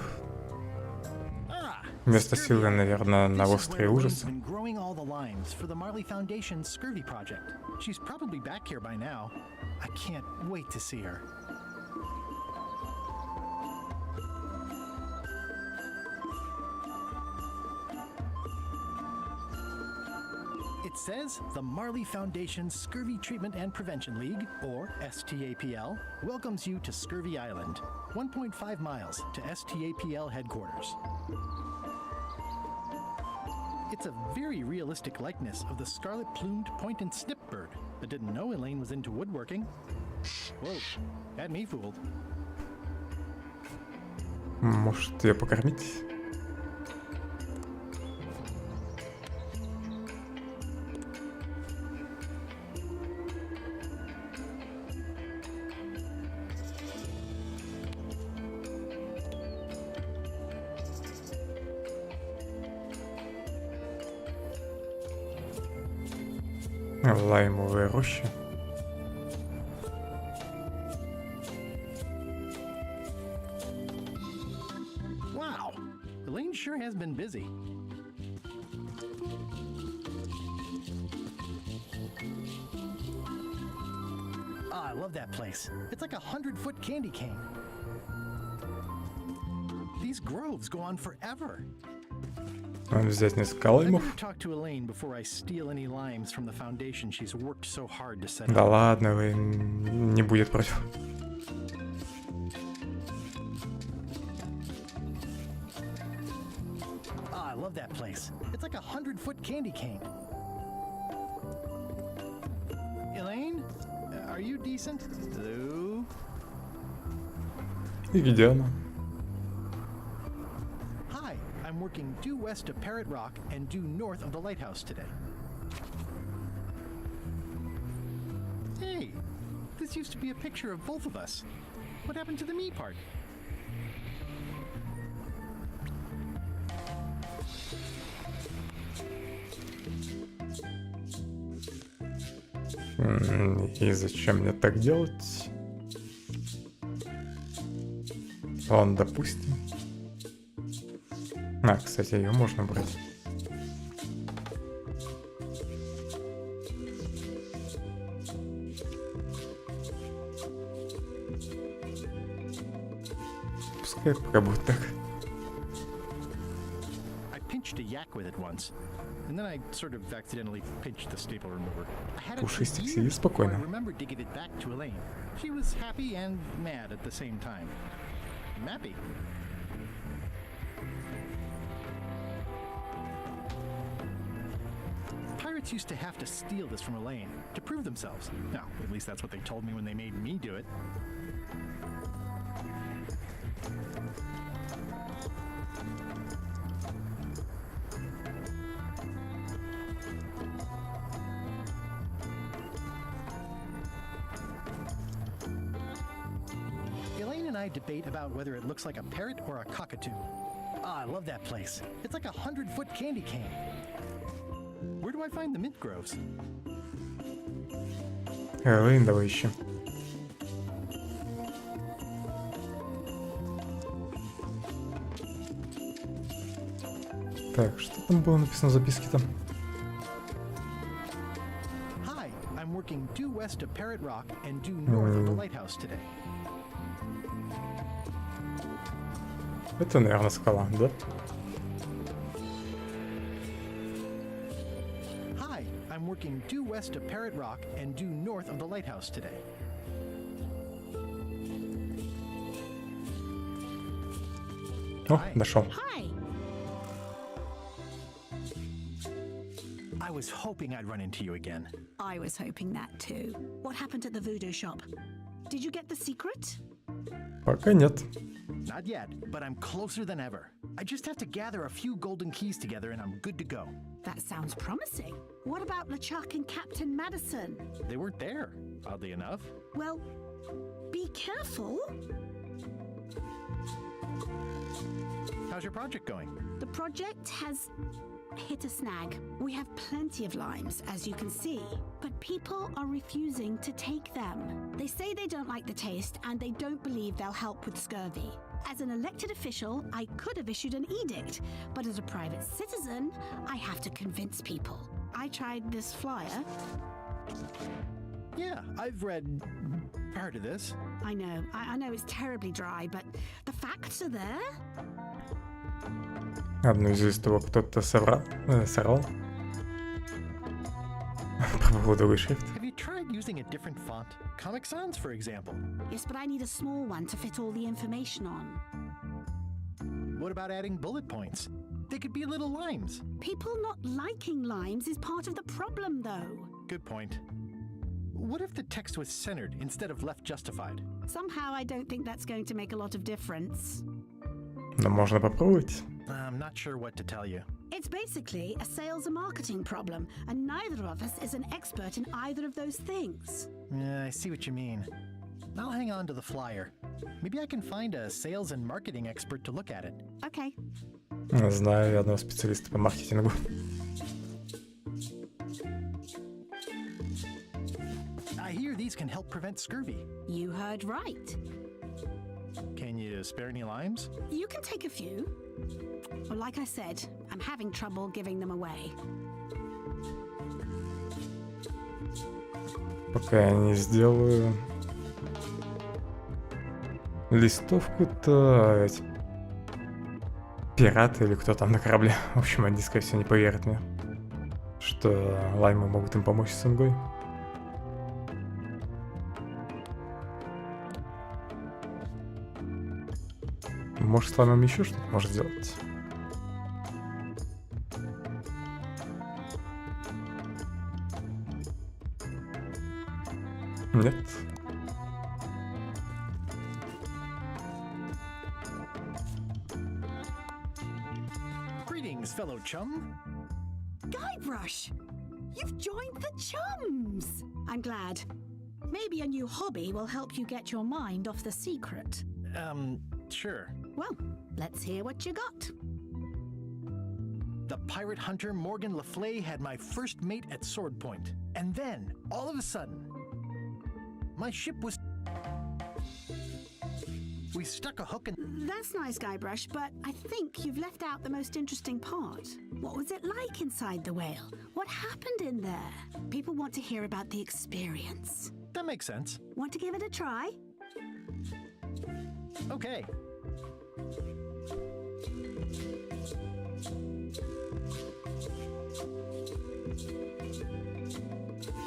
Speaker 1: Вместо силы, наверное, на острове ужаса.
Speaker 2: Been growing all the lines for the Marley Foundation's scurvy project. She's probably back here by now. I can't wait to see her. It says the Marley Foundation's Scurvy Treatment and Prevention League, or STAPL, welcomes you to Scurvy Island, 1.5 miles to STAPL headquarters. It's a very realistic likeness of the scarlet-plumed point-and-snip bird. I didn't know Elaine was into woodworking. Whoa, had me fooled.
Speaker 1: Может, ее покормить? Лаймовая роща.
Speaker 2: Wow, Elaine sure has been busy. Ah, I love that place. It's like a 100-foot candy cane. These groves go on forever.
Speaker 1: Взять несколько
Speaker 2: I
Speaker 1: лаймов.
Speaker 2: better talk to Elaine before I steal any limes from the foundation she's worked so hard to set
Speaker 1: Да
Speaker 2: up.
Speaker 1: ладно, Лейн не будет против.
Speaker 2: Ah, I love that place. It's like a 100-foot candy cane. Elaine, are you decent? Hello?
Speaker 1: И где она?
Speaker 2: Hi, I'm working due west of Parrot Rock and due north of the lighthouse today. Hey, this used to be a picture of both of us. What happened to the me part?
Speaker 1: И зачем мне так делать? Ладно, допустим. А, кстати, ее можно брать. Пускай пока будет так.
Speaker 2: I pinched a yak with it once, and then I sort of accidentally pinched the staple remover. I had it for
Speaker 1: Пушистик,
Speaker 2: years
Speaker 1: сиди
Speaker 2: before I
Speaker 1: спокойно.
Speaker 2: remembered to give it back to Elaine. She was happy and mad at the same time. Mappy. Pirates used to have to steal this from Elaine to prove themselves. No, at least that's what they told me when they made me do it. Elaine and I debate about whether it looks like a parrot or a cockatoo. Ah, I love that place. It's like a 100-foot candy cane. Where do I find the mint groves?
Speaker 1: Элэйн, давай ищем. Так, что там было написано в записке-то?
Speaker 2: Hi, I'm working due west of Parrot Rock and due north of the lighthouse today.
Speaker 1: Это, наверное, скала, да?
Speaker 2: Hi, I'm working due west of Parrot Rock and due north of the lighthouse today.
Speaker 1: О, нашел.
Speaker 18: Hi.
Speaker 2: I was hoping I'd run into you again.
Speaker 18: I was hoping that too. What happened at the voodoo shop? Did you get the secret?
Speaker 1: Пока нет.
Speaker 2: Not yet, but I'm closer than ever. I just have to gather a few golden keys together and I'm good to go.
Speaker 18: That sounds promising. What about LeChuck and Captain Madison?
Speaker 2: They weren't there, oddly enough.
Speaker 18: Well, be careful.
Speaker 2: How's your project going?
Speaker 18: The project has hit a snag. We have plenty of limes, as you can see, but people are refusing to take them. They say they don't like the taste and they don't believe they'll help with scurvy. As an elected official, I could have issued an edict, but as a private citizen, I have to convince people. I tried this flyer.
Speaker 2: Yeah, I've read part of this.
Speaker 18: I know it's terribly dry, but the facts are there.
Speaker 1: Одну из того кто-то сорвал. Проводовый шрифт.
Speaker 2: Have you tried using a different font? Comic Sans, for example.
Speaker 18: Yes, but I need a small one to fit all the information on.
Speaker 2: What about adding bullet points? They could be little limes.
Speaker 18: People not liking limes is part of the problem, though.
Speaker 2: Good point. What if the text was centered instead of left justified?
Speaker 18: Somehow I don't think that's going to make a lot of difference.
Speaker 1: Но можно попробовать.
Speaker 2: I'm not sure what to tell you.
Speaker 18: It's basically a sales and marketing problem, and neither of us is an expert in either of those things.
Speaker 2: Yeah, I see what you mean. I'll hang on to the flyer. Maybe I can find a sales and marketing expert to look at it.
Speaker 18: Okay.
Speaker 1: Знаю одного специалиста по маркетингу.
Speaker 2: I hear these can help prevent scurvy.
Speaker 18: You heard right.
Speaker 2: Can you spare any limes?
Speaker 18: You can take a few. Well, like I said, I'm having trouble giving them away.
Speaker 1: Пока я не сделаю листовку-то эти пираты или кто там на корабле. В общем, они, скорее всего, не поверят мне, что лаймы могут им помочь с ингой. Может, с лаймом еще что-то может сделать? Нет.
Speaker 2: Greetings, fellow chum.
Speaker 18: Guybrush! You've joined the chums! I'm glad. Maybe a new hobby will help you get your mind off the secret.
Speaker 2: Sure.
Speaker 18: Well, let's hear what you got.
Speaker 2: The pirate hunter Morgan Le Fay had my first mate at sword point. And then, all of a sudden, my ship was We stuck a hook in.
Speaker 18: That's nice, Guybrush, but I think you've left out the most interesting part. What was it like inside the whale? What happened in there? People want to hear about the experience.
Speaker 2: That makes sense.
Speaker 18: Want to give it a try?
Speaker 2: Okay.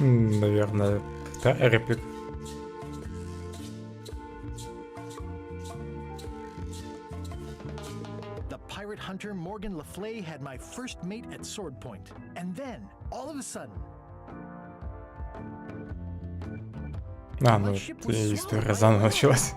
Speaker 1: Наверное, да, реплик.
Speaker 2: The pirate hunter Morgan Le Fay had my first mate at sword point. And then, all of a sudden...
Speaker 1: А, ну, история заново началась.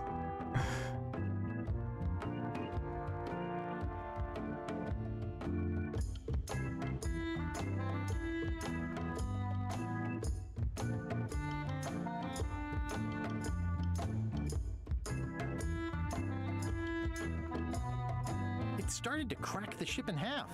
Speaker 2: It started to crack the ship in half.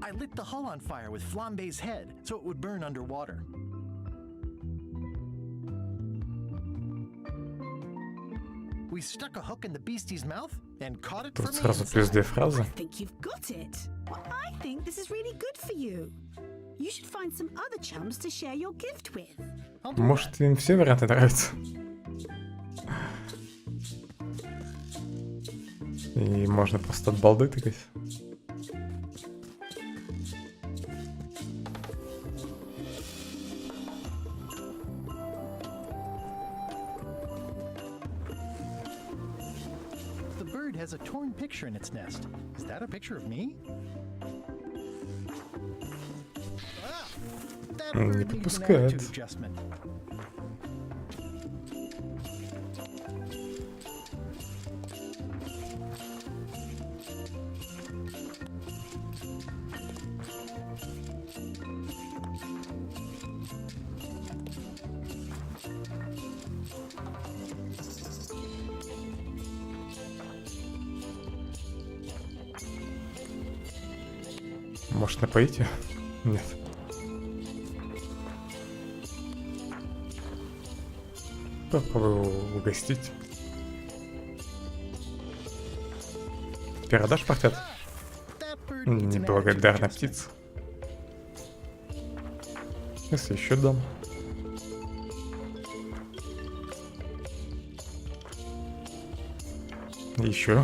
Speaker 2: I lit the hull on fire with Flambe's head so it would burn underwater. We stuck a hook in the beastie's mouth and caught it
Speaker 1: Тут
Speaker 2: from the
Speaker 1: сразу плюс две фразы.
Speaker 18: I think you've got it. Well, I think this is really good for you. You should find some other chums to share your gift with.
Speaker 1: Может, им все варианты нравятся. И можно просто от балды тыкать.
Speaker 2: The bird has a torn picture in its nest. Is that a picture of me? Ah, that
Speaker 1: Не
Speaker 2: bird needs an
Speaker 1: пропускает.
Speaker 2: attitude adjustment.
Speaker 1: Может, напоить ее? Нет. Попробую угостить. Теперь отдашь портфель? Неблагодарная птица. Если еще дам. Еще.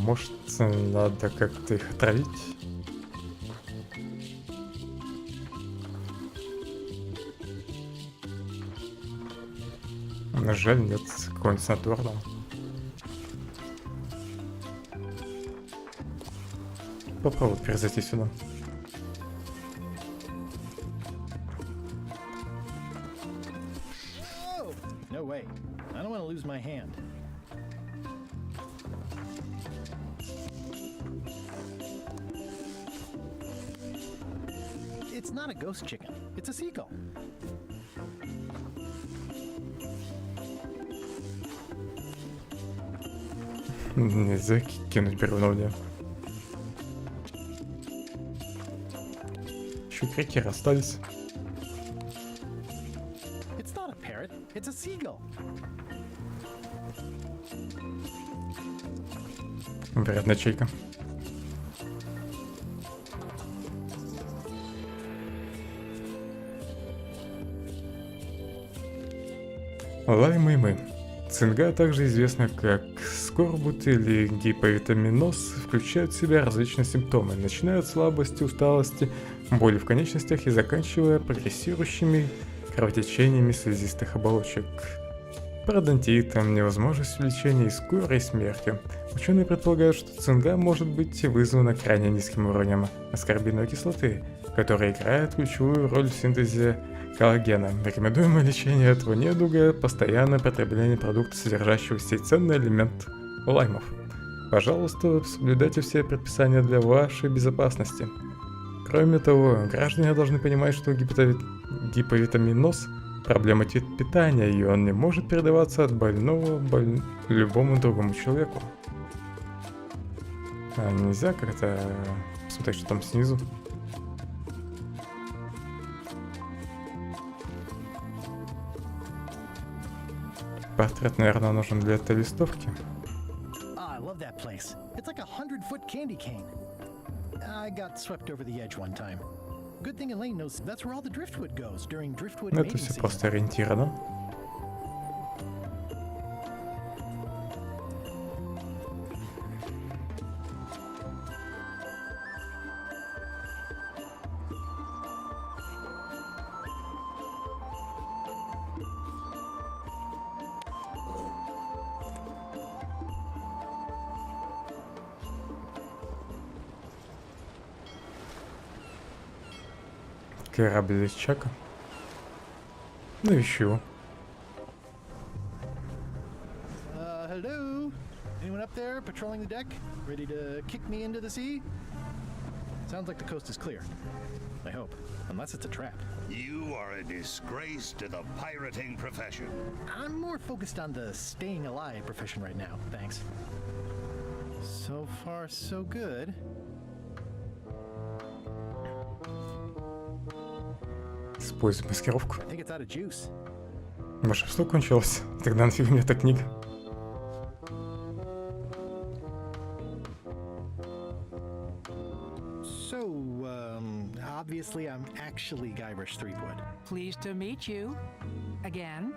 Speaker 1: Может, надо как-то их отравить? Жаль, нет какого-нибудь снотворного. Попробуй перезайти сюда.
Speaker 2: Oh, no way. I don't want to lose my hand. It's not a ghost chicken. It's a seagull.
Speaker 1: Нельзя кинуть бревновня. Еще крики расстались.
Speaker 2: It's not a parrot. It's a seagull.
Speaker 1: Вредная чайка. Лаймы. Цинга, также известна как скорбут или гиповитаминоз, включает в себя различные симптомы, начиная от слабости, усталости, боли в конечностях и заканчивая прогрессирующими кровотечениями слизистых оболочек, пародонтитом, невозможностью лечения и скорой смертью. Ученые предполагают, что цинга может быть вызвана крайне низким уровнем аскорбиновой кислоты, которая играет ключевую роль в синтезе коллагена. Рекомендуемое лечение этого недуга – постоянное потребление продукта, содержащего сей ценный элемент лаймов. Пожалуйста, соблюдайте все предписания для вашей безопасности. Кроме того, граждане должны понимать, что гиповитаминоз проблемы питания, и он не может передаваться от больного любому другому человеку. А нельзя как-то посмотреть, что там снизу. Портрет, наверное, нужен для этой листовки.
Speaker 2: I love that place. It's like a 100-foot candy cane. I got swept over the edge one time. Good thing Elaine knows that's where all the driftwood goes during driftwood
Speaker 1: Это
Speaker 2: mating
Speaker 1: все
Speaker 2: season.
Speaker 1: просто ориентиры, да? Корабль из Чака. Ну еще.
Speaker 2: Hello? Anyone up there patrolling the deck? Ready to kick me into the sea? Sounds like the coast is clear. I hope. Unless it's a trap.
Speaker 6: You are a disgrace to the pirating profession.
Speaker 2: I'm more focused on the staying alive profession right now, thanks. So far, so good.
Speaker 1: Используй маскировку.
Speaker 2: I think it's out of juice.
Speaker 1: Волшебство кончилось. Тогда нафиг мне эта книга.
Speaker 2: So, obviously I'm actually Guybrush Threepwood.
Speaker 9: Pleased to meet you. Again.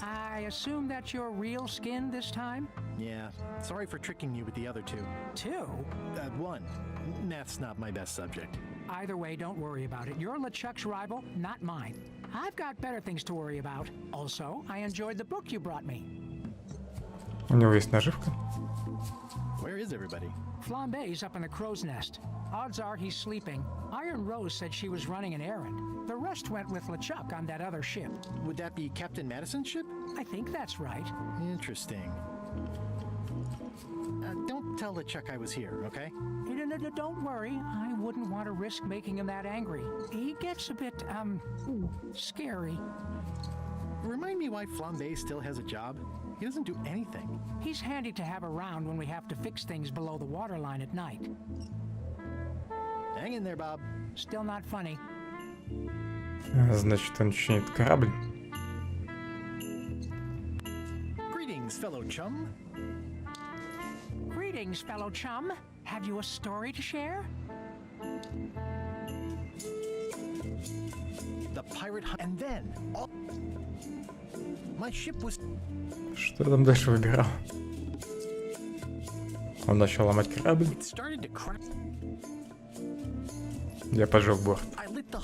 Speaker 9: I assume that's your real skin this time?
Speaker 2: Yeah, sorry for tricking you with the other two.
Speaker 9: Two?
Speaker 2: One. Math's not my best subject.
Speaker 9: Either way, don't worry about it. You're LeChuck's rival, not mine. I've got better things to worry about. Also, I enjoyed the book you brought me.
Speaker 1: У него есть наживка.
Speaker 2: Where is everybody?
Speaker 9: Flambe's up in the crow's nest. Odds are he's sleeping. Iron Rose said she was running an errand. The rest went with LeChuck on that other ship.
Speaker 2: Would that be Captain Madison's ship?
Speaker 9: I think that's right.
Speaker 2: Interesting. Don't tell LeChuck I was here, okay?
Speaker 9: Don't worry. I wouldn't want to risk making him that angry. He gets a bit, scary.
Speaker 2: Remind me why Flambe still has a job? He doesn't do anything.
Speaker 9: He's handy to have around when we have to fix things below the waterline at night.
Speaker 2: Hang in there, Bob.
Speaker 9: Still not funny.
Speaker 1: Значит, он чинит корабль.
Speaker 2: Greetings, fellow chum.
Speaker 9: Greetings, fellow chum. Have you a story to share?
Speaker 2: The pirate hunt, and then all... My ship was...
Speaker 1: Что там дальше выбирал? Он начал ломать корабль.
Speaker 2: It started to crack.
Speaker 1: Я поджег борт.
Speaker 2: I lit the...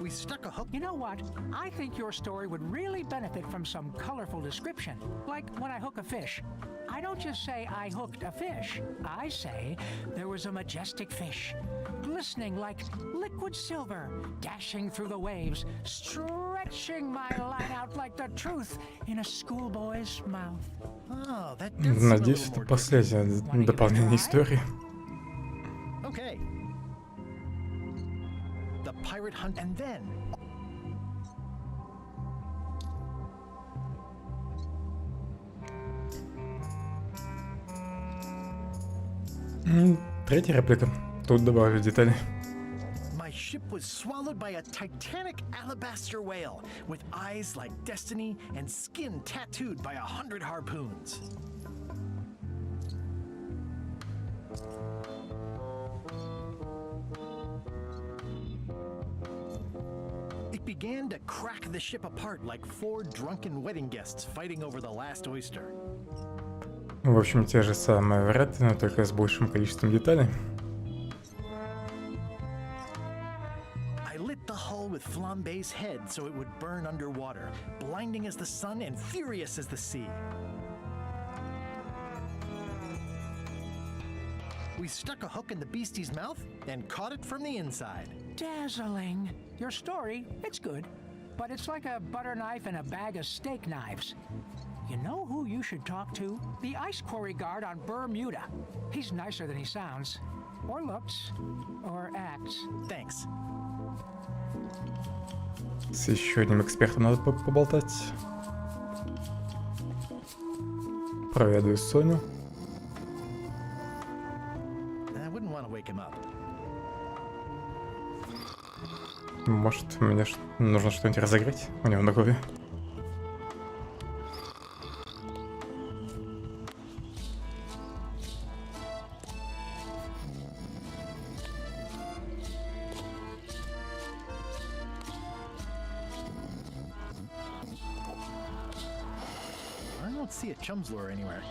Speaker 2: We stuck a hook.
Speaker 9: You know what? I think your story would really benefit from some colorful description. Like when I hook a fish. I don't just say I hooked a fish. I say there was a majestic fish, glistening like liquid silver, dashing through the waves, stretching my line out like the truth in a schoolboy's mouth.
Speaker 2: Oh, that
Speaker 1: Надеюсь, это последнее дополнение истории.
Speaker 2: Okay. The pirate hunt, and then...
Speaker 1: Третья реплика. Тут добавили детали.
Speaker 2: My ship was swallowed by a titanic alabaster whale with eyes like destiny and skin tattooed by 100 harpoons. It began to crack the ship apart like 4 drunken wedding guests fighting over the last oyster.
Speaker 1: В общем, те же самые врата, но только с большим количеством деталей.
Speaker 2: I lit the hull with Flambe's head so it would burn underwater, blinding as the sun and furious as the sea. We stuck a hook in the beastie's mouth and caught it from the inside.
Speaker 9: Dazzling. Your story, it's good, but it's like a butter knife and a bag of steak knives. You know who you should talk to? The ice quarry guard on Bermuda. He's nicer than he sounds. Or looks. Or acts.
Speaker 2: Thanks.
Speaker 1: С еще одним экспертом надо поболтать. Проведу Соню.
Speaker 2: I wouldn't want to wake him up.
Speaker 1: Может, мне нужно что-нибудь разогреть у него на голове.
Speaker 2: I don't see a chum's lure anywhere.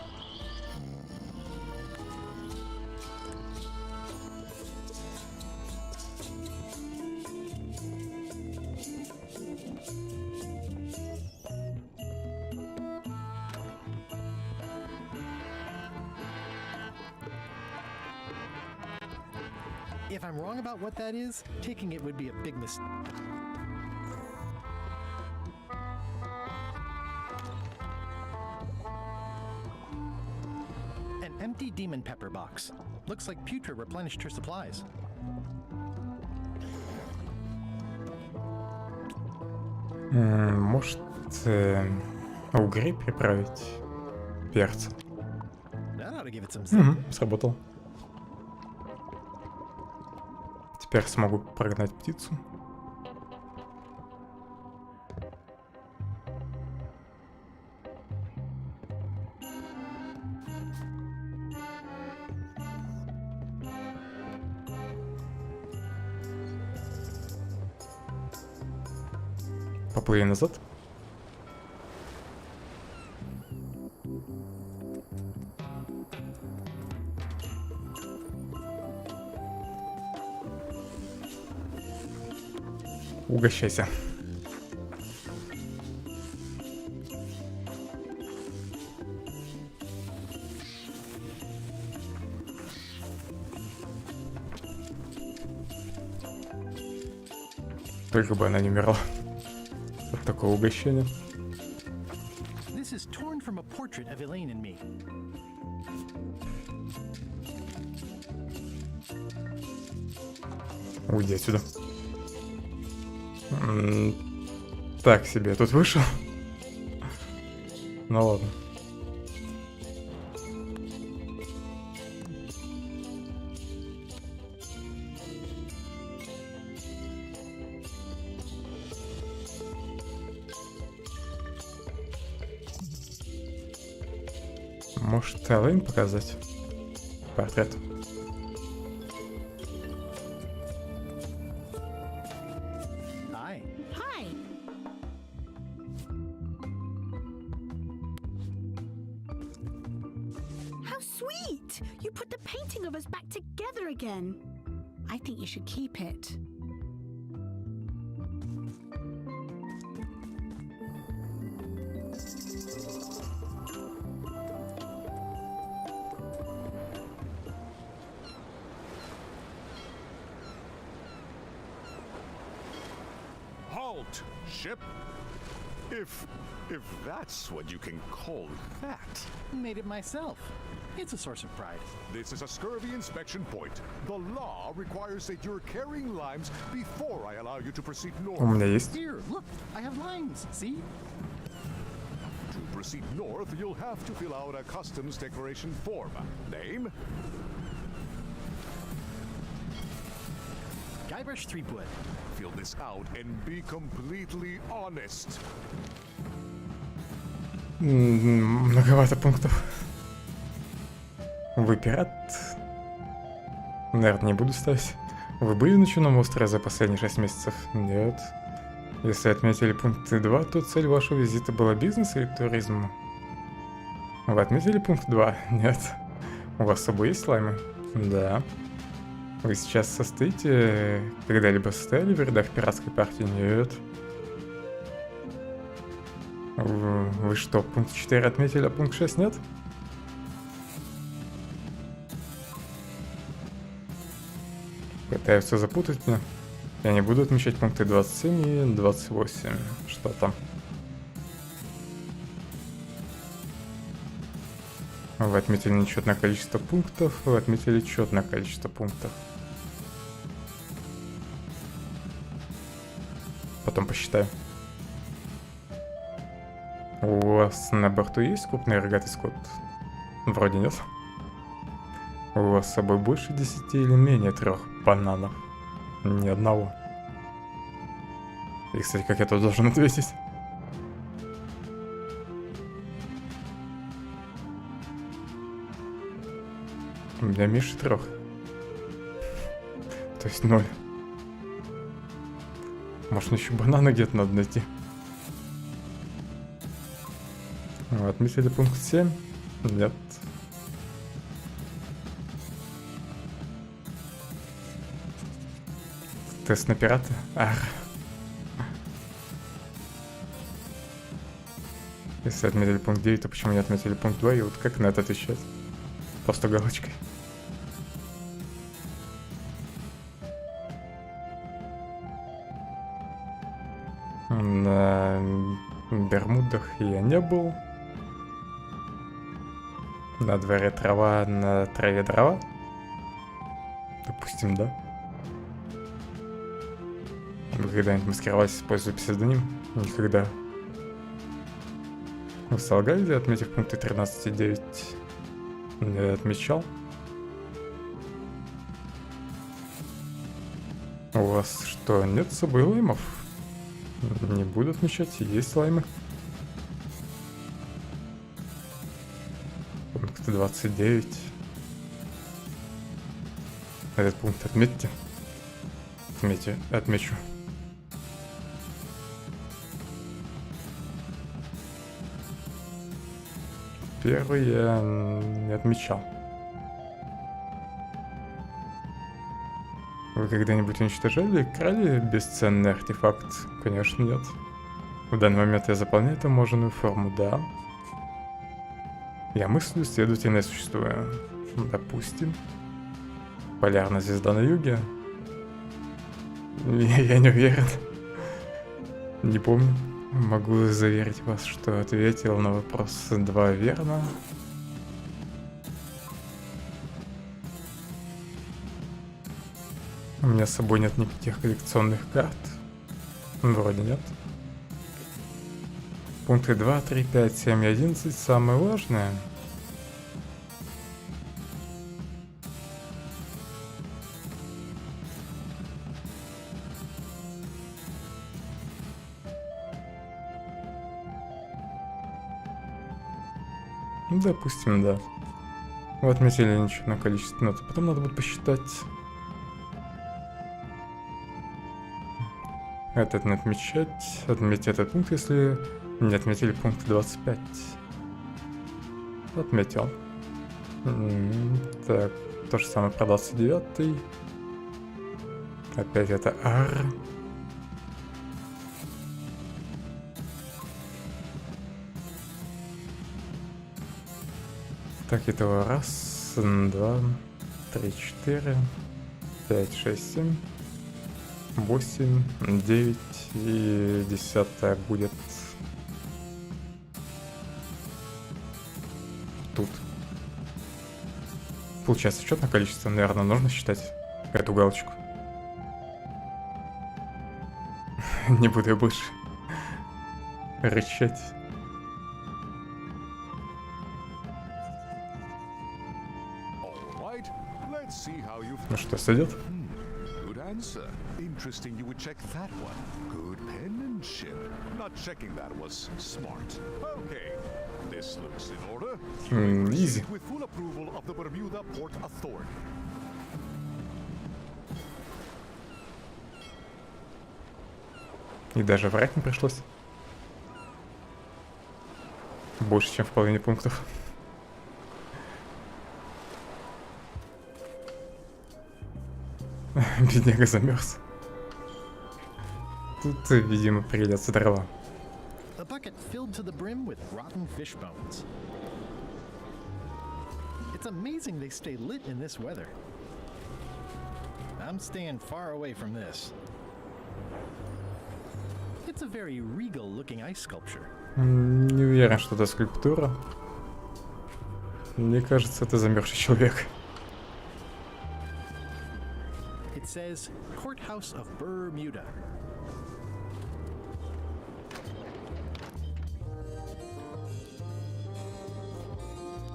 Speaker 2: If I'm wrong about what that is, taking it would be a big mistake. An empty demon pepper box. Looks like Putra replenished her supplies.
Speaker 1: Может, угри приправить перца.
Speaker 2: That ought to give it some zip.
Speaker 1: Сработал. Теперь смогу прогнать птицу. Поплыли назад. Угощайся. Только бы она не умерла от такого угощения.
Speaker 2: This is torn from a portrait of Elaine and me.
Speaker 1: Уйди отсюда. Так себе я тут вышел. Ну ладно. Может, Элэйн показать? Портрет.
Speaker 2: Hi.
Speaker 18: Hi. How sweet! You put the painting of us back together again. I think you should keep it.
Speaker 21: Halt, ship! If that's what you can call that.
Speaker 2: Made it myself. It's a source of pride.
Speaker 21: This is a scurvy inspection point. The law requires that you're carrying limes before I allow you to proceed north.
Speaker 1: У меня есть.
Speaker 2: Here, look, I have limes, see?
Speaker 21: To proceed north, you'll have to fill out a customs declaration form. Name?
Speaker 2: Guybrush Threepwood.
Speaker 21: Fill this out and be completely honest.
Speaker 1: Многовато пунктов. Вы пират? Наверное, не буду ставить. Вы были на Чудном острове за последние 6 месяцев? Нет. Если отметили пункт 2, то цель вашего визита была бизнес или туризм? Вы отметили пункт 2? Нет. У вас с собой есть лаймы? Да. Вы сейчас состоите... Когда-либо состояли в рядах пиратской партии? Нет. Вы что, пункт 4 отметили, а пункт 6 нет? Пытаются запутать меня. Я не буду отмечать пункты 27 и 28. Что там? Вы отметили нечетное количество пунктов. Вы отметили четное количество пунктов. потом посчитаю. У вас на борту есть крупный рогатый скот? Вроде нет. У вас с собой больше 10 или менее 3 бананов? Ни одного. И, кстати, как я тут должен ответить? У меня меньше 3. То есть 0. Может, еще бананы где-то надо найти. Отметили пункт 7? Нет. Тест на пирата? Если отметили пункт 9, то почему не отметили пункт 2? И вот как на это отвечать? Просто галочкой. На Бермудах я не был. На дворе трава, на траве дрова. Допустим, да. Вы когда-нибудь маскировались, используя псевдоним? Никогда. Вы солгали, отметив пункты 13 и 9? Я отмечал. У вас что, нет с собой лаймов? Не буду отмечать, есть лаймы. Пункт 29. Этот пункт отметьте. Отмечу. Первый я не отмечал. Вы когда-нибудь уничтожали или крали бесценный артефакт? Конечно, нет. В данный момент я заполняю таможенную форму, да. Я мыслю, следовательно, я существую. Допустим. Полярная звезда на юге? Я не уверен. Не помню. Могу заверить вас, что ответил на вопрос 2 верно. У меня с собой нет никаких коллекционных карт. Вроде нет. Пункты 2, 3, 5, 7 и 11 самые важные. Допустим, да. Вы отметили ничего количество нот. Потом надо будет посчитать. Этот не отмечать. Отметьте этот пункт, если не отметили пункт 25. Отметил. Так, то же самое про 29. Опять это R. Так, этого 1, 2, 3, 4, 5, 6, 7, 8, 9 и 10 будет тут. Получается, счетное количество, наверное, нужно считать эту галочку. Не буду я больше рычать. Ну что, сойдет?
Speaker 21: Good answer. Interesting you would check that one. Good penmanship. Not checking that was smart. Okay. This looks in order.
Speaker 1: Easy.
Speaker 21: With full approval of the Bermuda Port Authority.
Speaker 1: И даже врать не пришлось. Больше, чем в половине пунктов. Бедняга замерз. Тут, видимо, придется дрова.
Speaker 2: A bucket filled to the brim with rotten fish bones. It's amazing they stay lit in this weather. I'm staying far away from this. It's a very regal looking ice sculpture.
Speaker 1: Не уверен, что это скульптура. Мне кажется, это замерзший человек.
Speaker 2: It says Courthouse of Bermuda.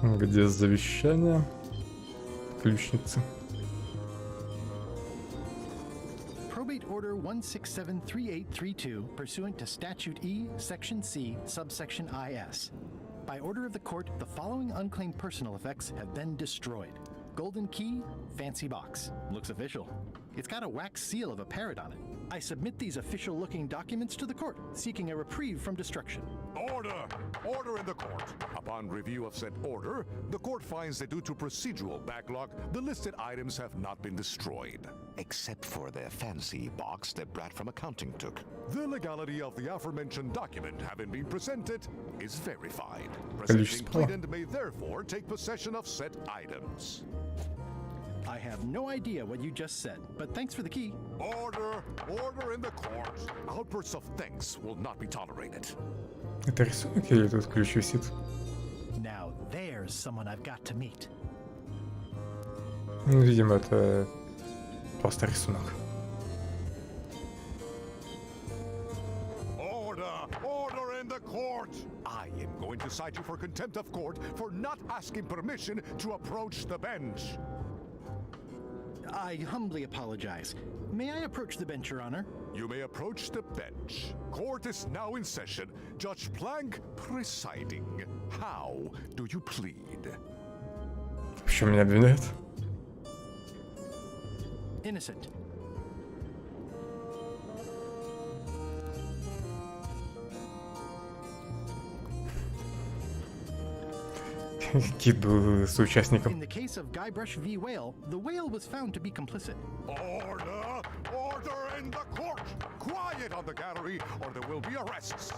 Speaker 1: Где завещание ключницы?
Speaker 2: Probate Order 1673832, pursuant to Statute E, Section C, subsection IS. By order of the court, the following unclaimed personal effects have been destroyed. Golden key, fancy box. Looks official. It's got a wax seal of a parrot on it. I submit these official-looking documents to the court, seeking a reprieve from destruction.
Speaker 21: Order! Order in the court. Upon review of said order, the court finds that due to procedural backlog, the listed items have not been destroyed.
Speaker 7: Except for the fancy box that Brat from accounting took.
Speaker 21: The legality of the aforementioned document having been presented is verified. Presenting pleadant may therefore take possession of said items.
Speaker 2: I have no idea what you just said, but thanks for the key.
Speaker 21: Order! Order in the court! Outbursts of thanks will not be tolerated.
Speaker 1: Это рисунок или тут ключ висит?
Speaker 2: Now there's someone I've got to meet.
Speaker 1: Ну, видимо, это просто рисунок.
Speaker 21: Order! Order in the court! I am going to cite you for contempt of court for not asking permission to approach the bench.
Speaker 2: I humbly apologize. May I approach the bench, Your Honor?
Speaker 21: You may approach the bench. Court is now in session. Judge Plank presiding. How do you plead?
Speaker 1: В чем меня обвиняют?
Speaker 2: Innocent.
Speaker 1: Киду соучастникам.
Speaker 2: In the case of Guybrush v. Whale, the whale was found to be complicit.
Speaker 21: Order! Order in the court! Quiet on the gallery, or there will be arrests.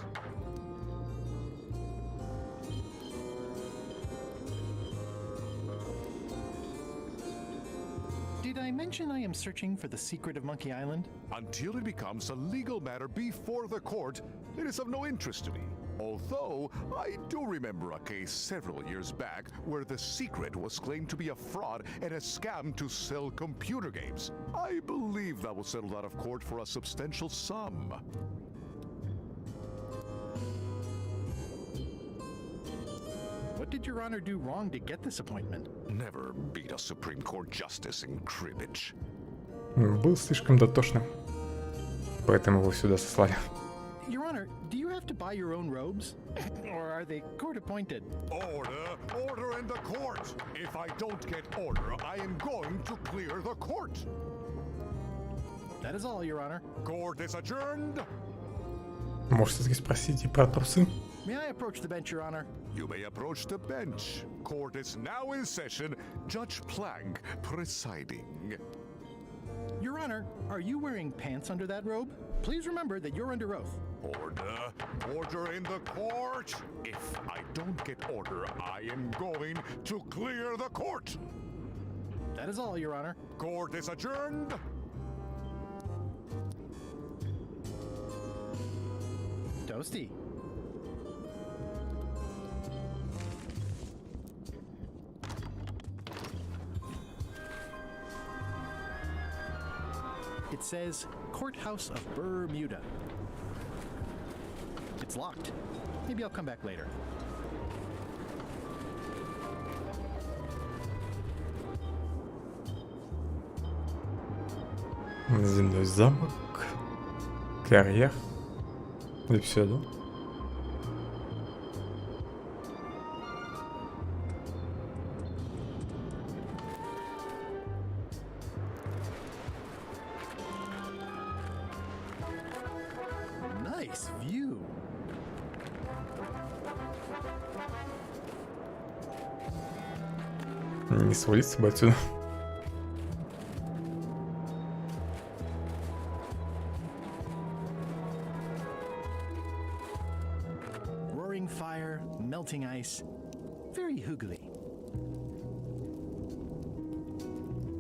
Speaker 2: Did I mention I am searching for the secret of Monkey Island?
Speaker 21: Until it becomes a legal matter before the court, it is of no interest to me. Although, I do remember a case several years back where the secret was claimed to be a fraud and a scam to sell computer games. I believe that was settled out of court for a substantial sum.
Speaker 2: What did Your Honor do wrong to get this appointment?
Speaker 21: Never beat a Supreme Court justice in cribbage.
Speaker 1: Был слишком дотошным, поэтому его сюда сослали.
Speaker 2: Your Honor, do you have to buy your own robes? Or are they court-appointed?
Speaker 21: Order! Order in the court! If I don't get order, I am going to clear the court!
Speaker 2: That is all, Your Honor.
Speaker 21: Court is adjourned!
Speaker 1: Может, все-таки спросите про трусы?
Speaker 2: May I approach the bench, Your Honor?
Speaker 21: You may approach the bench. Court is now in session. Judge Plank presiding.
Speaker 2: Your Honor, are you wearing pants under that robe? Please remember that you're under oath.
Speaker 21: Order! Order in the court! If I don't get order, I am going to clear the court!
Speaker 2: That is all, Your Honor.
Speaker 21: Court is adjourned!
Speaker 2: Toasty. It says Courthouse of Bermuda. It's locked. Maybe I'll come back later.
Speaker 1: Земной замок. Карьер. И все, да?
Speaker 2: Nice view.
Speaker 1: Не свалиться бы отсюда.
Speaker 2: Roaring fire, melting ice. Very hoogly.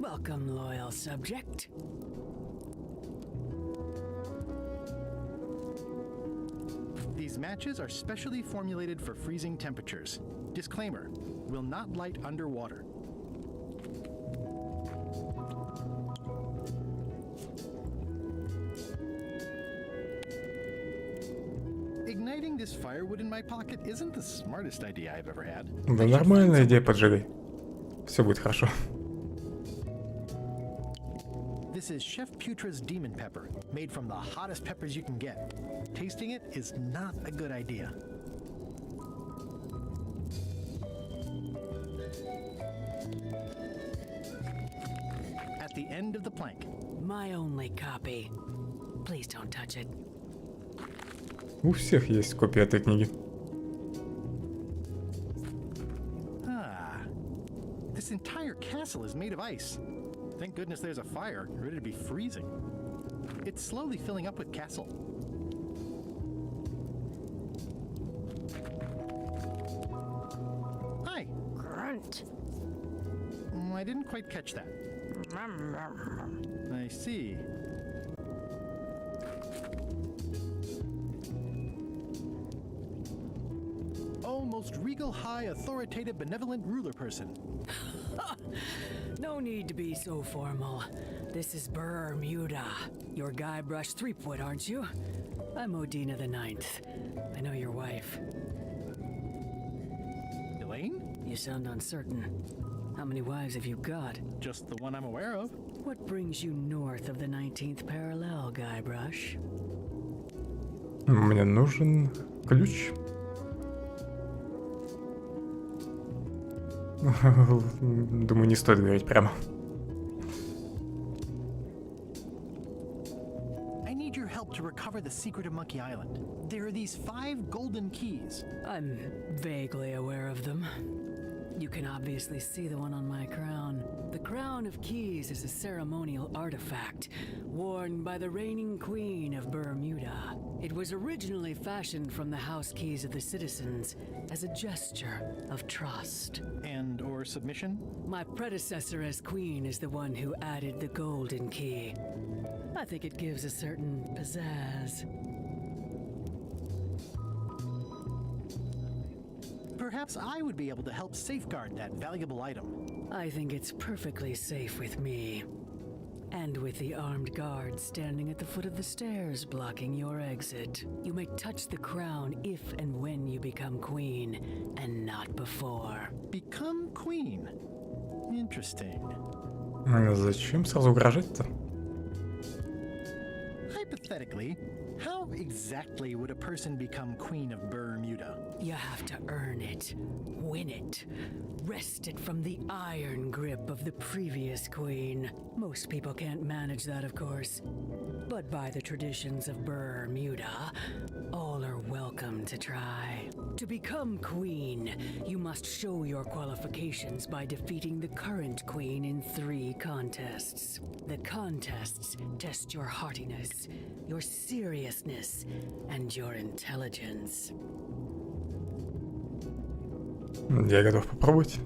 Speaker 9: Welcome, loyal subject.
Speaker 2: These matches are specially formulated for freezing temperatures. Disclaimer, will not light underwater. Igniting Putting this firewood in my pocket isn't the smartest idea I've ever had.
Speaker 1: Да нормальная идея, поджигай. Все будет хорошо.
Speaker 2: This is Chef Putra's demon pepper, made from the hottest peppers you can get. Tasting it is not a good idea. At the end of the plank.
Speaker 5: My only copy. Please don't touch it.
Speaker 1: У всех есть копия этой книги.
Speaker 2: This entire castle is made of ice. Thank goodness there's a fire, ready to be freezing. It's slowly filling up with castle. Hi.
Speaker 5: Grunt.
Speaker 2: I didn't quite catch that. I see. Oh, most regal, high, authoritative, benevolent ruler person.
Speaker 5: No need to be so formal. This is Bermuda. You're Guybrush Threepwood, aren't you? I'm Odina the Ninth. I know your wife.
Speaker 2: Elaine?
Speaker 5: You sound uncertain. How many wives have you got?
Speaker 2: Just the one I'm aware of.
Speaker 5: What brings you north of the 19th parallel, Guybrush?
Speaker 1: Мне нужен ключ. Думаю, не стоит говорить прямо.
Speaker 2: I need your help to recover the secret of Monkey Island. There are these 5 golden keys.
Speaker 5: I'm vaguely aware of them. You can obviously see the one on my crown. The Crown of Keys is a ceremonial artifact worn by the reigning queen of Bermuda. It was originally fashioned from the house keys of the citizens as a gesture of trust.
Speaker 2: And or submission?
Speaker 5: My predecessor as queen is the one who added the golden key. I think it gives a certain pizzazz.
Speaker 2: Perhaps I would be able to help safeguard that valuable item.
Speaker 5: I think it's perfectly safe with me. And with the armed guards standing at the foot of the stairs blocking your exit. You may touch the crown if and when you become queen, and not before.
Speaker 2: Become queen? Interesting.
Speaker 1: Зачем сразу угрожать-то?
Speaker 2: Hypothetically, how exactly would a person become queen of Bermuda?
Speaker 5: You have to earn it, win it, wrest it from the iron grip of the previous queen. Most people can't manage that, of course. But by the traditions of Bermuda, all are welcome to try. To become queen, you must show your qualifications by defeating the current queen in 3 contests. The contests test your heartiness, your seriousness, and your intelligence.
Speaker 1: Я готов попробовать.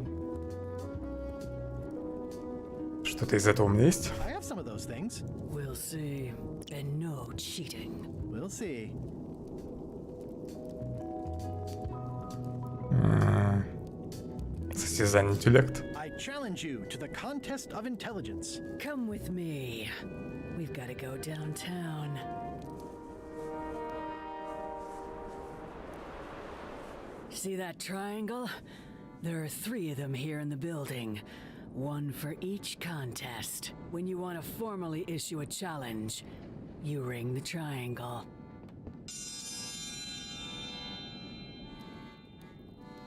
Speaker 1: Что-то из этого у меня есть.
Speaker 2: I have some of those things.
Speaker 5: We'll see. And no cheating.
Speaker 2: We'll see.
Speaker 1: Состязание интеллект.
Speaker 2: I challenge you to the contest of intelligence.
Speaker 5: Come with me. We've got to go downtown. See that triangle? There are 3 of them here in the building. 1 for each contest. When you want to formally issue a challenge, you ring the triangle.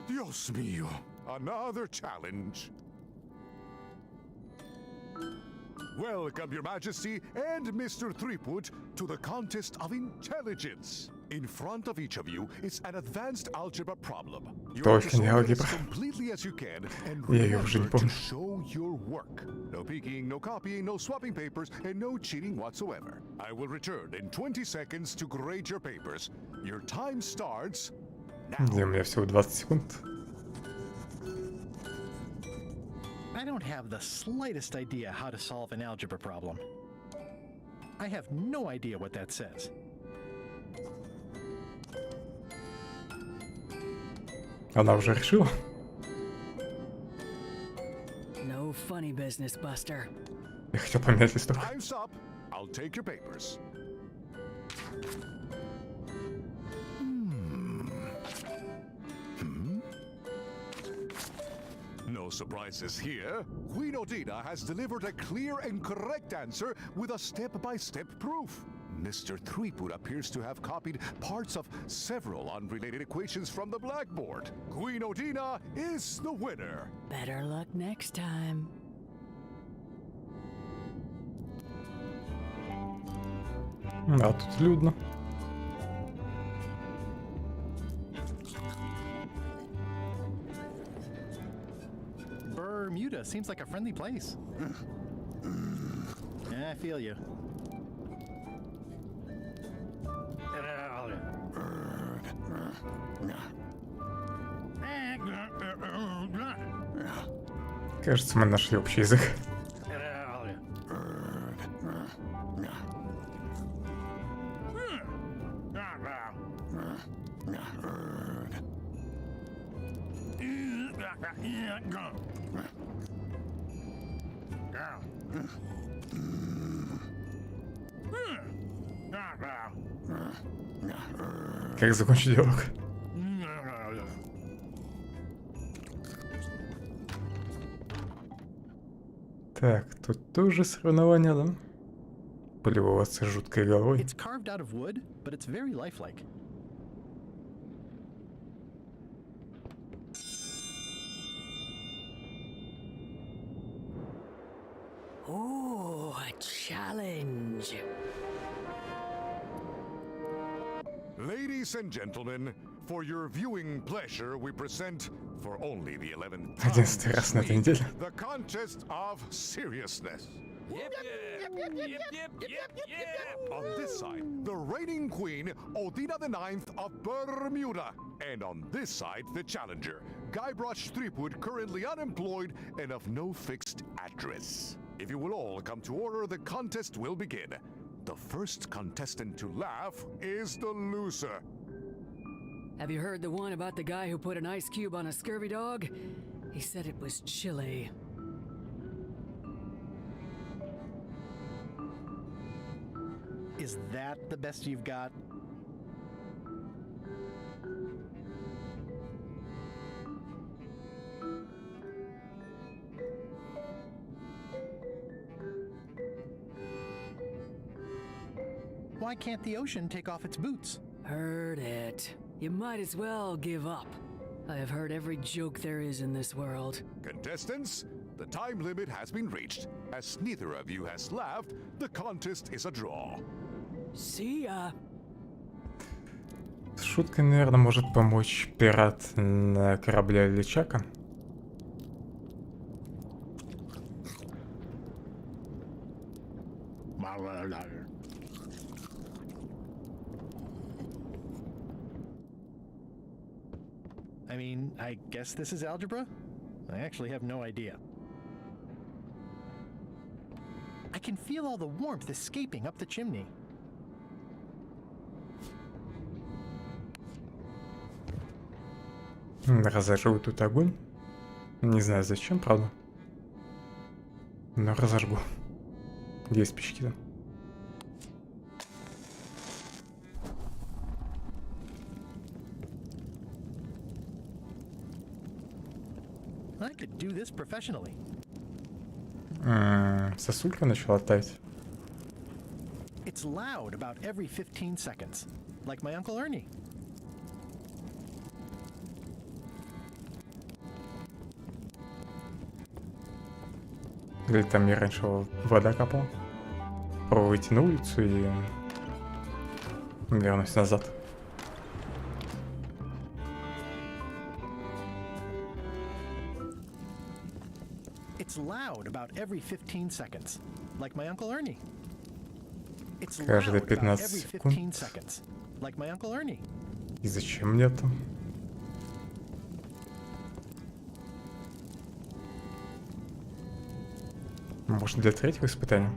Speaker 21: Dios mío, another challenge. Welcome, Your Majesty and Mr. Threepwood, to the contest of intelligence. In front of each of you is an advanced algebra problem. You have to
Speaker 1: Только не
Speaker 21: solve it as
Speaker 1: алгебра.
Speaker 21: completely as you can and
Speaker 1: Я её уже не
Speaker 21: remember to
Speaker 1: помню.
Speaker 21: show your work. No peeking, no copying, no swapping papers, and no cheating whatsoever. I will return in 20 seconds to grade your papers. Your time starts
Speaker 1: Где у меня всего 20 секунд.
Speaker 2: I don't have the slightest idea how to solve an algebra problem. I have no idea what that says.
Speaker 1: Она уже решила.
Speaker 5: No funny business, Buster.
Speaker 1: Я хотел поменять листок.
Speaker 21: Time's up. I'll take your papers. No surprises here. Queen Odina has delivered a clear and correct answer with a step-by-step proof. Mr. Threepwood appears to have copied parts of several unrelated equations from the blackboard. Queen Odina is the winner.
Speaker 8: Better luck next time.
Speaker 1: А тут людно.
Speaker 2: Bermuda seems like a friendly place. Yeah, I feel you.
Speaker 1: Кажется, мы нашли общий язык. Как закончить диалог? Так, тут тоже соревнования, да? Полюбоваться жуткой головой.
Speaker 2: It's carved out of wood, but it's very lifelike.
Speaker 8: Ooh, a challenge.
Speaker 21: Ladies and gentlemen, for your viewing pleasure, we present, for only the 11th
Speaker 1: 11 раз на этой неделе.
Speaker 21: the contest of seriousness. On this side, the reigning queen, Odina IX of Bermuda. And on this side, the challenger, Guybrush Threepwood, currently unemployed and of no fixed address. If you will all come to order, the contest will begin. The first contestant to laugh is the loser.
Speaker 8: Have you heard the one about the guy who put an ice cube on a scurvy dog? He said it was chilly.
Speaker 2: Is that the best you've got? Why can't the ocean take off its boots?
Speaker 8: Heard it. You might as well give up. I have heard every joke there is in this world.
Speaker 21: Contestants, the time limit has been reached. As neither of you has laughed, the contest is a draw.
Speaker 8: See ya.
Speaker 1: С шуткой, наверное, может помочь пират на корабле Личака.
Speaker 2: I mean, I guess this is algebra? I actually have no idea. I can feel all the warmth escaping up the chimney.
Speaker 1: Разожгу тут огонь. Не знаю зачем, правда. Но разожгу. Где спички там?
Speaker 2: I could do this professionally.
Speaker 1: Сосулька начала таять.
Speaker 2: It's loud about every 15 seconds, like my Uncle Ernie.
Speaker 1: Или там мне раньше вода капала. Попробую выйти на улицу и вернусь назад.
Speaker 2: It's loud about every 15 seconds, like my Uncle Ernie. It's
Speaker 1: Каждые
Speaker 2: loud about
Speaker 1: 15
Speaker 2: every 15
Speaker 1: секунд.
Speaker 2: seconds, like my Uncle Ernie.
Speaker 1: И зачем мне это? Может, для третьего испытания?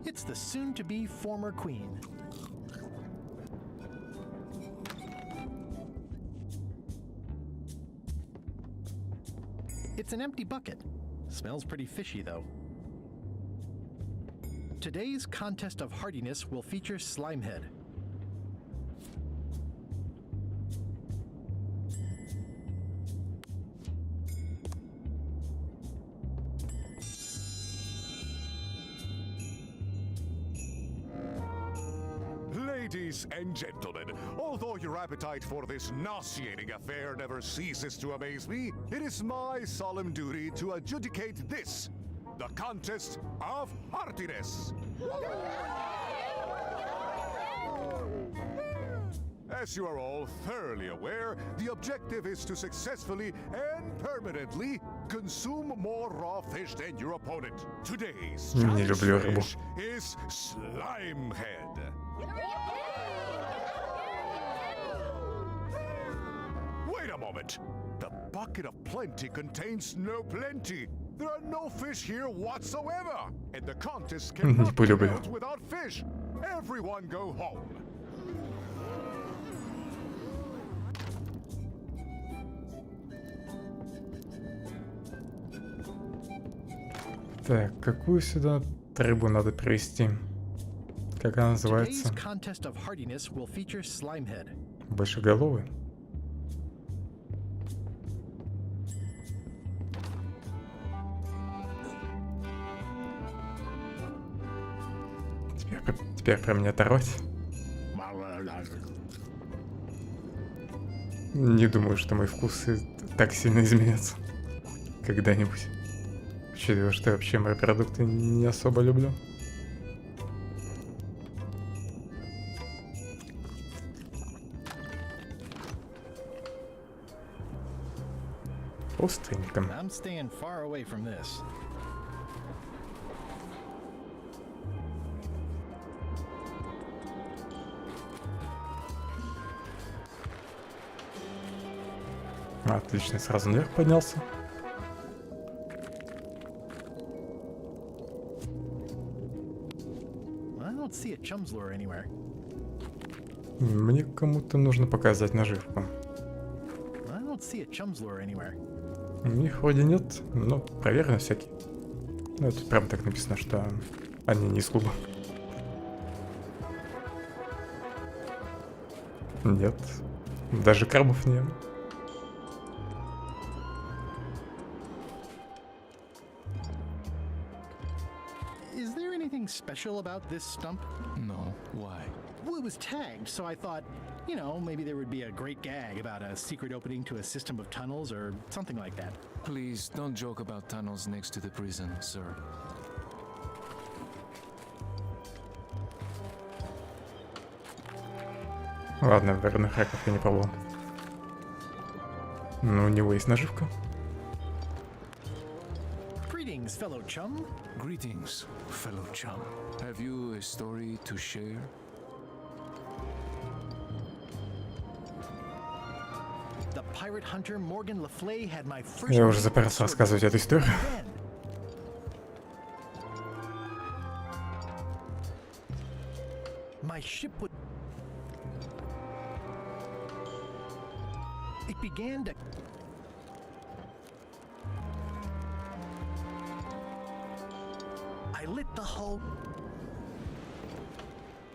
Speaker 2: It's the soon-to-be former queen. It's an empty bucket. Smells pretty fishy, though. Today's contest of hardiness will feature Slimehead.
Speaker 21: Ladies and gentlemen, although your appetite for this nauseating affair never ceases to amaze me, it is my solemn duty to adjudicate this, the contest of heartiness. As you are all thoroughly aware, the objective is to successfully and permanently consume more raw fish than your opponent. Today's
Speaker 1: Не люблю
Speaker 21: challenge
Speaker 1: рыбу.
Speaker 21: fish is Slime Head. Wait a moment. The bucket of plenty contains no plenty. There are no fish here whatsoever. And the contest cannot be
Speaker 1: люблю.
Speaker 21: held without fish. Everyone go home.
Speaker 1: Так, какую сюда рыбу надо привезти? Как она называется?
Speaker 2: Today's contest of hardiness will feature Slimehead.
Speaker 1: Большеголовый? Теперь про меня оторвать? Не думаю, что мои вкусы так сильно изменятся. Когда-нибудь. Учитывая, что я вообще морепродукты не особо люблю. Остренько.
Speaker 2: I'm staying far away from this.
Speaker 1: Отлично, сразу наверх поднялся.
Speaker 2: I don't see a chum's lure anywhere.
Speaker 1: Мне кому-то нужно показать наживку.
Speaker 2: I don't see a chum's lure anywhere.
Speaker 1: У них вроде нет, но проверь на всякий. Ну, тут прям так написано, что они не из клуба. Нет. Даже крабов нет.
Speaker 2: Is there anything special about this stump?
Speaker 12: No. Why?
Speaker 2: Well, it was tagged, so I thought, you know, maybe there would be a great gag about a secret opening to a system of tunnels or something like that.
Speaker 12: Please don't joke about tunnels next to the prison, sir.
Speaker 1: Ладно, верных раков я не пробовал. Но у него есть наживка.
Speaker 2: Greetings, fellow chum.
Speaker 12: Greetings, fellow chum. Have you a story to share?
Speaker 2: The pirate hunter Morgan LaFlay had my first...
Speaker 1: Я уже запарился рассказывать эту историю.
Speaker 2: My ship would... It began to... I lit the hull...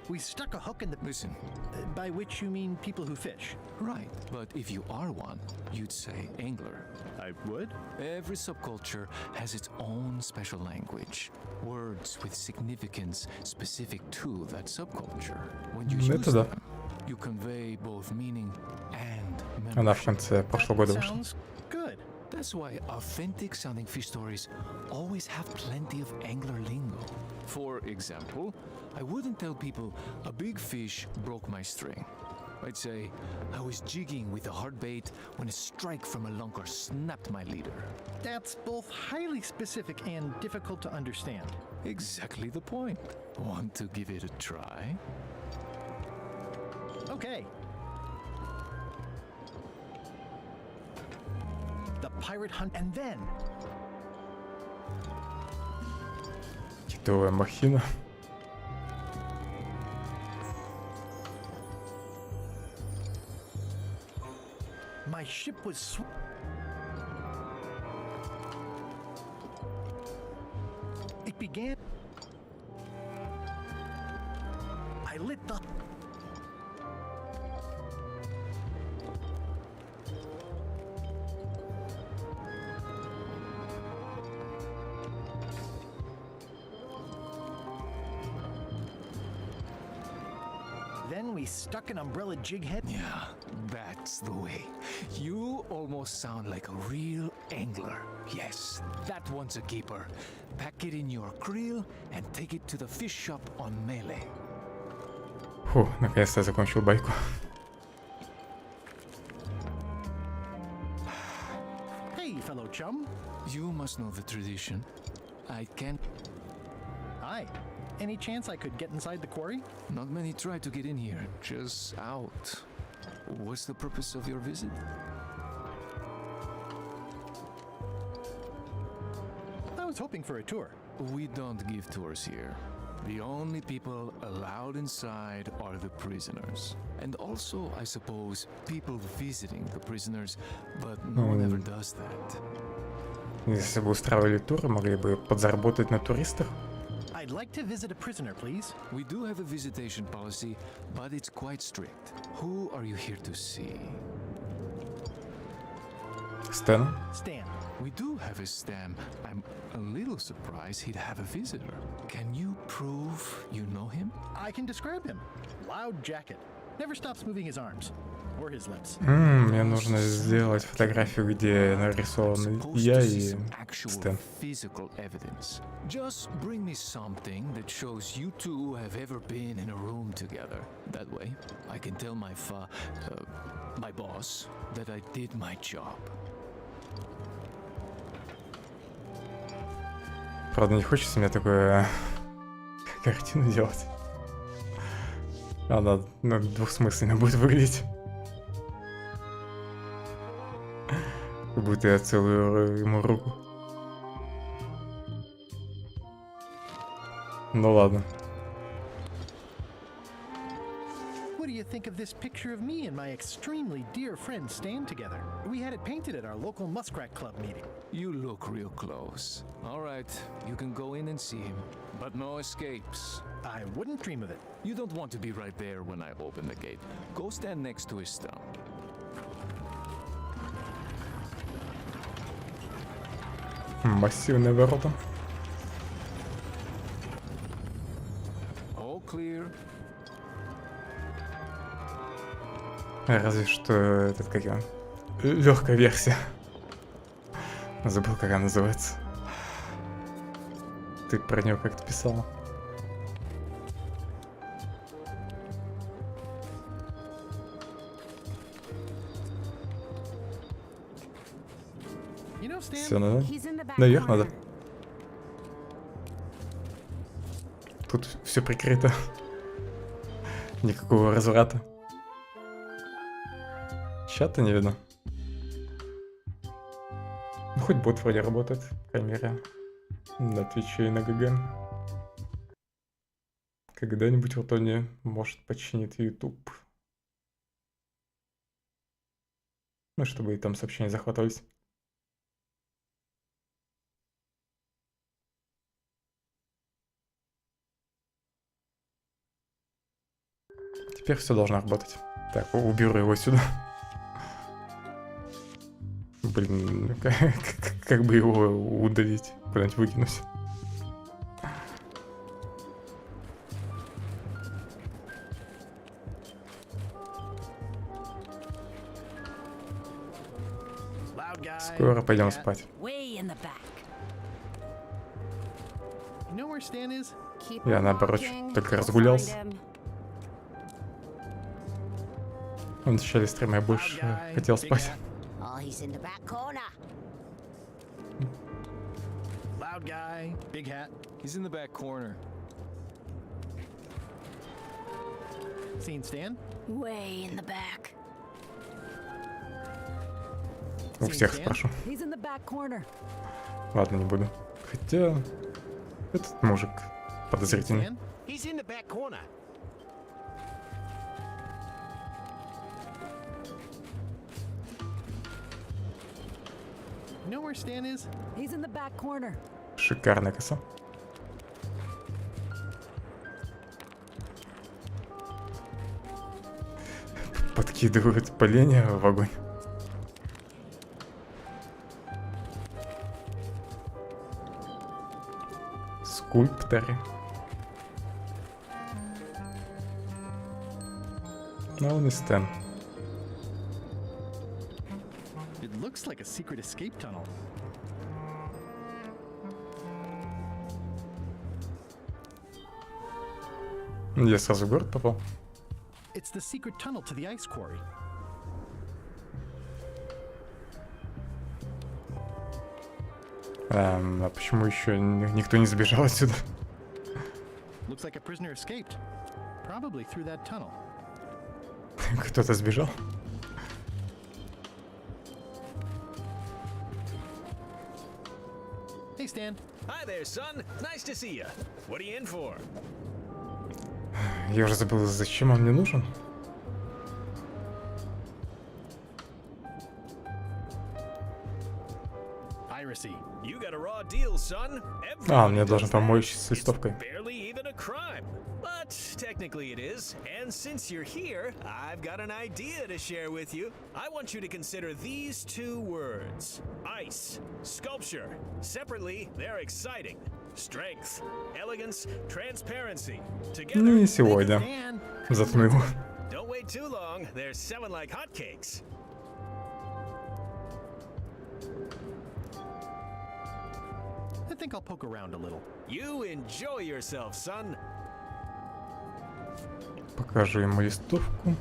Speaker 2: We stuck a hook in the...
Speaker 12: Listen.
Speaker 2: By which you mean people who fish?
Speaker 12: Right, but if you are one, you'd say angler.
Speaker 2: I would?
Speaker 12: Every subculture has its own special language. Words with significance specific to that subculture. When you use
Speaker 1: Это да.
Speaker 12: them, you convey both meaning and memory.
Speaker 1: Она в конце прошлого года вышла.
Speaker 2: Sounds good.
Speaker 12: That's why authentic sounding fish stories always have plenty of angler lingo. For example, I wouldn't tell people a big fish broke my string. I'd say I was jigging with a hard bait when a strike from a lunker snapped my leader.
Speaker 2: That's both highly specific and difficult to understand.
Speaker 12: Exactly the point. Want to give it a try?
Speaker 2: Okay. The pirate hunt, and then...
Speaker 1: Китовая махина.
Speaker 2: My ship was... It began... I lit the... Then we stuck an umbrella jig head.
Speaker 12: Yeah, that's the way. You almost sound like a real angler. Yes, that one's a keeper. Pack it in your creel and take it to the fish shop on Melee.
Speaker 1: Фу, наконец-то я закончил байку.
Speaker 2: Hey, fellow chum.
Speaker 12: You must know the tradition. I can't...
Speaker 2: Hi. Any chance I could get inside the quarry?
Speaker 12: Not many try to get in here, just out. What's the purpose of your visit?
Speaker 2: I was hoping for a tour.
Speaker 12: We don't give tours here. The only people allowed inside are the prisoners. And also, I suppose, people visiting the prisoners, but no one ever does that.
Speaker 1: Если бы устраивали туры, могли бы подзаработать на туристах.
Speaker 2: I'd like to visit a prisoner, please.
Speaker 12: We do have a visitation policy, but it's quite strict. Who are you here to see?
Speaker 1: Stan?
Speaker 2: Stan.
Speaker 12: We do have a Stan. I'm a little surprised he'd have a visitor. Can you prove you know him?
Speaker 2: I can describe him. Loud jacket. Never stops moving his arms. Or his lips.
Speaker 1: Мне нужно сделать фотографию, где нарисован я и Стэн.
Speaker 12: Physical evidence. Just bring me something that shows you two have ever been in a room together. That way, I can tell my boss that I did my job.
Speaker 1: Правда, не хочется мне такую картину делать. Она двухсмысленно будет выглядеть. Как будто я целую ему руку. Ну ладно.
Speaker 2: What do you think of this picture of me and my extremely dear friend Stan together? We had it painted at our local Muskrat Club meeting.
Speaker 12: You look real close. All right, you can go in and see him, but no escapes.
Speaker 2: I wouldn't dream of it.
Speaker 12: You don't want to be right there when I open the gate. Go stand next to his stump.
Speaker 1: Массивные ворота.
Speaker 12: All clear.
Speaker 1: Разве что этот, как его, легкая версия. Забыл, как она называется. Ты про нее как-то писала. Все, наверх надо. Тут все прикрыто. Никакого разврата. Чата не видно. Ну, хоть бот вроде работает, по крайней мере, на Твиче и на ГГ. Когда-нибудь вот он может починить YouTube. Ну, чтобы и там сообщения захватывались. Теперь все должно работать. Так, уберу его сюда. Блин, как бы его удалить, куда-нибудь выкинуть. Скоро пойдем спать. Я наоборот только разгулялся. В начале стрима я больше хотел спать.
Speaker 2: Loud guy, big hat.
Speaker 12: He's in the back corner.
Speaker 2: Seen Stan?
Speaker 13: Way in the back.
Speaker 1: У всех спрошу.
Speaker 13: He's in the back corner.
Speaker 1: Ладно, не буду. Хотя этот мужик подозрительный.
Speaker 17: He's in the back corner.
Speaker 2: You know where Stan is?
Speaker 13: He's in the back corner.
Speaker 1: Шикарная коса. Подкидывают поленья в огонь. Скульпторы. Но он и Стэн.
Speaker 2: It looks like a secret escape tunnel.
Speaker 1: Я сразу в город попал.
Speaker 2: It's the secret tunnel to the ice quarry.
Speaker 1: А почему еще никто не сбежал отсюда?
Speaker 2: Looks like a prisoner escaped. Probably through that tunnel.
Speaker 1: Кто-то сбежал?
Speaker 2: Hey, Stan.
Speaker 16: Hi there, son. Nice to see you. What are you in for?
Speaker 1: Я уже забыл, зачем он мне нужен.
Speaker 2: Piracy.
Speaker 16: You got a raw deal, son.
Speaker 1: А, он мне должен помочь с листовкой.
Speaker 16: Barely even a crime. But technically it is. And since you're here, I've got an idea to share with you. I want you to consider these two words. Ice. Sculpture. Separately, they're exciting. Strength. Elegance. Transparency. Together,
Speaker 1: Ну и сегодня. Заткну его.
Speaker 16: don't wait too long. They're selling like hotcakes.
Speaker 2: I think I'll poke around a little.
Speaker 16: You enjoy yourself, son.
Speaker 1: Покажу ему листовку.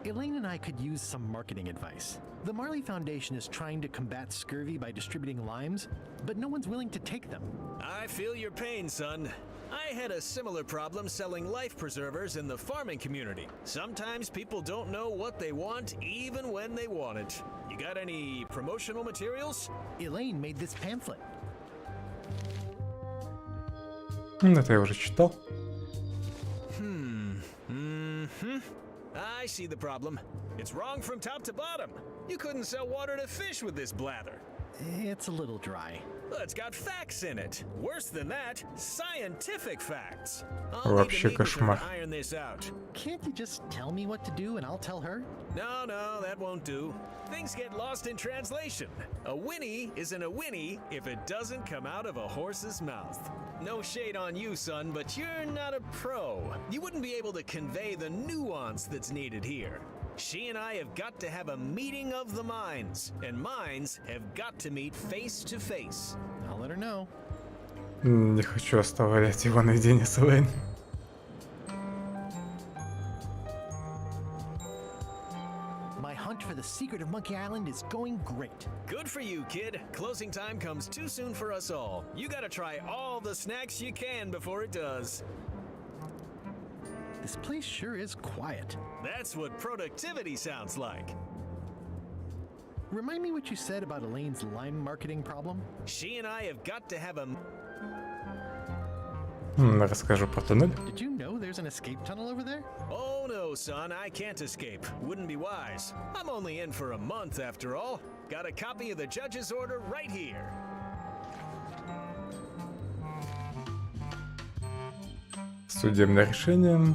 Speaker 2: Elaine and I could use some marketing advice. The Marley Foundation is trying to combat scurvy by distributing limes, but no one's willing to take them.
Speaker 16: I feel your pain, son. I had a similar problem selling life preservers in the farming community. Sometimes people don't know what they want, even when they want it. You got any promotional materials?
Speaker 2: Elaine made this pamphlet.
Speaker 1: Это я уже читал.
Speaker 16: I see the problem. It's wrong from top to bottom. You couldn't sell water to fish with this blather.
Speaker 2: It's a little dry.
Speaker 16: Well, it's got facts in it. Worse than that, scientific facts.
Speaker 1: Вообще кошмар.
Speaker 16: Iron this out.
Speaker 2: Can't you just tell me what to do and I'll tell her?
Speaker 16: No, that won't do. Things get lost in translation. A whinny isn't a whinny if it doesn't come out of a horse's mouth. No shade on you, son, but you're not a pro. You wouldn't be able to convey the nuance that's needed here. She and I have got to have a meeting of the minds, and minds have got to meet face to face.
Speaker 2: I'll let her know.
Speaker 1: Не хочу оставлять его наедине с Элейн.
Speaker 2: My hunt for the secret of Monkey Island is going great.
Speaker 16: Good for you, kid. Closing time comes too soon for us all. You gotta try all the snacks you can before it does.
Speaker 2: This place sure is quiet.
Speaker 16: That's what productivity sounds like.
Speaker 2: Remind me what you said about Elaine's lime marketing problem?
Speaker 16: She and I have got to have a...
Speaker 1: Расскажу про туннель.
Speaker 2: Did you know there's an escape tunnel over there?
Speaker 16: Oh no, son, I can't escape. Wouldn't be wise. I'm only in for a month after all. Got a copy of the judge's order right here.
Speaker 1: Судебное решение.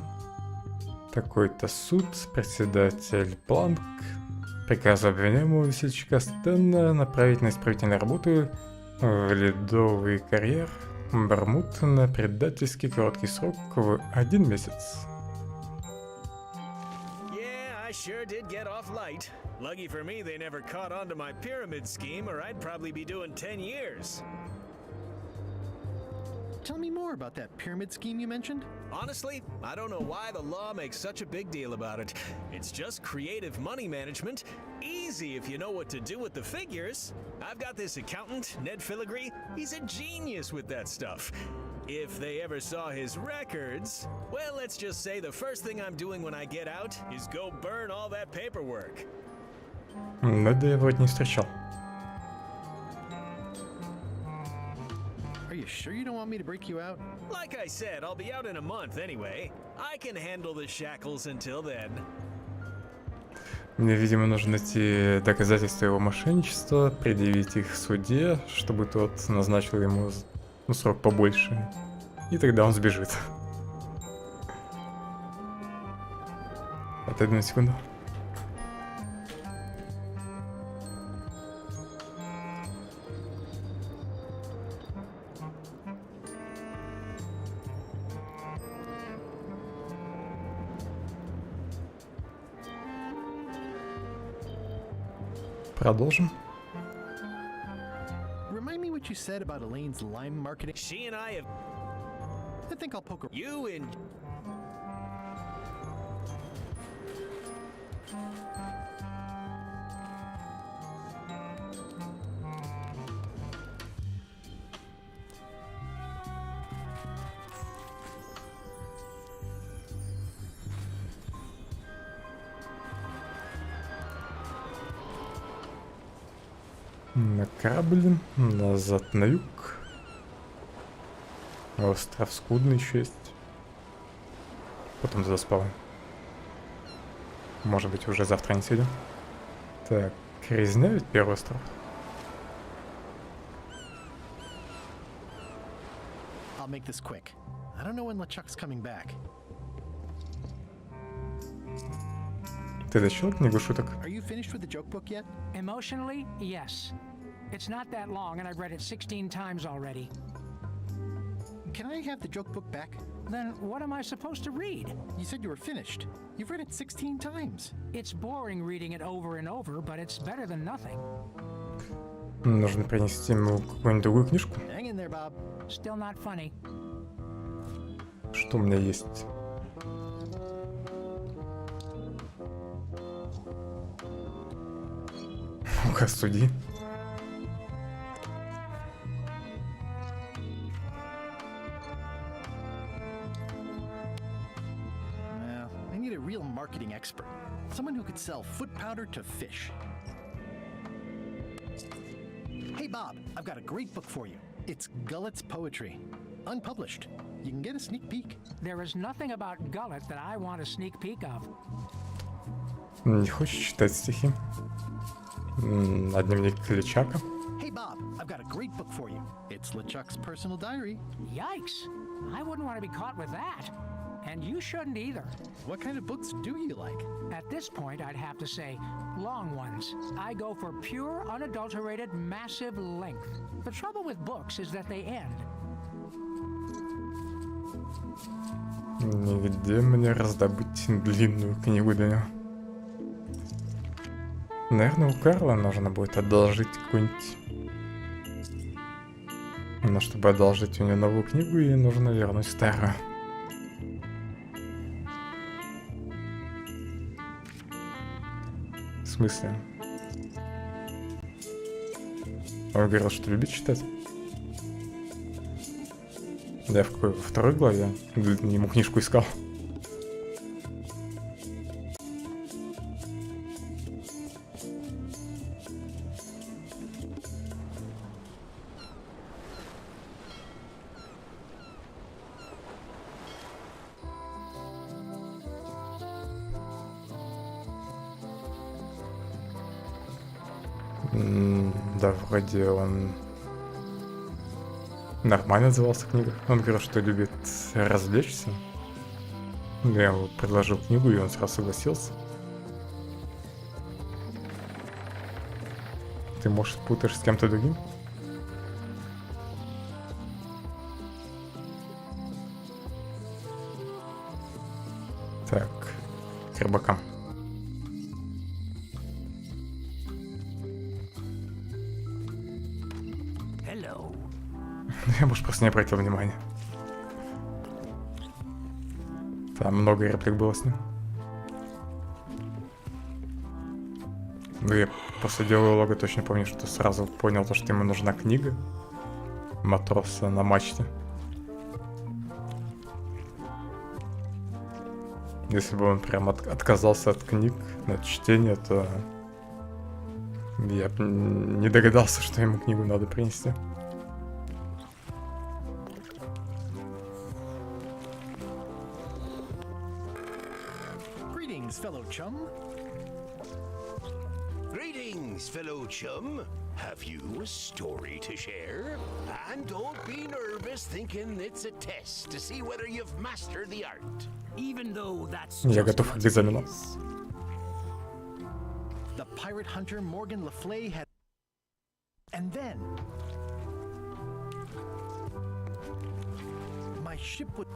Speaker 1: Такой-то суд, председатель Планк приказал обвиняемого весельчака Стэна направить на исправительные работы в ледовый карьер Бармут на предательский короткий срок в 1 месяц.
Speaker 16: Yeah, I sure did get off light. Lucky for me they never caught on to my pyramid scheme or I'd probably be doing 10 years.
Speaker 2: Tell me more about that pyramid scheme you mentioned.
Speaker 16: Honestly, I don't know why the law makes such a big deal about it. It's just creative money management. Easy if you know what to do with the figures. I've got this accountant, Ned Filigree. He's a genius with that stuff. If they ever saw his records, well, let's just say the first thing I'm doing when I get out is go burn all that paperwork.
Speaker 1: Неда я вроде не встречал.
Speaker 2: Are you sure you don't want me to break you out?
Speaker 16: Like I said, I'll be out in a month anyway. I can handle the shackles until then.
Speaker 1: Мне, видимо, нужно найти доказательства его мошенничества, предъявить их в суде, чтобы тот назначил ему срок побольше. И тогда он сбежит. Отойду на секунду. Продолжим.
Speaker 2: Remind me what you said about Elaine's lime marketing.
Speaker 16: She and I have.
Speaker 2: I think I'll poke her.
Speaker 16: You and.
Speaker 1: На корабль, назад на юг. Остров скудный еще есть. Потом туда спал. Может быть, уже завтра не сидим. Так, резня ведь первый остров.
Speaker 2: I'll make this quick. I don't know when LeChuck's coming back.
Speaker 1: Ты дочел книгу шуток?
Speaker 2: Are you finished with the joke book yet?
Speaker 9: Emotionally, yes. It's not that long, and I've read it 16 times already.
Speaker 2: Can I have the joke book back?
Speaker 9: Then what am I supposed to read?
Speaker 2: You said you were finished. You've read it 16 times.
Speaker 9: It's boring reading it over and over, but it's better than nothing.
Speaker 1: Нужно принести ему какую-нибудь другую книжку.
Speaker 2: Hang in there, Bob.
Speaker 9: Still not funny.
Speaker 1: Что у меня есть? Ну-ка, суди.
Speaker 2: Well, I need a real marketing expert. Someone who could sell foot powder to fish. Hey Bob, I've got a great book for you. It's Gullet's Poetry. Unpublished. You can get a sneak peek.
Speaker 9: There is nothing about Gullet that I want a sneak peek of.
Speaker 1: Не хочешь читать стихи? На дневник LeChuck'а?
Speaker 2: Hey Bob, I've got a great book for you. It's LeChuck's personal diary.
Speaker 9: Yikes! I wouldn't want to be caught with that. And you shouldn't either.
Speaker 2: What kind of books do you like?
Speaker 9: At this point, I'd have to say long ones. I go for pure, unadulterated, massive length. The trouble with books is that they end.
Speaker 1: Нигде мне раздобыть длинную книгу для него. Наверное, у Карла нужно будет одолжить какую-нибудь. Но чтобы одолжить у нее новую книгу, ей нужно вернуть старую. В смысле? Он говорил, что любит читать. Я в какой? Во второй главе ему книжку искал. Да, вроде он нормально отзывался в книгах. Он говорил, что любит развлечься. Я ему предложил книгу, и он сразу согласился. Ты, может, путаешь с кем-то другим? Так, к рыбакам. Я, может, просто не обратил внимания. Там много реплик было с ним. Ну, я после диалога точно помню, что сразу понял то, что ему нужна книга матроса на мачте. Если бы он прям отказался от книг, от чтения, то я бы не догадался, что ему книгу надо принести.
Speaker 2: Fellow chum.
Speaker 17: Greetings, fellow chum. Have you a story to share? And don't be nervous thinking it's a test to see whether you've mastered the art.
Speaker 16: Even though that's
Speaker 1: Я готов к экзамену.
Speaker 2: The pirate hunter Morgan Le Fay had. And then my ship would.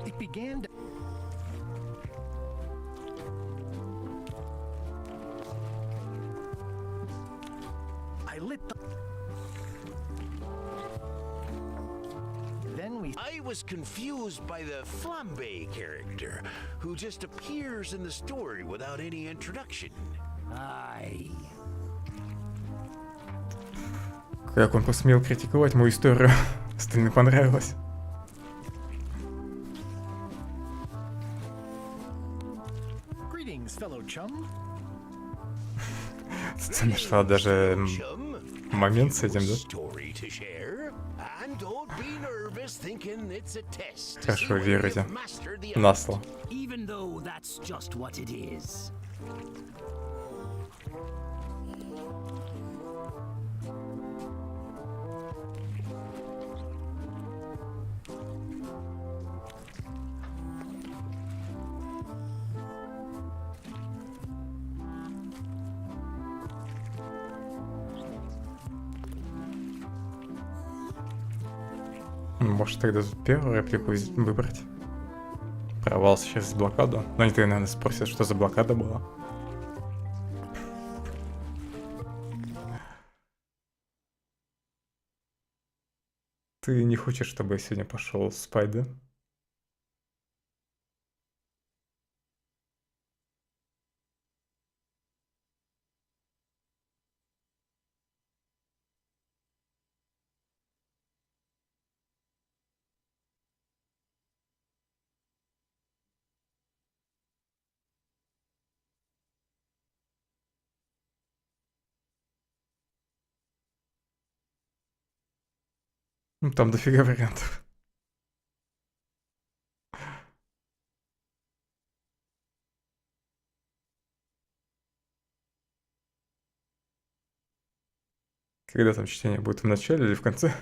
Speaker 2: It began to.
Speaker 17: I was confused by the flambe character, who just appears in the story without any introduction.
Speaker 1: Как он посмел критиковать мою историю? Остальным понравилось.
Speaker 2: Greetings, fellow chum.
Speaker 1: Ты нашла даже момент с этим, да? Хорошо, верите. На слово.
Speaker 16: Even though that's just what it is.
Speaker 1: Может тогда тут первую реплику выбрать? Прорвался через блокаду. Но они тогда, наверное, спросят, что за блокада была. Ты не хочешь, чтобы я сегодня пошел спать, да? Ну, там дофига вариантов. Когда там чтение будет, в начале или в конце?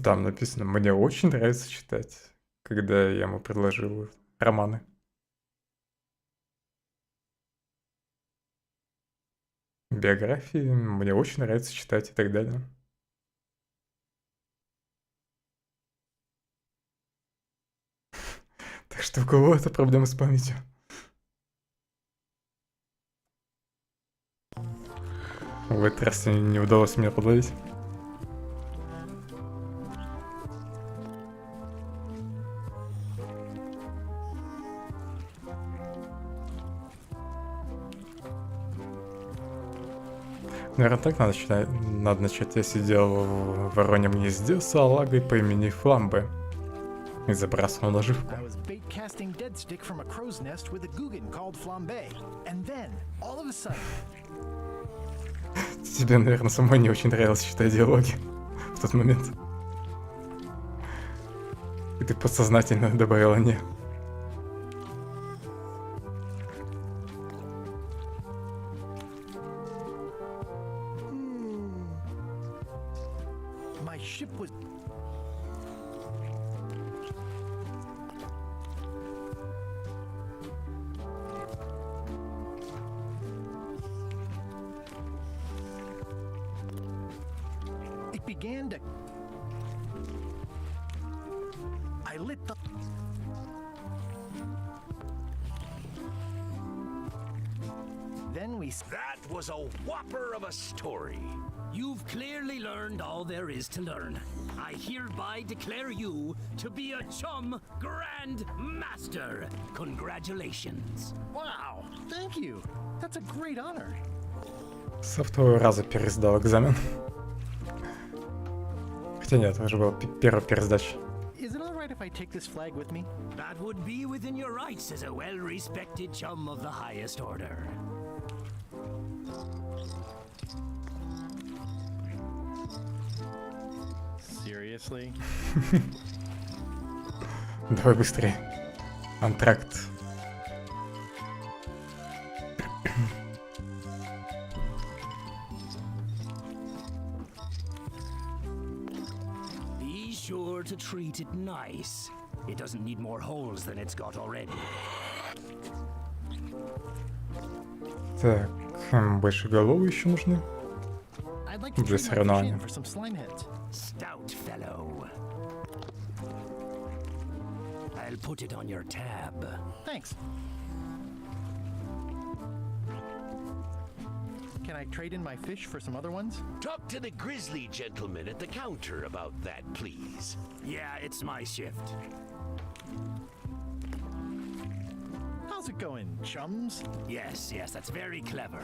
Speaker 1: Там написано, мне очень нравится читать, когда я ему предложил романы. Биографии, мне очень нравится читать и так далее. Так что у кого это проблемы с памятью? В этот раз не удалось меня подловить. Наверное, так надо начать. Я сидел в вороньем гнезде с салагой по имени Фламбе и забрасывал наживку. Тебе, наверное, самой не очень нравилось читать диалоги в тот момент. И ты подсознательно добавила «не».
Speaker 17: That was a whopper of a story.
Speaker 16: You've clearly learned all there is to learn. I hereby declare you to be a chum grand master. Congratulations.
Speaker 2: Wow, thank you. That's a great honor.
Speaker 1: Со второго раза пересдал экзамен. Хотя нет, это уже была первая пересдача.
Speaker 2: Is it all right if I take this flag with me?
Speaker 16: That would be within your rights as a well-respected chum of the highest order.
Speaker 2: Seriously?
Speaker 1: Давай быстрее. Антракт.
Speaker 16: Be sure to treat it nice. It doesn't need more holes than it's got already.
Speaker 1: Так, Больше головы еще нужны.
Speaker 2: I'd like to
Speaker 1: Для
Speaker 2: trade my fish
Speaker 1: соревнования.
Speaker 2: in for some slime heads.
Speaker 16: Stout fellow. I'll put it on your tab.
Speaker 2: Thanks. Can I trade in my fish for some other ones?
Speaker 17: Talk to the grizzly gentleman at the counter about that, please.
Speaker 16: Yeah, it's my shift.
Speaker 2: How's it going, chums?
Speaker 16: Yes, that's very clever.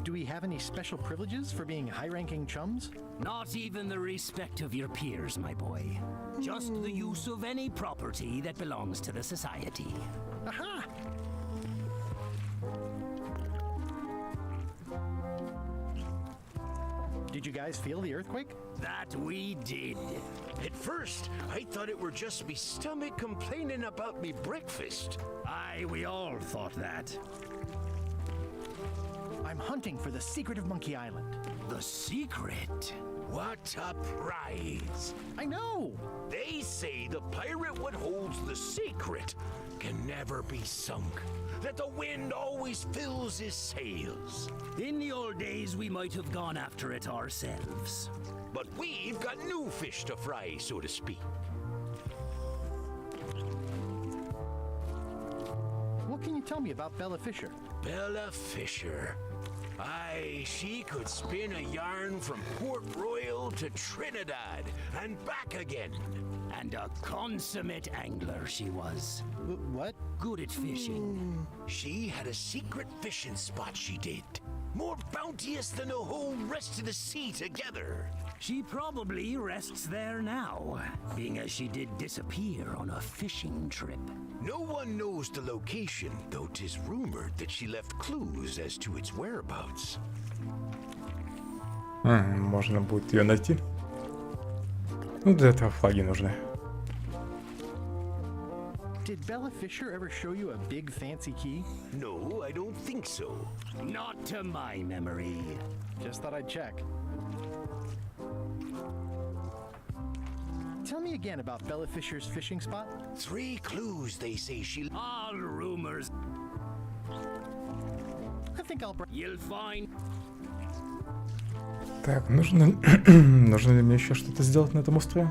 Speaker 2: Do we have any special privileges for being high-ranking chums?
Speaker 16: Not even the respect of your peers, my boy. Just the use of any property that belongs to the society.
Speaker 2: Aha! Did you guys feel the earthquake?
Speaker 16: That we did.
Speaker 17: At first, I thought it were just me stomach complaining about me breakfast.
Speaker 16: Aye, we all thought that.
Speaker 2: I'm hunting for the secret of Monkey Island.
Speaker 16: The secret?
Speaker 17: What a prize!
Speaker 2: I know!
Speaker 17: They say the pirate what holds the secret can never be sunk, that the wind always fills his sails.
Speaker 16: In the old days, we might have gone after it ourselves.
Speaker 17: But we've got new fish to fry, so to speak.
Speaker 2: What can you tell me about Bella Fisher?
Speaker 17: Bella Fisher. Aye, she could spin a yarn from Port Royal to Trinidad and back again.
Speaker 16: And a consummate angler she was.
Speaker 2: What?
Speaker 16: Good at fishing.
Speaker 17: She had a secret fishing spot, she did. More bounteous than the whole rest of the sea together.
Speaker 16: She probably rests there now, being as she did disappear on a fishing trip.
Speaker 17: No one knows the location, though 'tis rumored that she left clues as to its whereabouts.
Speaker 1: Можно будет ее найти. Ну, для этого флаги нужны.
Speaker 2: Did Bella Fisher ever show you a big fancy key?
Speaker 17: No, I don't think so.
Speaker 16: Not to my memory.
Speaker 2: Just thought I'd check. Tell me again about Bella Fisher's fishing spot.
Speaker 17: 3 clues they say she...
Speaker 16: All rumors.
Speaker 2: I think I'll...
Speaker 16: You'll find...
Speaker 1: Так, нужно ли мне еще что-то сделать на этом острове?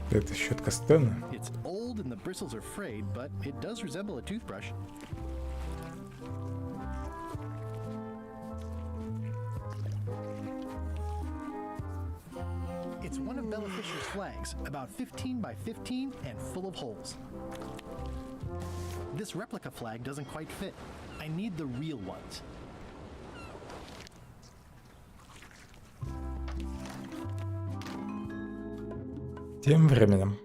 Speaker 1: Это щетка Стэна.
Speaker 2: It's old and the bristles are frayed, but it does resemble a toothbrush. It's one of Bella Fisher's flags, about 15 by 15 and full of holes. This replica flag doesn't quite fit. I need the real ones.
Speaker 1: Тем временем.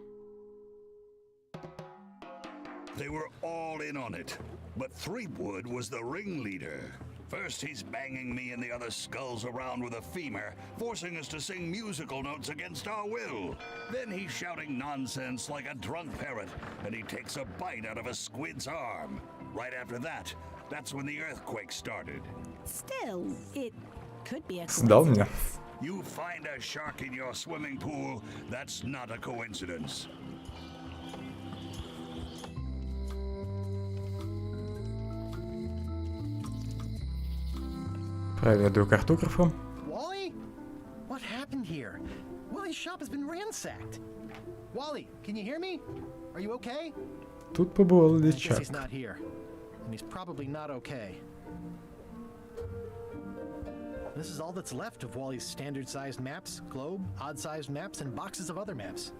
Speaker 6: They were all in on it, but Threepwood was the ringleader. First he's banging me and the other skulls around with a femur, forcing us to sing musical notes against our will. Then he's shouting nonsense like a drunk parrot, and he takes a bite out of a squid's arm. Right after that, that's when the earthquake started.
Speaker 18: Still, it could be a
Speaker 1: Сдал меня.
Speaker 6: You find a shark in your swimming pool, that's not a coincidence.
Speaker 1: Проведу картографом.
Speaker 2: Wally? What happened here? Wally's shop has been ransacked. Wally, can you hear me? Are you okay?
Speaker 1: Тут побывал
Speaker 2: I guess
Speaker 1: Личак.
Speaker 2: he's not here. And he's probably not okay. This is all that's left of Wally's standard-sized maps, globe, odd-sized maps, and boxes of other maps.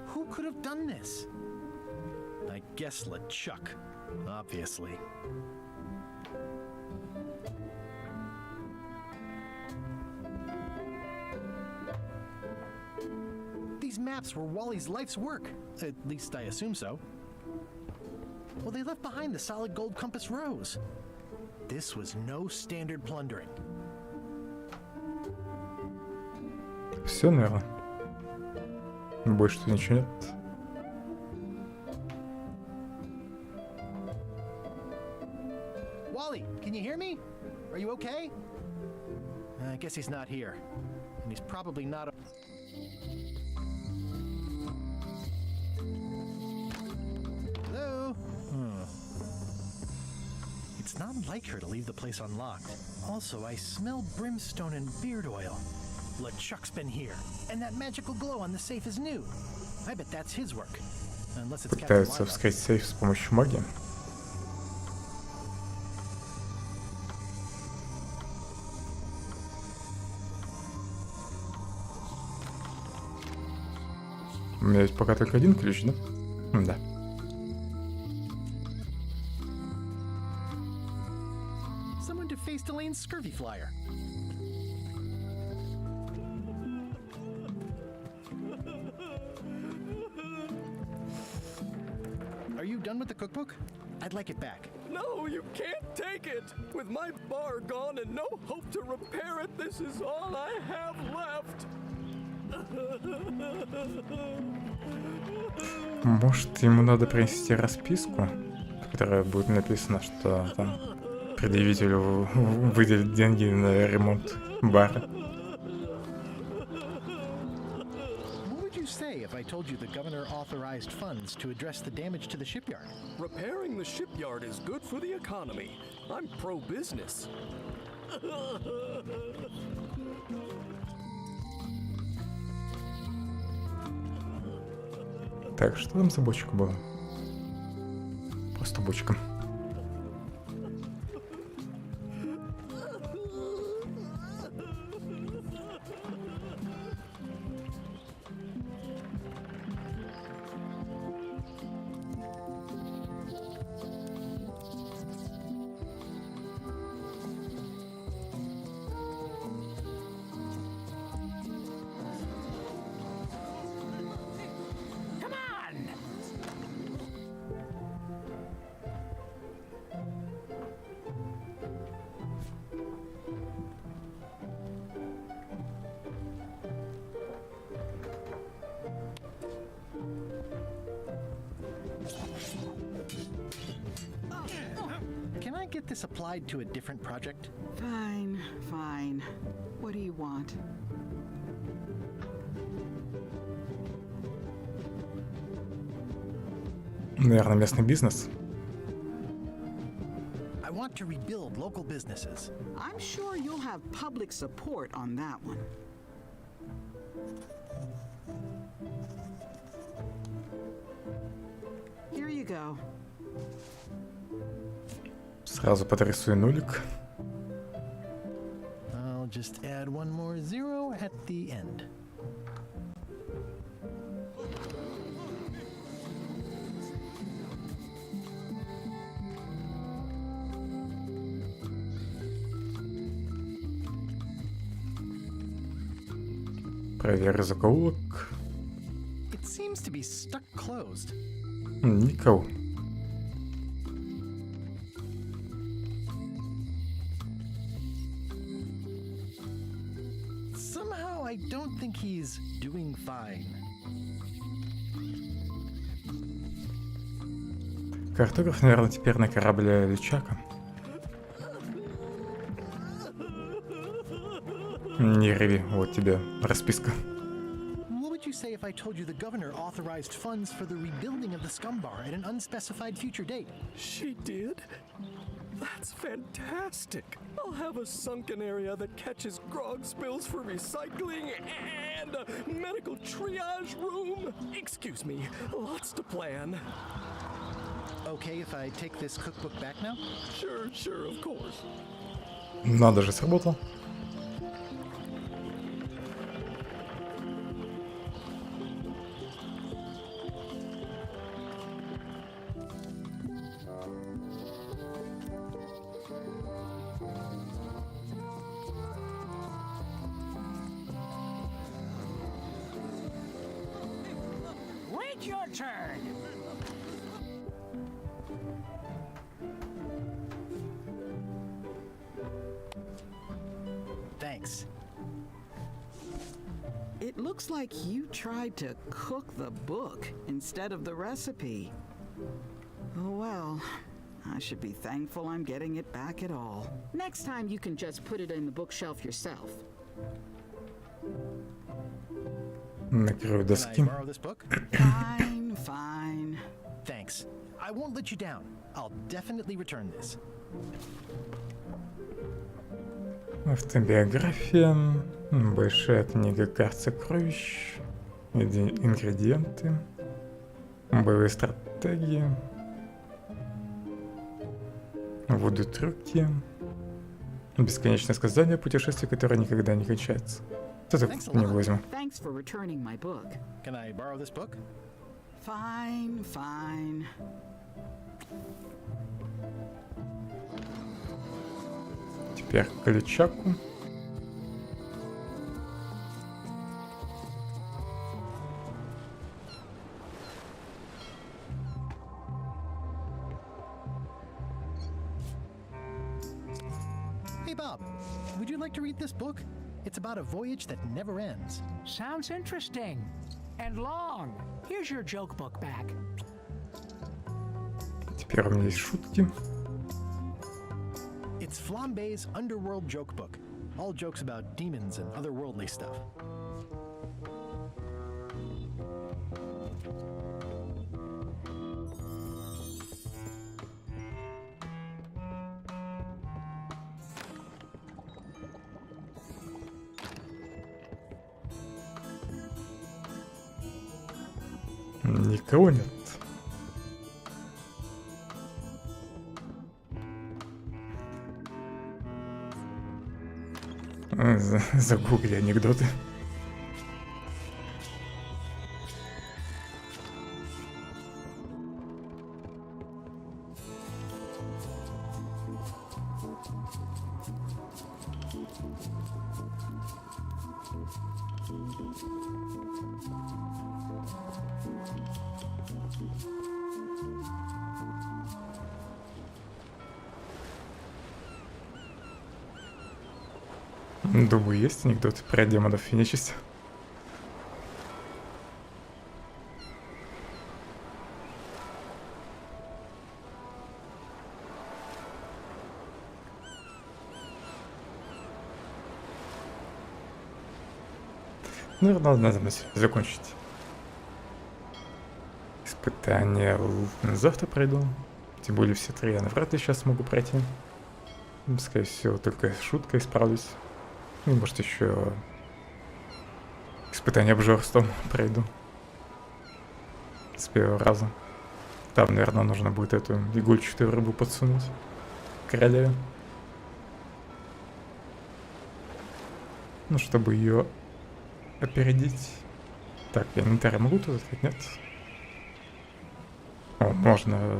Speaker 2: Who could have done this? I guess LeChuck, obviously. These maps were Wally's life's work. At least I assume so. Well, they left behind the solid gold compass rose. This was no standard plundering.
Speaker 1: Все, наверное. Больше тут ничего нет.
Speaker 2: Wally, can you hear me? Are you okay? I guess he's not here. And he's probably not... It's not like her to leave the place unlocked. Also, I smell brimstone and beard oil. LeChuck's been here, and that magical glow on the safe is new. I bet that's his work. Unless it's Captain
Speaker 1: Пытаются
Speaker 2: Lila.
Speaker 1: вскрыть сейф с помощью магии. У меня есть пока только один ключ, да? Да.
Speaker 2: Someone defaced Elaine's scurvy flyer. Are you done with the cookbook? I'd like it back.
Speaker 15: No, you can't take it! With my bar gone and no hope to repair it, this is all I have left!
Speaker 1: Может, ему надо принести расписку, в которой будет написано, что там предъявителю выделят деньги на ремонт бара.
Speaker 2: What would you say if I told you the governor authorized funds to address the damage to the shipyard?
Speaker 15: Repairing the shipyard is good for the economy. I'm pro-business.
Speaker 1: Так, что там за бочка была? Просто бочка.
Speaker 2: Can I get this applied to a different project?
Speaker 14: Fine, fine. What do you want?
Speaker 1: Наверное, местный бизнес.
Speaker 2: I want to rebuild local businesses.
Speaker 14: I'm sure you'll have public support on that one. Here you go.
Speaker 1: Сразу подрисую нулик.
Speaker 2: I'll just add one more zero at the end.
Speaker 1: Проверю закоулок.
Speaker 2: It seems to be stuck closed.
Speaker 1: Никого.
Speaker 2: Somehow I don't think he's doing fine.
Speaker 1: Картограф, наверное, теперь на корабле Личака. Не реви, вот тебе расписка.
Speaker 2: What would you say if I told you the governor authorized funds for the rebuilding of the scum bar at an unspecified future date?
Speaker 15: She did? That's fantastic! I'll have a sunken area that catches grog spills for recycling and a medical triage room! Excuse me, lots to plan.
Speaker 2: Okay if I take this cookbook back now?
Speaker 15: Sure, of course.
Speaker 1: Надо же, сработало.
Speaker 9: Wait your turn.
Speaker 2: Thanks.
Speaker 14: It looks like you tried to cook the book instead of the recipe. Oh well, I should be thankful I'm getting it back at all. Next time you can just put it in the bookshelf yourself.
Speaker 1: Накрою доски.
Speaker 2: Can I borrow this book?
Speaker 14: Fine, fine.
Speaker 2: Thanks. I won't let you down. I'll definitely return this.
Speaker 1: Автобиография, большая книга карт сокровищ, ингредиенты, боевые стратегии, вуду-трюки, бесконечное сказание, путешествие, которое никогда не кончается. Это не возьму.
Speaker 14: Thanks for returning my book.
Speaker 2: Can I borrow this book?
Speaker 14: Fine, fine.
Speaker 1: Теперь клетчатку.
Speaker 2: Hey Bob, would you like to read this book? It's about a voyage that never ends.
Speaker 9: Sounds interesting. And long. Here's your joke book back.
Speaker 1: Теперь у меня есть шутки.
Speaker 2: It's Flambe's Underworld Joke Book. All jokes about demons and otherworldly stuff.
Speaker 1: Никого нет. Загугли анекдоты. Думаю, есть анекдоты про демонов и нечисть. Наверное, надо закончить. Испытания завтра пройду. Тем более все три я навряд ли сейчас смогу пройти. Скорее всего, только шуткой справлюсь. И может еще испытание обжорством пройду. С первого раза. Там, наверное, нужно будет эту игольчатую рыбу подсунуть королеве. Ну, чтобы ее опередить. Так, я инвентарь могу тут открыть? Нет? О, можно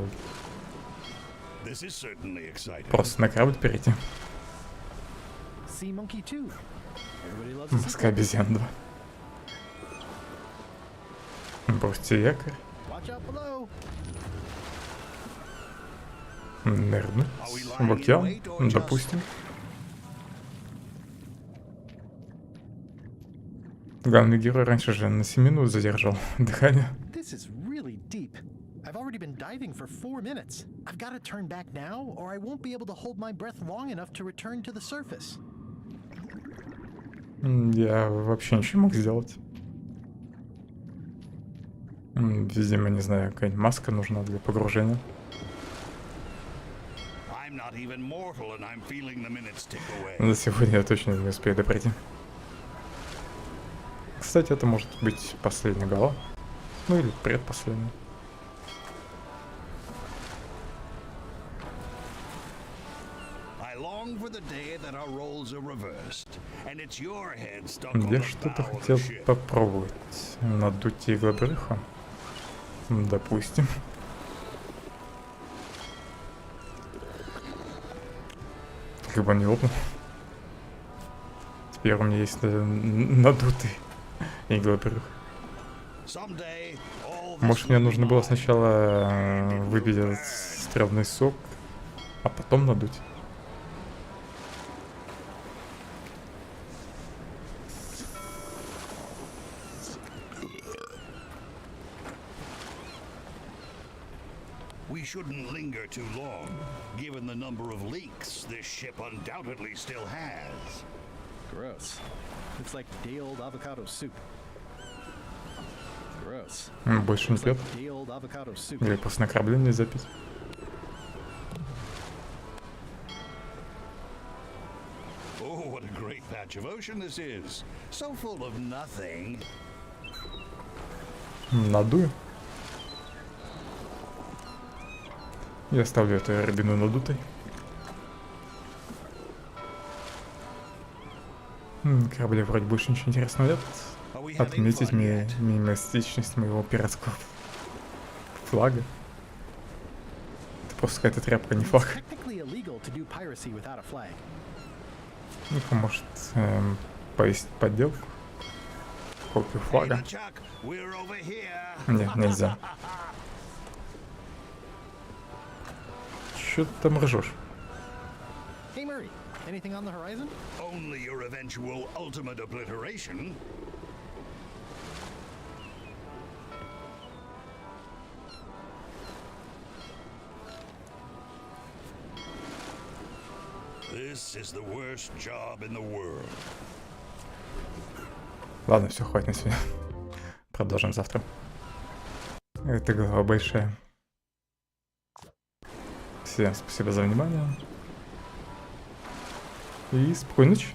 Speaker 1: просто на корабль перейти. Морская обезьяна 2. Бросьте якорь. Нырнуть в океан, допустим. Главный герой раньше же на 7 минут задержал дыхание.
Speaker 2: I've already been diving for 4 minutes. I've got to turn back now, or I won't be able to hold my breath long enough to return to the surface.
Speaker 1: Я вообще ничего не мог сделать. Видимо, не знаю, какая-нибудь маска нужна для погружения. За сегодня я точно не успею допройти. Кстати, это может быть последняя голова. Ну или предпоследняя. Я что-то хотел попробовать. Надуть иглобрюха. Допустим. Как бы он не лопнул. Теперь у меня есть надутый иглобрюх. Может, мне нужно было сначала выпить этот стрёмный сок, а потом надуть.
Speaker 6: We shouldn't linger too long, given the number of leaks this ship undoubtedly still has.
Speaker 2: Gross. Looks like day-old avocado soup. Gross.
Speaker 1: Больше не пьет.
Speaker 2: Day-old avocado soup.
Speaker 1: Или просто на корабле нельзя пить.
Speaker 6: Oh, what a great patch of ocean this is. So full of nothing.
Speaker 1: Надую. Я оставлю эту рыбину надутой. Корабле вроде больше ничего интересного нет. Отметить минималистичность моего пиратского флага. Это просто какая-то тряпка, не флаг.
Speaker 2: Technically illegal to do piracy without a flag.
Speaker 1: Ну-ка, может, повесить подделку? Копию флага. Нет, нельзя. Чё ты там ржёшь?
Speaker 2: Hey Murray, anything on the horizon?
Speaker 6: Only your eventual ultimate obliteration. This is the worst job in the world.
Speaker 1: Ладно, все, хватит на сегодня. Продолжим завтра. Это голова большая. Всем спасибо за внимание. И спокойной ночи.